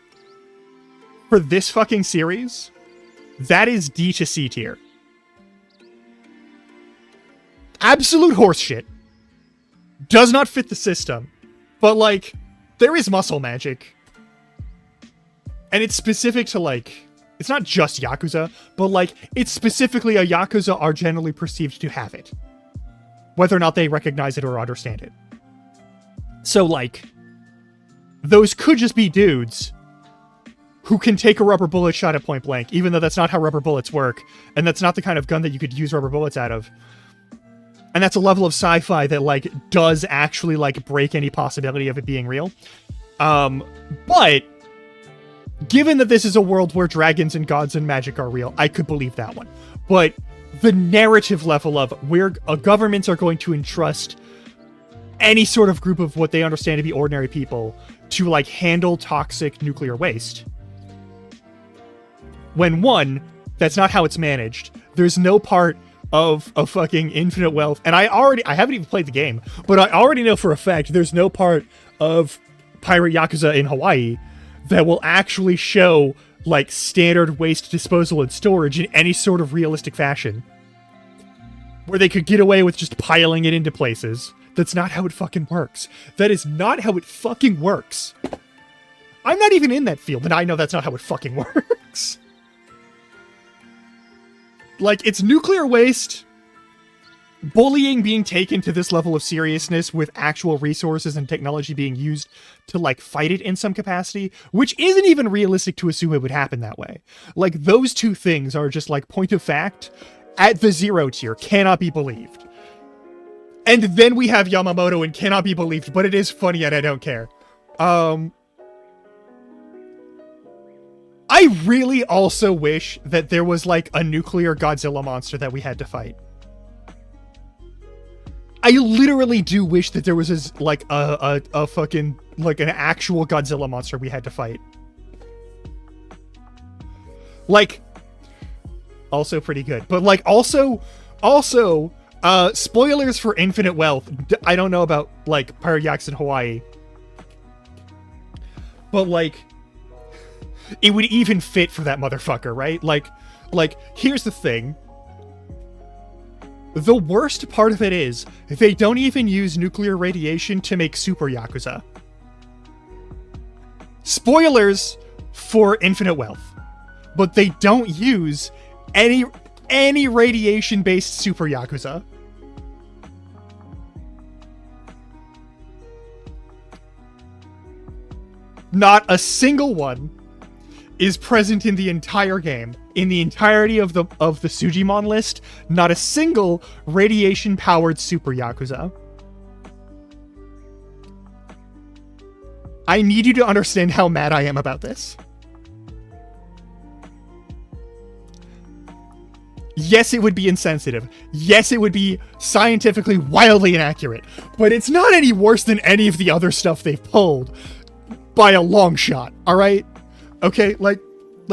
For this fucking series, that is D to C tier. Absolute horseshit. Does not fit the system. But, like, there is muscle magic. And it's specific to, like, it's not just Yakuza, but, like, it's specifically a Yakuza are generally perceived to have it. Whether or not they recognize it or understand it. So, like, those could just be dudes who can take a rubber bullet shot at point blank, even though that's not how rubber bullets work, and that's not the kind of gun that you could use rubber bullets out of. And that's a level of sci-fi that, like, does actually, like, break any possibility of it being real. But given that this is a world where dragons and gods and magic are real, I could believe that one. But the narrative level of where governments are going to entrust any sort of group of what they understand to be ordinary people to, like, handle toxic nuclear waste. When, one, that's not how it's managed. There's no part of a fucking Infinite Wealth, and I haven't even played the game, but I already know for a fact there's no part of Pirate Yakuza in Hawaii that will actually show, like, standard waste disposal and storage in any sort of realistic fashion. Where they could get away with just piling it into places. That's not how it fucking works. That is not how it fucking works. I'm not even in that field, and I know that's not how it fucking works. Like, it's nuclear waste, bullying being taken to this level of seriousness with actual resources and technology being used to, like, fight it in some capacity, which isn't even realistic to assume it would happen that way. Like, those two things are just, like, point of fact, at the 0 tier, cannot be believed. And then we have Yamamoto and cannot be believed, but it is funny and I don't care. I really also wish that there was, like, a nuclear Godzilla monster that we had to fight. I literally do wish that there was a fucking, like, an actual Godzilla monster we had to fight. Like, also pretty good. But, like, also, spoilers for Infinite Wealth. I don't know about, like, Pirate Yakuza in Hawaii. But, like, it would even fit for that motherfucker, right? Like, here's the thing. The worst part of it is, they don't even use nuclear radiation to make Super Yakuza. Spoilers for Infinite Wealth. But they don't use any radiation-based Super Yakuza. Not a single one is present in the entire game. In the entirety of the Sujimon list, not a single radiation-powered Super Yakuza. I need you to understand how mad I am about this. Yes, it would be insensitive. Yes, it would be scientifically wildly inaccurate. But it's not any worse than any of the other stuff they've pulled. By a long shot, alright? Okay, like,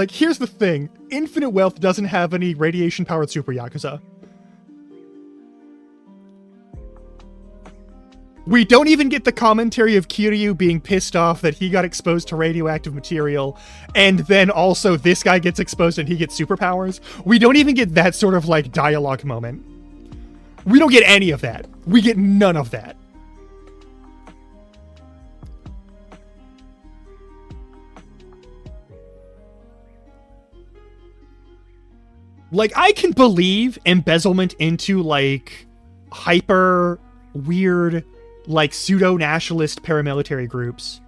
here's the thing. Infinite Wealth doesn't have any radiation-powered Super Yakuza. We don't even get the commentary of Kiryu being pissed off that he got exposed to radioactive material, and then also this guy gets exposed and he gets superpowers. We don't even get that sort of, like, dialogue moment. We don't get any of that. We get none of that. Like, I can believe embezzlement into, like, hyper weird, like, pseudo-nationalist paramilitary groups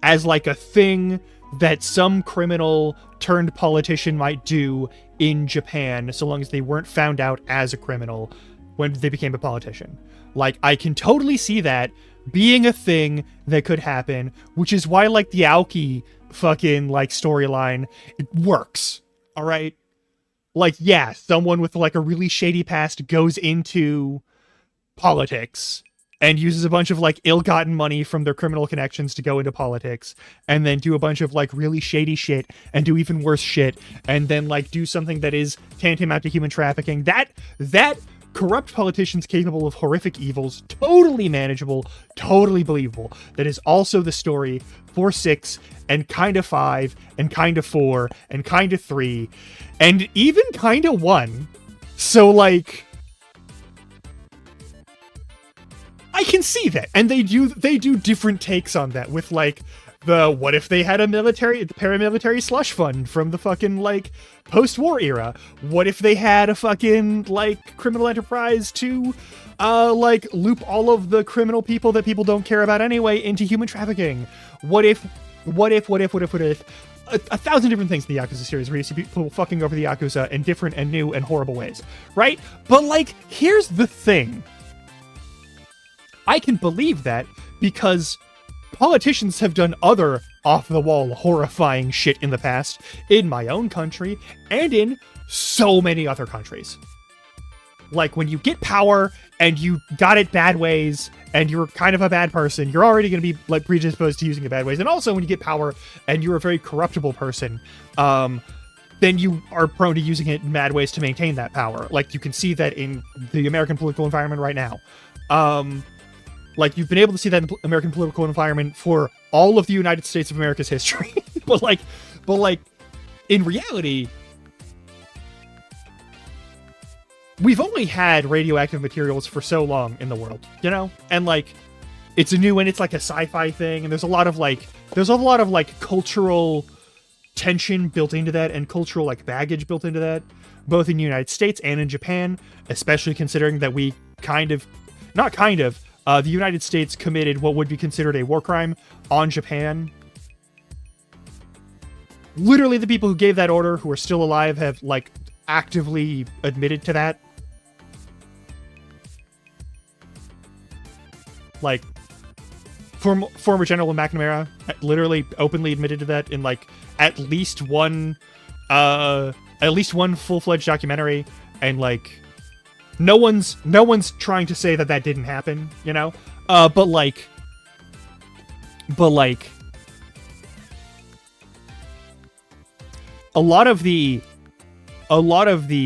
as, like, a thing that some criminal turned politician might do in Japan, so long as they weren't found out as a criminal when they became a politician. Like, I can totally see that being a thing that could happen, which is why, like, the Aoki fucking, like, storyline, it works. All right? Like, yeah, someone with, like, a really shady past goes into politics and uses a bunch of, like, ill-gotten money from their criminal connections to go into politics, and then do a bunch of, like, really shady shit, and do even worse shit, and then, like, do something that is tantamount to human trafficking. That corrupt politicians capable of horrific evils, totally manageable, totally believable. That is also the story for 6, and kind of 5, and kind of 4, and kind of 3, and even kind of 1. So, like, I can see that. And they do different takes on that with, like, the what if they had a paramilitary slush fund from the fucking, like, post-war era? What if they had a fucking, like, criminal enterprise to, like, loop all of the criminal people that people don't care about anyway into human trafficking? What if? A thousand different things in the Yakuza series where you see people fucking over the Yakuza in different and new and horrible ways, right? But, like, here's the thing. I can believe that because politicians have done other off-the-wall horrifying shit in the past in my own country and in so many other countries. Like, when you get power and you got it bad ways and you're kind of a bad person, you're already going to be, like, predisposed to using it bad ways. And also, when you get power and you're a very corruptible person, then you are prone to using it in bad ways to maintain that power. Like, you can see that in the American political environment right now. Like, you've been able to see that in the American political environment for all of the United States of America's history. but in reality, we've only had radioactive materials for so long in the world, you know? And, like, it's a new, and it's like a sci-fi thing, and there's a lot of cultural tension built into that, and cultural, like, baggage built into that, both in the United States and in Japan, especially considering that we the United States committed what would be considered a war crime on Japan. Literally, the people who gave that order, who are still alive, have, like, actively admitted to that. Like, former General McNamara literally openly admitted to that in, like, at least one full-fledged documentary, and, like, no one's trying to say that didn't happen, you know? But like a lot of the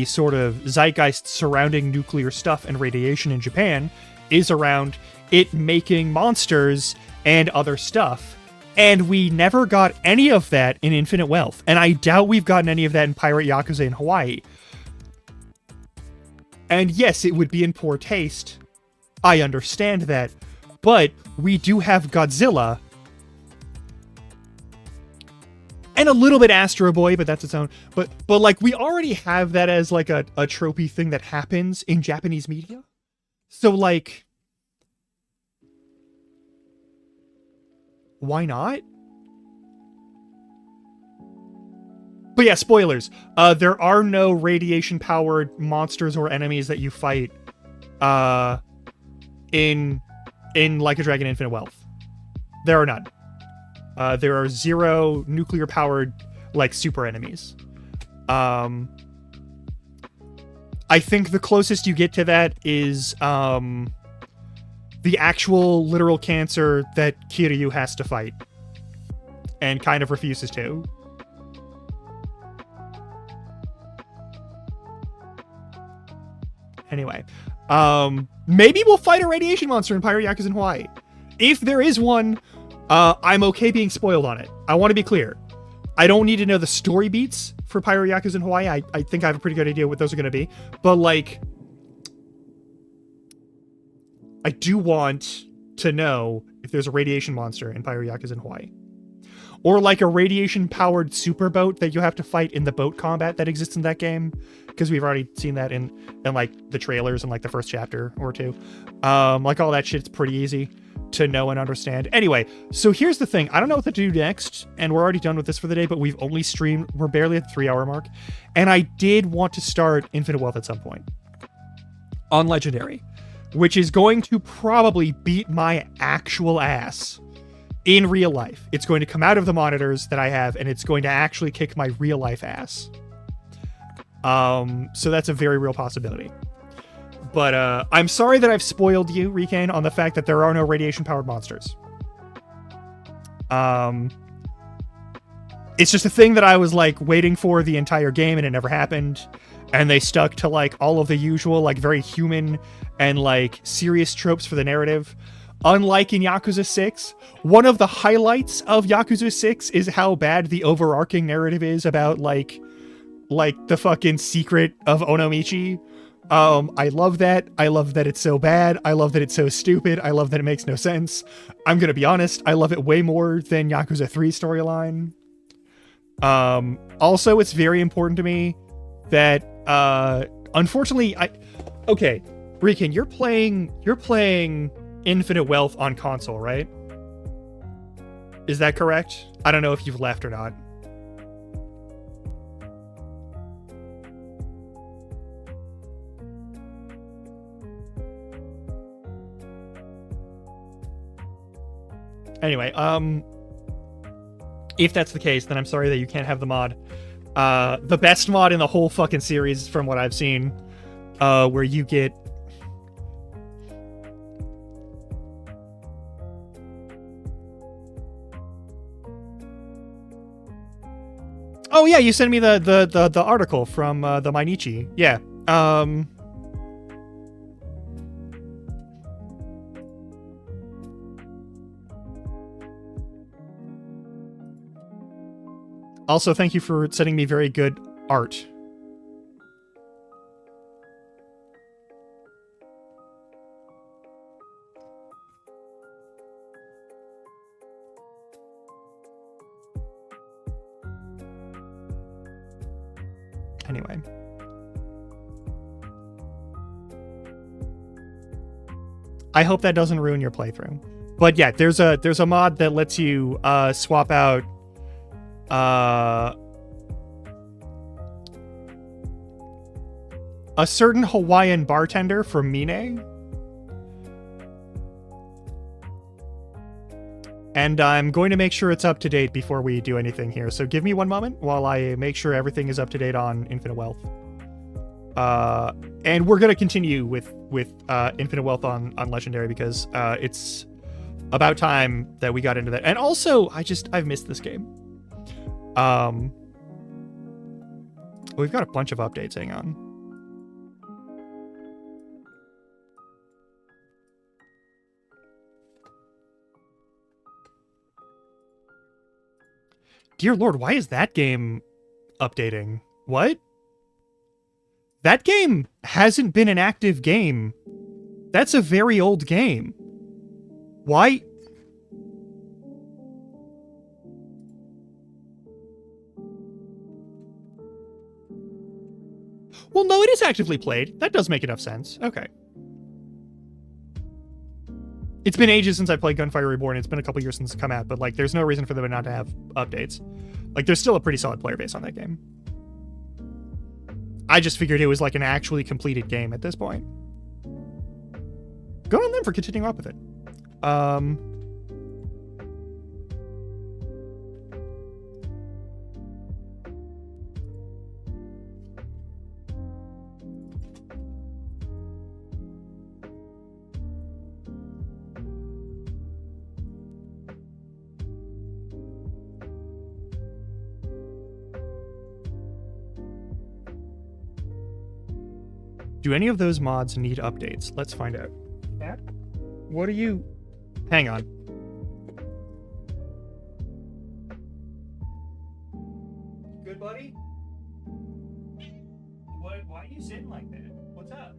sort of zeitgeist surrounding nuclear stuff and radiation in Japan is around it making monsters and other stuff. And we never got any of that in Infinite Wealth. And I doubt we've gotten any of that in Pirate Yakuza in Hawaii. And yes, it would be in poor taste. I understand that. But we do have Godzilla. And a little bit Astro Boy, but that's its own. But like, we already have that as, like, a tropey thing that happens in Japanese media. So, like, why not? But yeah, spoilers. There are no radiation-powered monsters or enemies that you fight in Like a Dragon Infinite Wealth. There are none. There are 0 nuclear-powered, like, super enemies. I think the closest you get to that is the actual literal cancer that Kiryu has to fight and kind of refuses to. Anyway, maybe we'll fight a radiation monster in Pirate Yakuza in Hawaii. If there is one, I'm okay being spoiled on it. I want to be clear. I don't need to know the story beats for Pirate Yakuza in Hawaii. I think I have a pretty good idea what those are going to be. But, like, I do want to know if there's a radiation monster in Pirate Yakuza in Hawaii. Or, like, a radiation-powered super boat that you have to fight in the boat combat that exists in that game. Because we've already seen that in, like, the trailers in, like, the first chapter or 2. Like, all that shit's pretty easy to know and understand. Anyway, so here's the thing. I don't know what to do next, and we're already done with this for the day, but we've only streamed. We're barely at the 3-hour mark. And I did want to start Infinite Wealth at some point. On Legendary. which is going to probably beat my actual ass in real life. It's going to come out of the monitors that I have, and it's going to actually kick my real life ass. So that's a very real possibility. But I'm sorry that I've spoiled you, Riken, on the fact that there are no radiation-powered monsters. It's just a thing that I was like waiting for the entire game, and it never happened. And they stuck to like all of the usual, like very human and like serious tropes for the narrative. Unlike in Yakuza 6, one of the highlights of Yakuza 6 is how bad the overarching narrative is about like the fucking secret of Onomichi. I love that. I love that it's so bad. I love that it's so stupid. I love that it makes no sense. I'm gonna be honest, I love it way more than Yakuza 3 storyline. Also, it's very important to me that, unfortunately, okay, Riken, you're playing Infinite Wealth on console, right? Is that correct? I don't know if you've left or not. Anyway, if that's the case, then I'm sorry that you can't have the mod. The best mod in the whole fucking series, from what I've seen, where you get... Oh yeah, you sent me the article from the Mainichi. Yeah. Also, thank you for sending me very good art. Anyway. I hope that doesn't ruin your playthrough. But yeah, there's a mod that lets you swap out a certain Hawaiian bartender from Mine. And I'm going to make sure it's up to date before we do anything here. So give me one moment while I make sure everything is up to date on Infinite Wealth. And we're going to continue with Infinite Wealth on Legendary because it's about time that we got into that. And also, I've missed this game. We've got a bunch of updates. Hang on. Dear Lord, why is that game updating? What? That game hasn't been an active game. That's a very old game. Why? Well, no, it is actively played. That does make enough sense. Okay. It's been ages since I played Gunfire Reborn. It's been a couple years since it's come out, but like, there's no reason for them not to have updates. Like, there's still a pretty solid player base on that game. I just figured it was like an actually completed game at this point. Good on them for continuing up with it. Do any of those mods need updates? Let's find out. Cat? What are you... Hang on. Good, buddy? Why are you sitting like that? What's up?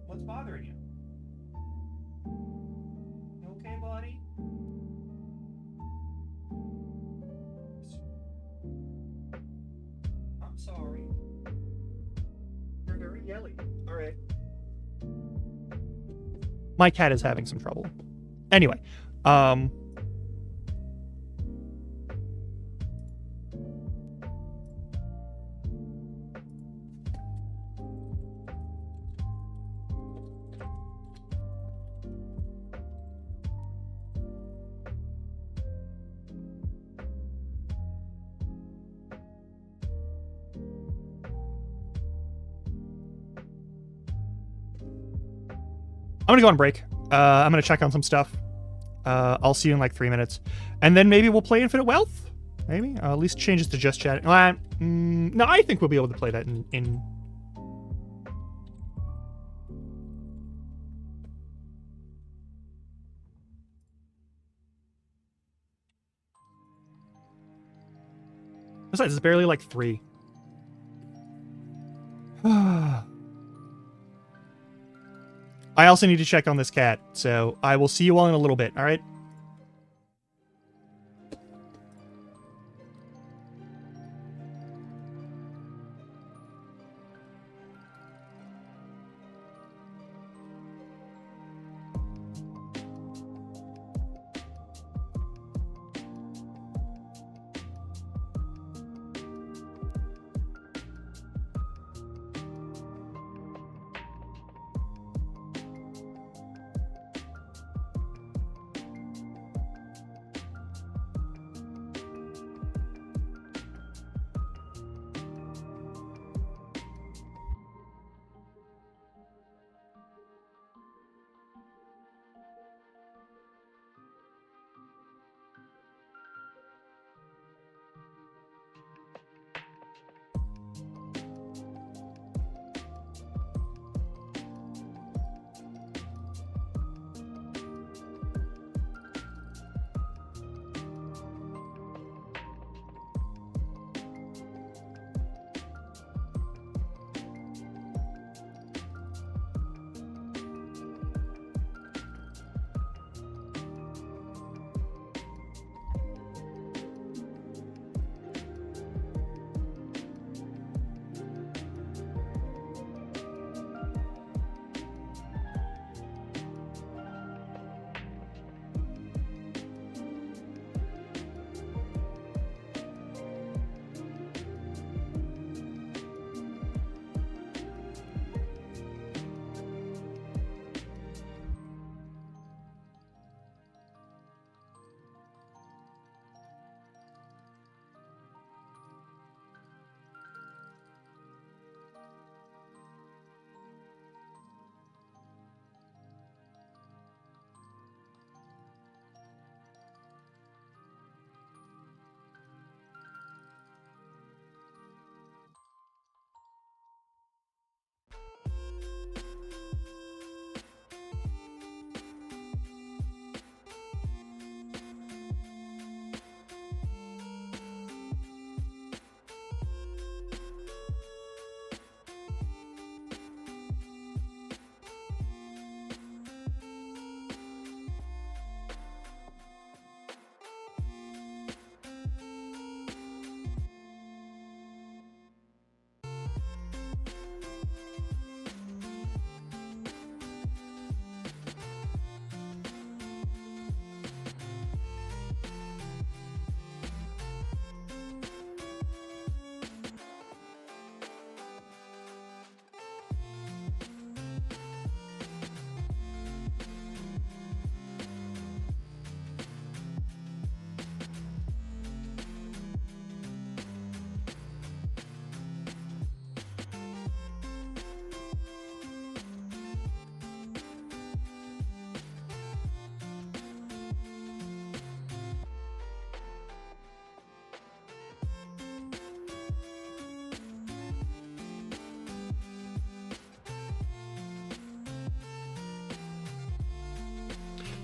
What's bothering you? You okay, buddy? I'm sorry. You're very yelly. All right. My cat is having some trouble. Anyway, I'm gonna go on break. I'm gonna check on some stuff. I'll see you in like 3 minutes, and then maybe we'll play Infinite Wealth. Maybe at least change it to just chat. No, I think we'll be able to play that in. Besides, it's barely like 3. I also need to check on this cat, so I will see you all in a little bit, alright?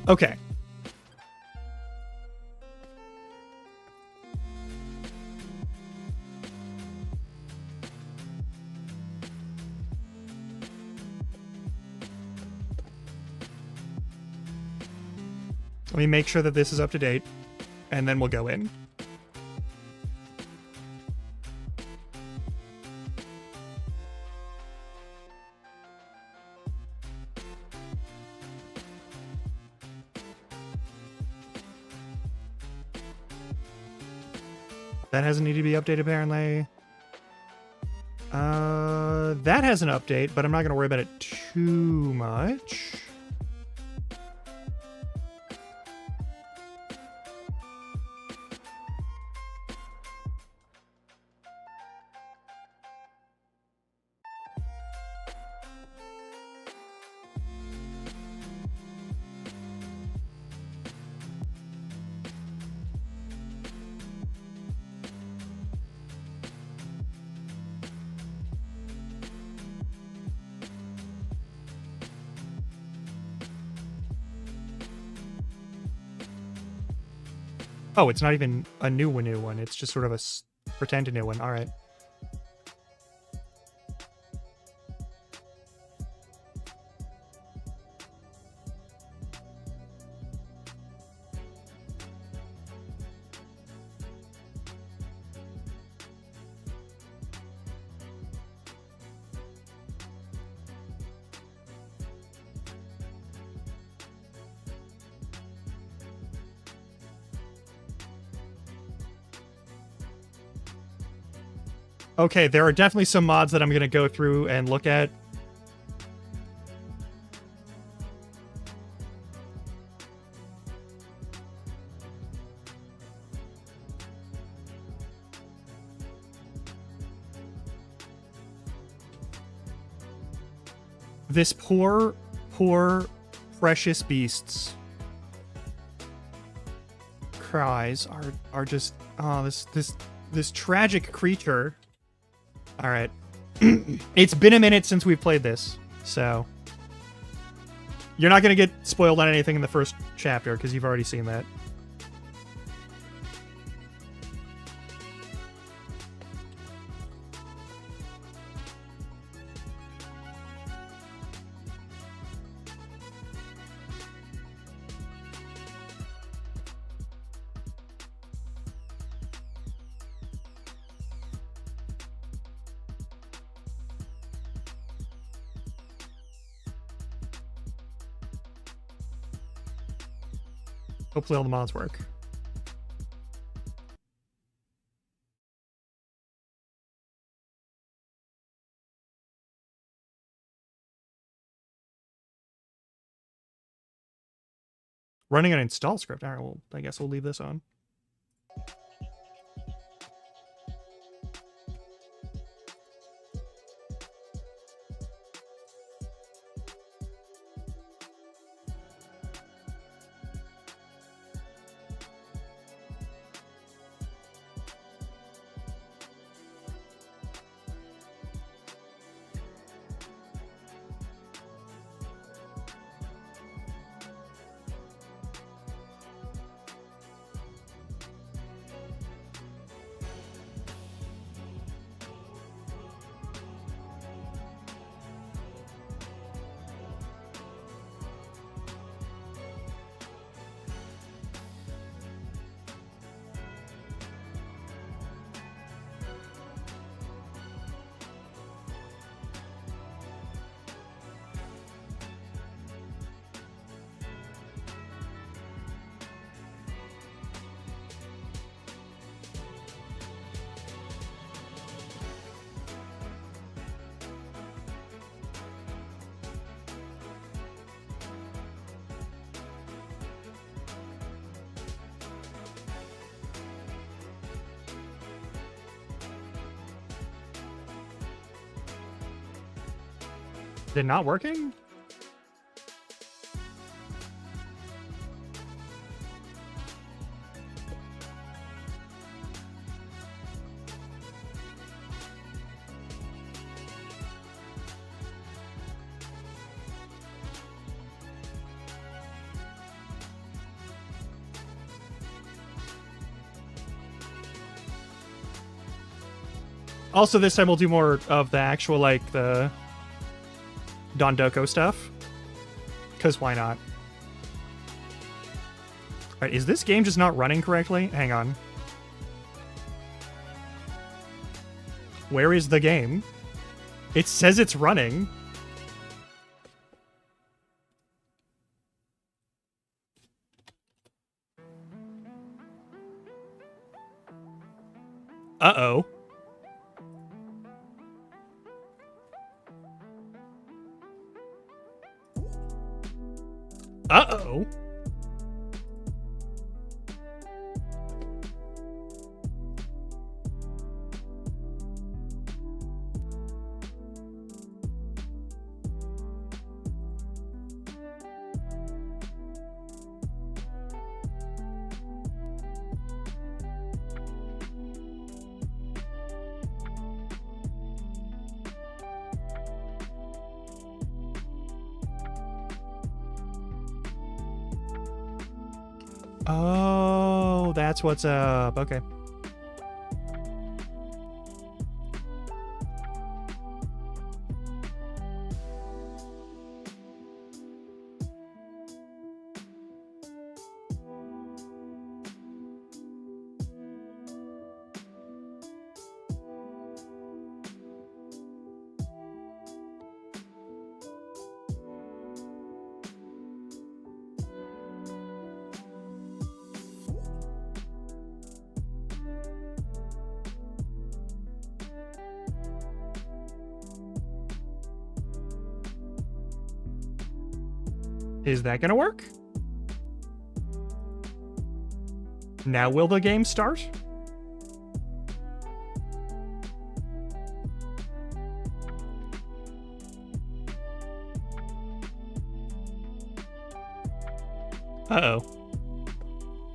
Okay. Let me make sure that this is up to date, and then we'll go in. That hasn't needed to be updated, apparently. That has an update, but I'm not going to worry about it too much. Oh, it's not even a new one. It's just sort of a pretend new one. All right. Okay, there are definitely some mods that I'm going to go through and look at. This poor precious beast's cries are just, oh, this tragic creature. All right. It's been a minute since we've played this, so you're not going to get spoiled on anything in the first chapter because you've already seen that. Hopefully all the mods work. Running an install script. All right, well, I guess we'll leave this on. Is it not working? Also, this time we'll do more of the actual, like, the Dondoko stuff. Because why not? Alright, is this game just not running correctly? Hang on. Where is the game? It says it's running. Uh-oh. Uh-oh. Oh. Oh, that's what's up. Okay. Is that gonna work? Now will the game start? Uh-oh.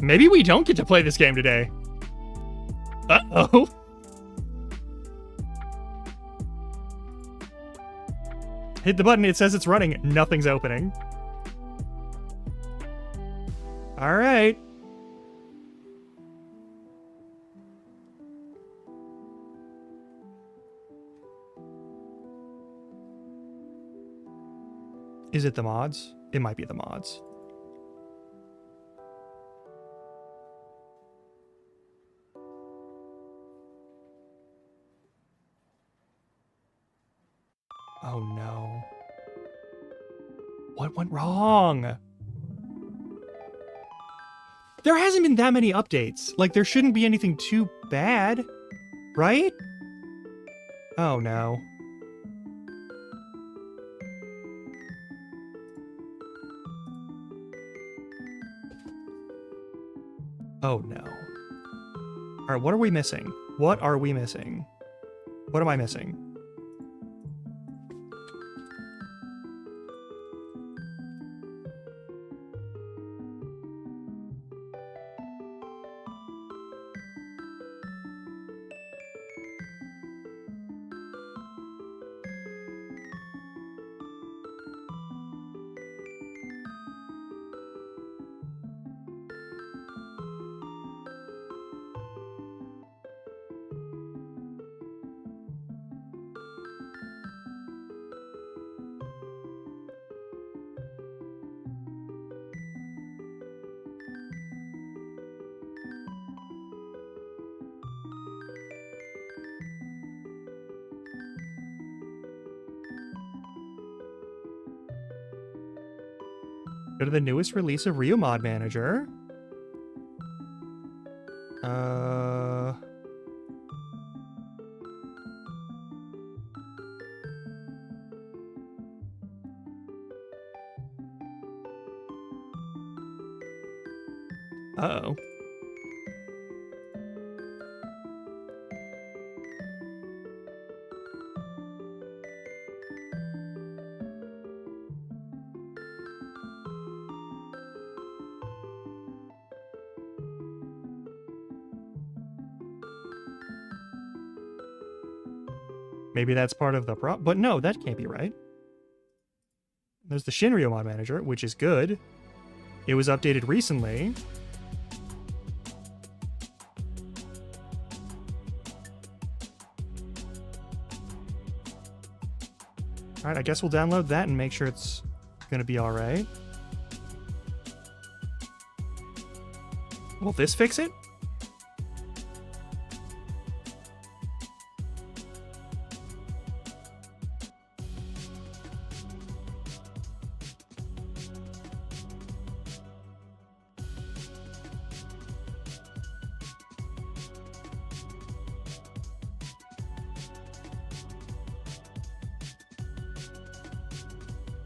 Maybe we don't get to play this game today. Uh-oh. Hit the button, it says it's running. Nothing's opening. All right. Is it the mods? It might be the mods. Oh no. What went wrong? There hasn't been that many updates. Like, there shouldn't be anything too bad, right? Oh no. Oh no. Alright, what are we missing? What are we missing? What am I missing? Go to the newest release of Rio Mod Manager. Uh-oh. Maybe that's part of the problem. But no, that can't be right. There's the Shinryu Mod Manager, which is good. It was updated recently. Alright, I guess we'll download that and make sure it's gonna be alright. Will this fix it?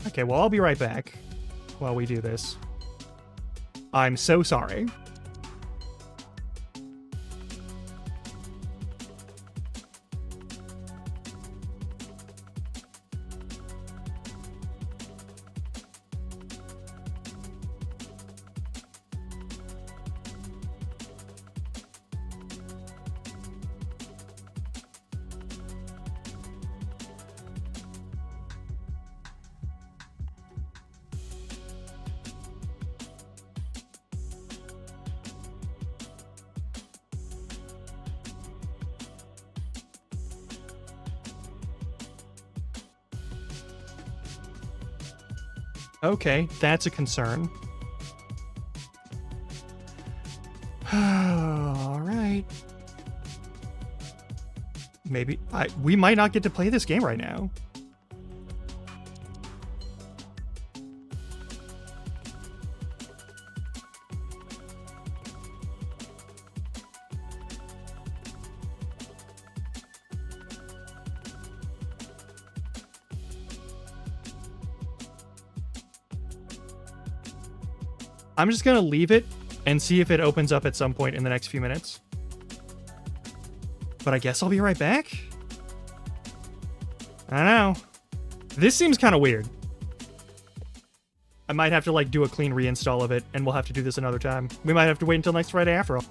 Okay, well, I'll be right back while we do this. I'm so sorry. Okay, that's a concern. All right. Maybe we might not get to play this game right now. I'm just gonna leave it and see if it opens up at some point in the next few minutes. But I guess I'll be right back. I don't know. This seems kind of weird. I might have to like do a clean reinstall of it, and we'll have to do this another time. We might have to wait until next Friday after all.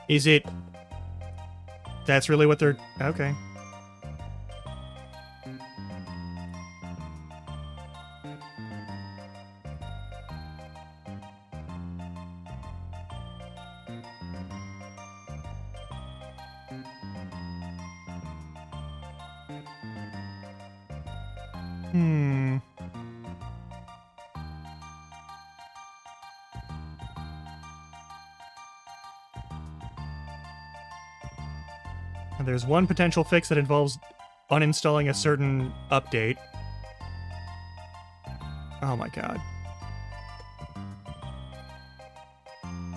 Is it... That's really what they're... Okay. There's one potential fix that involves uninstalling a certain update. Oh my god.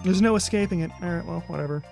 There's no escaping it. Alright, well, whatever.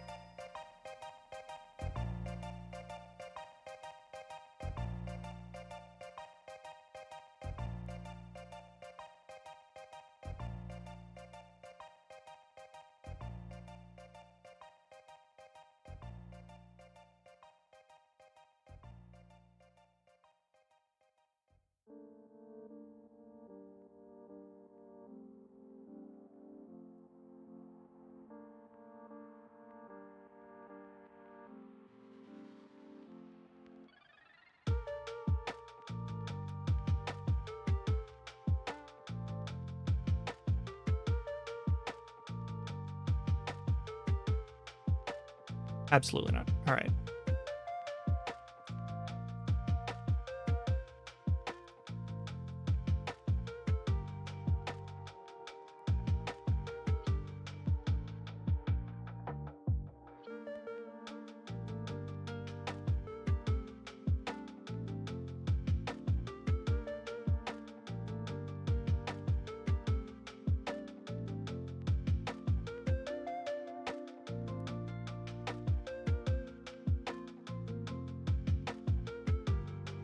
Absolutely not. All right.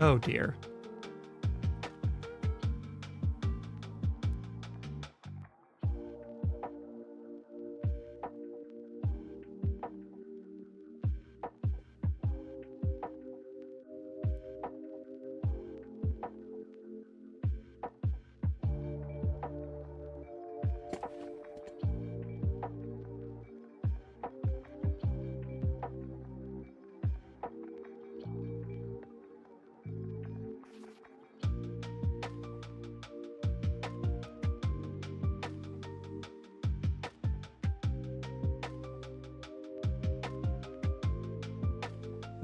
Oh dear.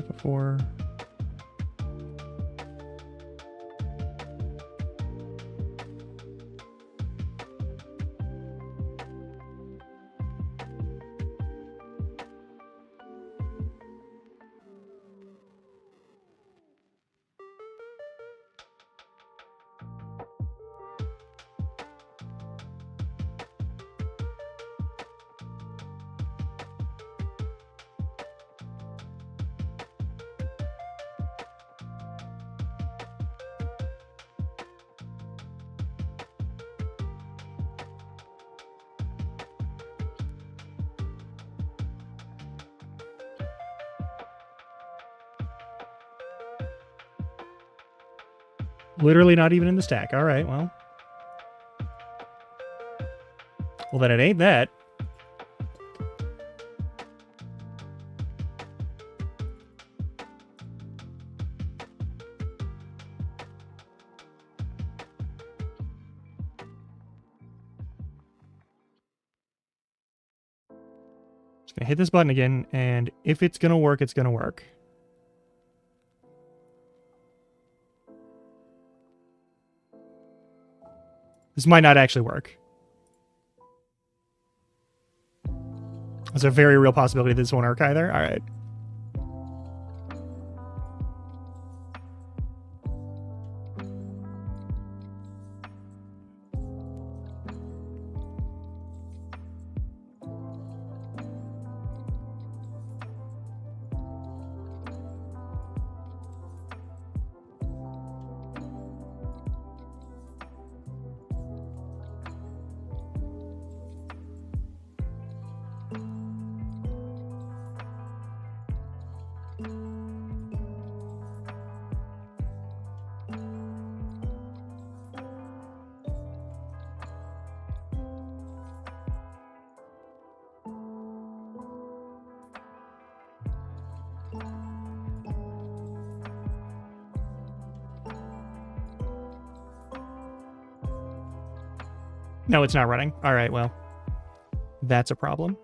Before. Literally not even in the stack. All right, well. Well, then it ain't that. Just gonna hit this button again, and if it's gonna work, it's gonna work. This might not actually work. There's a very real possibility this won't work either. All right. No, it's not running. All right, well, that's a problem.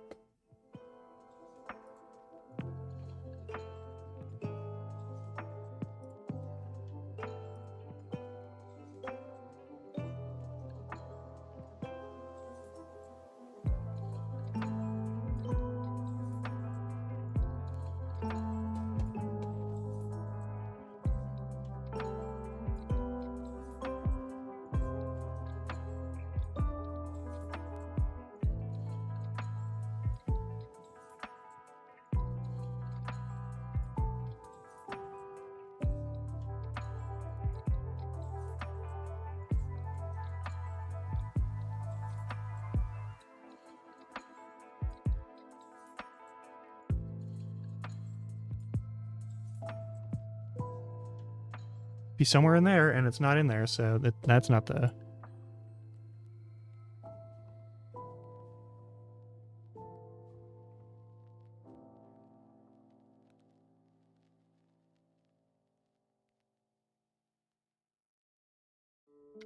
Be somewhere in there, and it's not in there, so that's not the...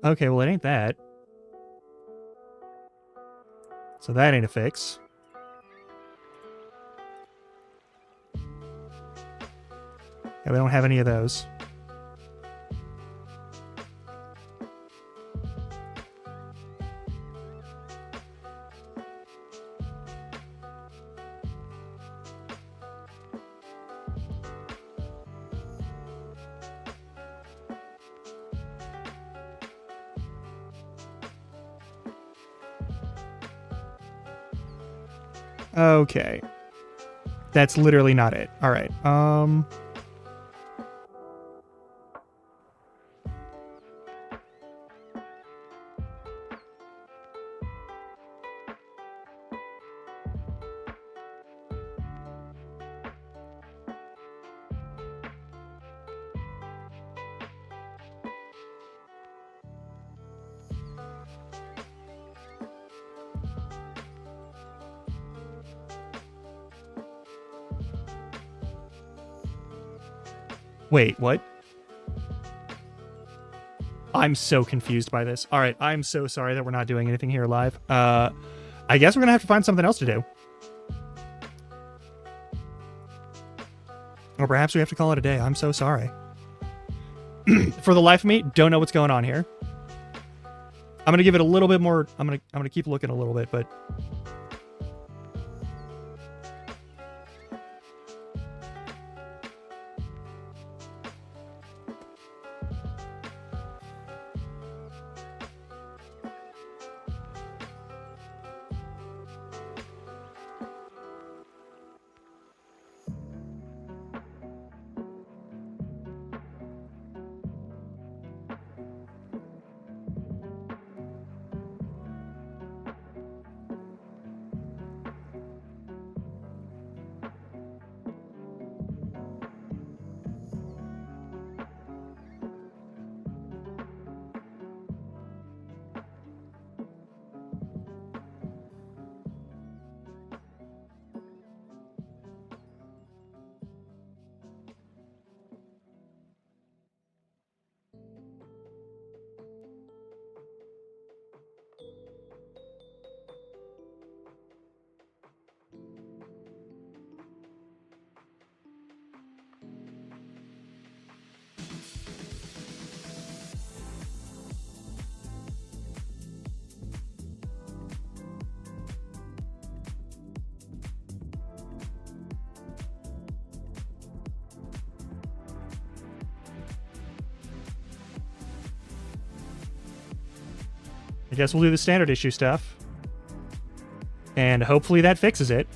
Okay, well, it ain't that. So that ain't a fix. Yeah, we don't have any of those. Okay. That's literally not it. All right. Wait, what? I'm so confused by this. All right, I'm so sorry that we're not doing anything here live. I guess we're gonna have to find something else to do. Or perhaps we have to call it a day. I'm so sorry. For the life of me, don't know what's going on here. I'm gonna give it a little bit more. I'm gonna keep looking a little bit, but I guess we'll do the standard issue stuff. And hopefully that fixes it.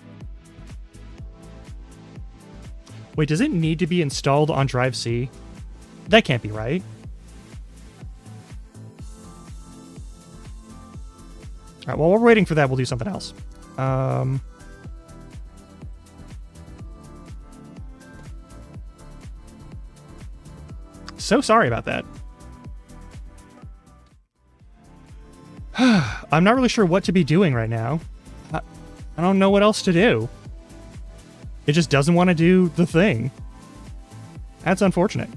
Wait, does it need to be installed on Drive C? That can't be right. Alright, while we're waiting for that, we'll do something else. So sorry about that. I'm not really sure what to be doing right now. I don't know what else to do. It just doesn't want to do the thing. That's unfortunate.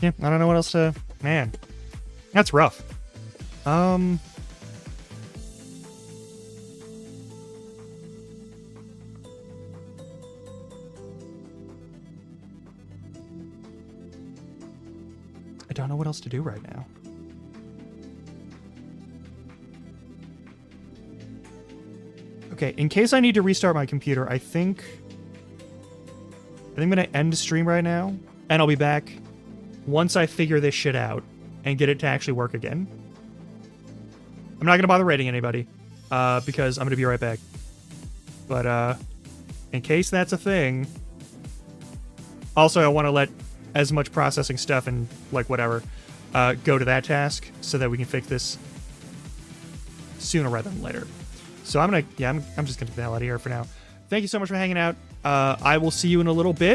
Yeah, I don't know what else to... Man, that's rough. I don't know what else to do right now. Okay, in case I need to restart my computer, I think I'm going to end the stream right now, and I'll be back once I figure this shit out and get it to actually work again. I'm not going to bother rating anybody, because I'm going to be right back. But in case that's a thing... Also, I want to let as much processing stuff and, like, whatever, go to that task so that we can fix this sooner rather than later. So I'm just going to get the hell out of here for now. Thank you so much for hanging out. I will see you in a little bit.